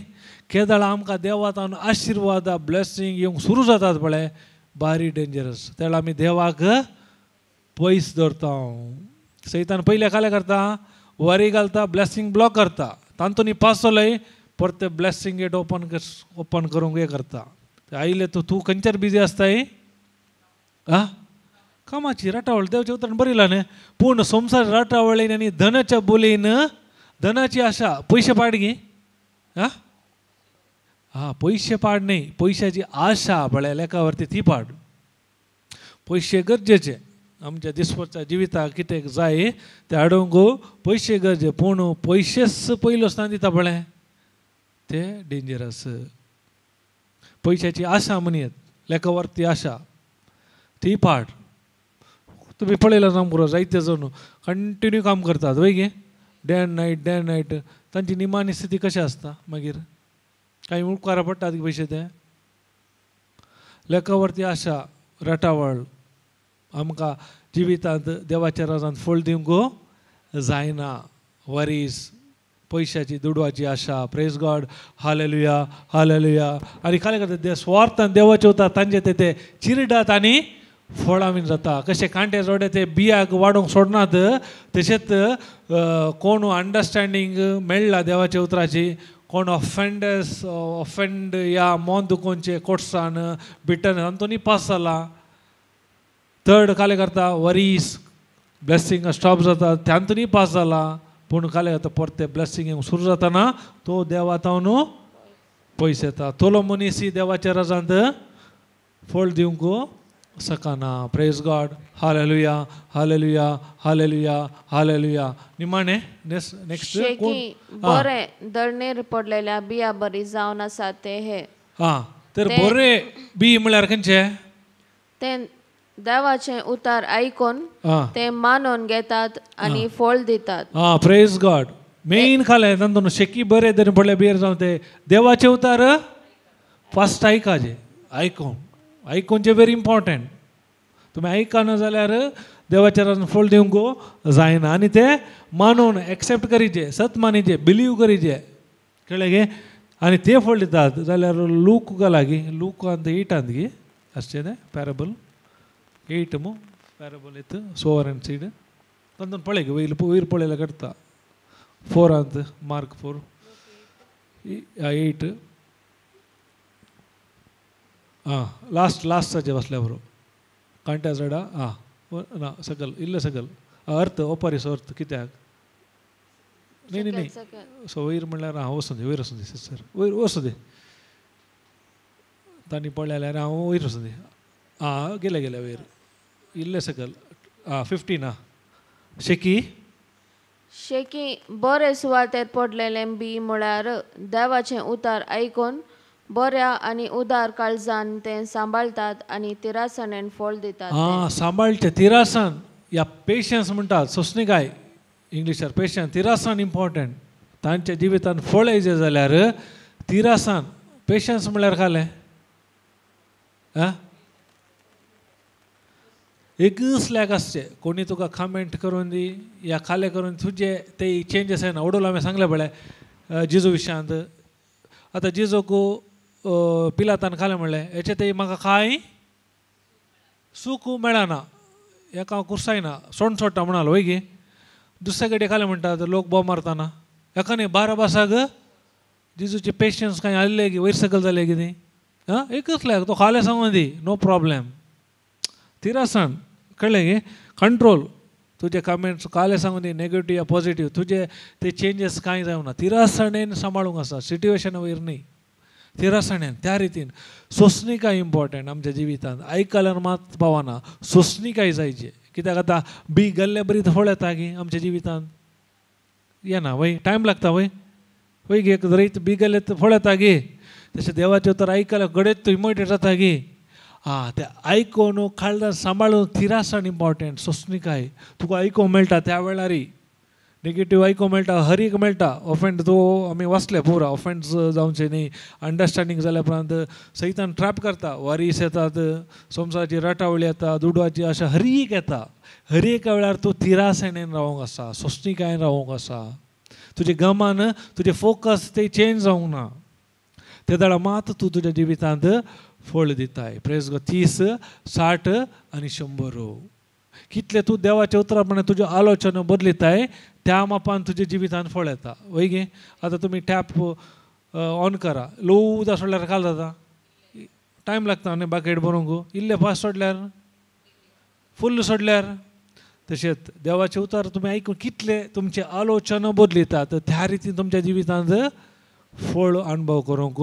केदाळा आमकां देवातान आशिर्वाद ब्लेसिंग येवंक सुरू जातात पळय बारी डेंजरस तेळा आमी देवाक पयस दवरता सैतान पयले काले करता वरी घालता ब्लेसिंग ब्लॉक करता तांतूनी पास जालोय परते ब्लेसिंग गेट ओपन करूंक हे करता आयले तूं खंयच्यार बिजी आसताय कामाची राटावळ देवच्या उतरान बरयला न्ही पूण संवसार राटावळीन आनी धनाच्या बोलीन धनाची आशा पयशे पाड गी पयशे पाड न्ही पयशाची आशा पळय लेखावरती ती पाड पयशे गरजेचे आमच्या दिसपरच्या जिविताक कितें जाय तें हाडूंक पयशे गरजे पूण पयशेच पयलो स्थान दिता पळय ते डेंजरस पयशाची आशा म्हणयत लेखावरती आशा ती पाड तुम्ही पळयला ना पुरो जायते जण कंटिन्यू काम करतात वय गे डे एंड नायट तांची निमाणी स्थिती कशी आसता मागीर काही उपकारा पडटात पयशे ते लेखावरती आशा राटावळ आमकां जिवितांत देवाच्या राजांत फळ दिवंक जायना वरीस पयशाची दुडवाची आशा प्रेज गॉड हालेलुया हालेलुया आनी काय करता स्वार्थान देवाचे वता तांचे ते चिरडात आनी फळां बीन जाता कशे कांटे जोडे ते बियाक वाडोवंक सोडनात तशेंच कोण अंडरस्टँडींग मेळ्ळा देवाच्या उतराची कोण ऑफेंड या मोन दुखोवचे कोर्सान बिटन तांतूनी पास जाला थर्ड काले करता वरीस ब्लेसिंग स्टॉप जाता तांतूनी पास जाला पूण काले जाता परते ब्लेसिंग येवंक सुरू जाताना तो देवातावन पयस येता तोलो मनीस देवाच्या राजांत फळ दिवंक सकना praise God hallelujah hallelujah hallelujah hallelujah निमाणे नेक्स्ट बरे दळणेर पडलेल्या बिया बरी जावन आसा ते हे तर बरे बी म्हळ्यार खंयचे ते देवाचे उतार आयकून ते मानून घेतात आनी फळ दितात प्रेज गॉड मेन खाले तांतून शेकी बरे तरी पडले बियर जावन ते देवाचे उतार फस्ट आयकाचे आयकूनचे व्हेरी इम्पॉर्टंट तुमी आयकना जाल्यार देवाच्या राजान फळ दिवंक जायना आनी ते मानून एक्सेप्ट करीचे सत मानीचे बिलीव करीचे कळ्ळें गे आनी ते फळ दितात जाल्यार लूक लागीं लूकांत 8 गी अशें तें पॅरेबल 8 पॅरेबल इथ सोवर एंड सीड तांतून पळय गे वयर पळयल्यार करता 4 मार्क 4 8 लास्टाचे बसल्या बरो कांट्या चडा ना सकल इल्ले सकल अर्थ ओपारीस अर्थ कित्याक न्ही सो वयर म्हणल्यार वचूं दे वयर वचूं दे सर वयर वचूं दे तांणी पळय जाल्यार हांव वयर वचूं दे गेले वयर इल्ले सकल 15 शेकी शेकी बरे सुवातेर पडलेले बी म्हळ्यार देवाचें उतार आयकून बऱ्या आनी उदार काळजान ते सांबाळतात आनी तिरासणेन फळ दितात हां सांबाळचे तिरासन या पेशन्स म्हणटात सोंसणीकाय इंग्लिशार पेशन्स तिरासन इम्पॉर्टंट तांच्या जिवितान फळ येयचें जाल्यार तिरासन पेशन्स म्हळ्यार कालें आं एकच लॅक आसचे कोणी तुका कमेंट करून दी या खाले करून तुजे ते चेंजीस येना ओडोल हांवें सांगलें पळय जिजू विशयांत आतां जिजूक पिलातान खालें म्हणलें हेचे ते म्हाका कांय सूख मेळना एका कुर्सायना सोंड सोडटा म्हणालो वय गे दुसरे कडेन खालें म्हणटात लोक बोब मारतना एका न्ही बाराबासाक जिजूचे पेशन्स कांय आसले गे वयर सकयल जाले कितें आं एकच लॅक तो खालें सांगून दी नो प्रॉब्लेम तिरासन कळ्ळें गे कंट्रोल तुजे कमेंट्स काले सांगून दी नेगेटीव या पॉझिटीव तुजे ते चेंजीस कांय जावना तिरासणेन सांबाळूंक आसा सिट्युएशना वयर न्ही तिरासणेन त्या रितीन सोंसणीकाय इम्पॉर्टंट आमच्या जिवितांत आयकल्यार मात पावना सोंसणीकाय जायचे कित्याक आतां बी गेल्ले बरी फळ येता गे आमच्या जिवितांत येना वय टायम लागता वय वय गे रयत बी गेले फळ येता गे तशें देवाचें उतर आयकल्यार गडेत इमोटेड जाता गे ते आयकून काळजान सांबाळून तिरासण इम्पॉर्टंट सोंसणीकाय तुका आयकूंक मेळटा त्या वेळारय नेगेटीव आयकूंक मेळटा हर एक मेळटा ऑफेंड तो आमी वाचले पुरा ऑफेंड्स जावचे न्ही अंडरस्टँडींग जाल्या उपरांत सैतान ट्रॅप करता वारीस येतात सोमसाची रटावळी येता दुडवाची अशें हर एक येता हर एक वेळार तूं तिरासणेन रावंक आसा सोंसणीकायेन रावंक आसा तुजे गमान तुजें फोकस ते चेंज जावंक ना ते दाडा मात तूं तुज्या जिवितांत फळ दिताय प्रेज गॉड 30, 60 आनी 100 कितले तूं देवाच्या उतरा प्रमाणे तुज्यो आलोचना बदलिताय त्या मापान तुज्या जिवितांत फळ येता वय गे आतां तुमी टॅप ऑन करा लो उदक सोडल्यार काल जाता टायम लागता न्ही बाकेट भरूंक इल्ले फास्ट सोडल्यार फुल्ल सोडल्यार तशेंच देवाचे उतार तुमी आयकून कितले तुमचे आलोचना बदलितात त्या रितीन तुमच्या जिवितांत फळ अनुभव करूंक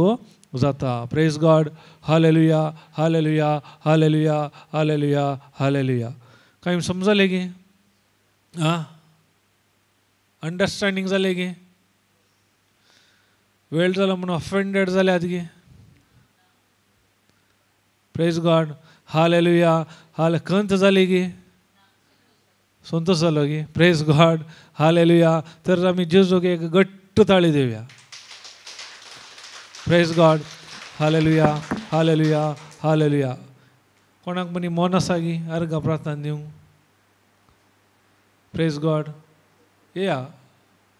जाता praise God hallelujah hallelujah hallelujah hallelujah hallelujah कांय समजलें गे आं अंडरस्टँडींग जालें गे वेळ जालो म्हणून ऑफेंडेड जाल्यात गे प्रेज गॉड हालेलुया कंत जाली गे संतोष जालो गे प्रेज गॉड हालेलुया तर आमी जेजूक एक घट्ट ताळी दिवया praise God hallelujah hallelujah hallelujah कोणाक मनी मन आसा गी अर्घ प्रार्थना दिवंक प्रेज गॉड येया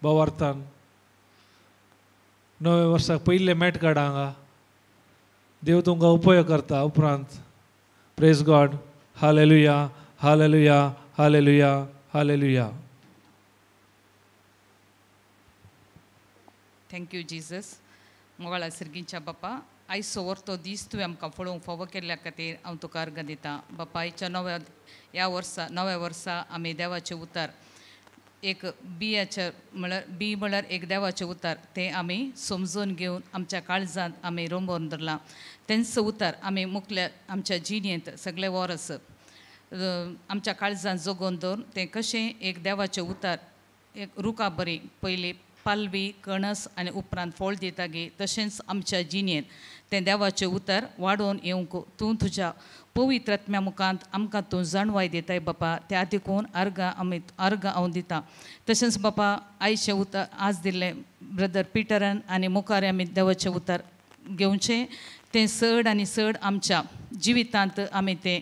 भावार्थान नवे वर्साक पयले मेट काडा हांगा देव तुमकां उपयोग करता उपरांत praise God hallelujah hallelujah hallelujah hallelujah thank you Jesus मोगाळ सर्गींच्या बापा आयज सवर तो दीस तुवें आमकां पळोवंक फावो केल्ल्या खातीर हांव तुका अर्घ दितां बापा आयच्या नव्या वर्सा आमी देवाचें उतार एक बियाचें म्हळ्यार एक देवाचें उतार तें आमी समजून घेवन आमच्या काळजांत आमी रोंबोवन धरलां तेंच उतार आमी मुखल्या आमच्या जिणेंत सगळे वर्स आमच्या काळजांत जगोवन दवरून तें कशें एक देवाचें उतार एक रुखा बरी पयलीं पालवी कणस आनी उपरांत फळ दिता गे तशेंच आमच्या जिणेंत तें देवाचें उतार वाडोवन येवंक तूं तुज्या पवित्र आत्म्या मुखांत आमकां तूं जाणवाय दिताय बापा त्या देखून अर्घ हांव दितां तशेंच बापा आयचें उतार आज दिल्लें ब्रदर पिटरान आनी मुखार आमी देवाचें उतार घेवचें तें चड आनी चड आमच्या जिवितांत आमी तें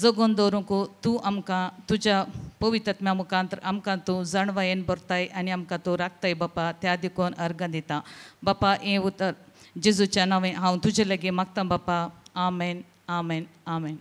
जगोवन दवरूंक तूं आमकां तुज्या पवित्र आत्म्या मुखांत आमकां तूं जाणवायेन भरताय आनी आमकां तूं राखताय बापा त्या देखून अर्घ दितां बापा हें उतर जेजूच्या नांवें हांव तुजे लागीं मागतां बापा आमेन आमेन आमेन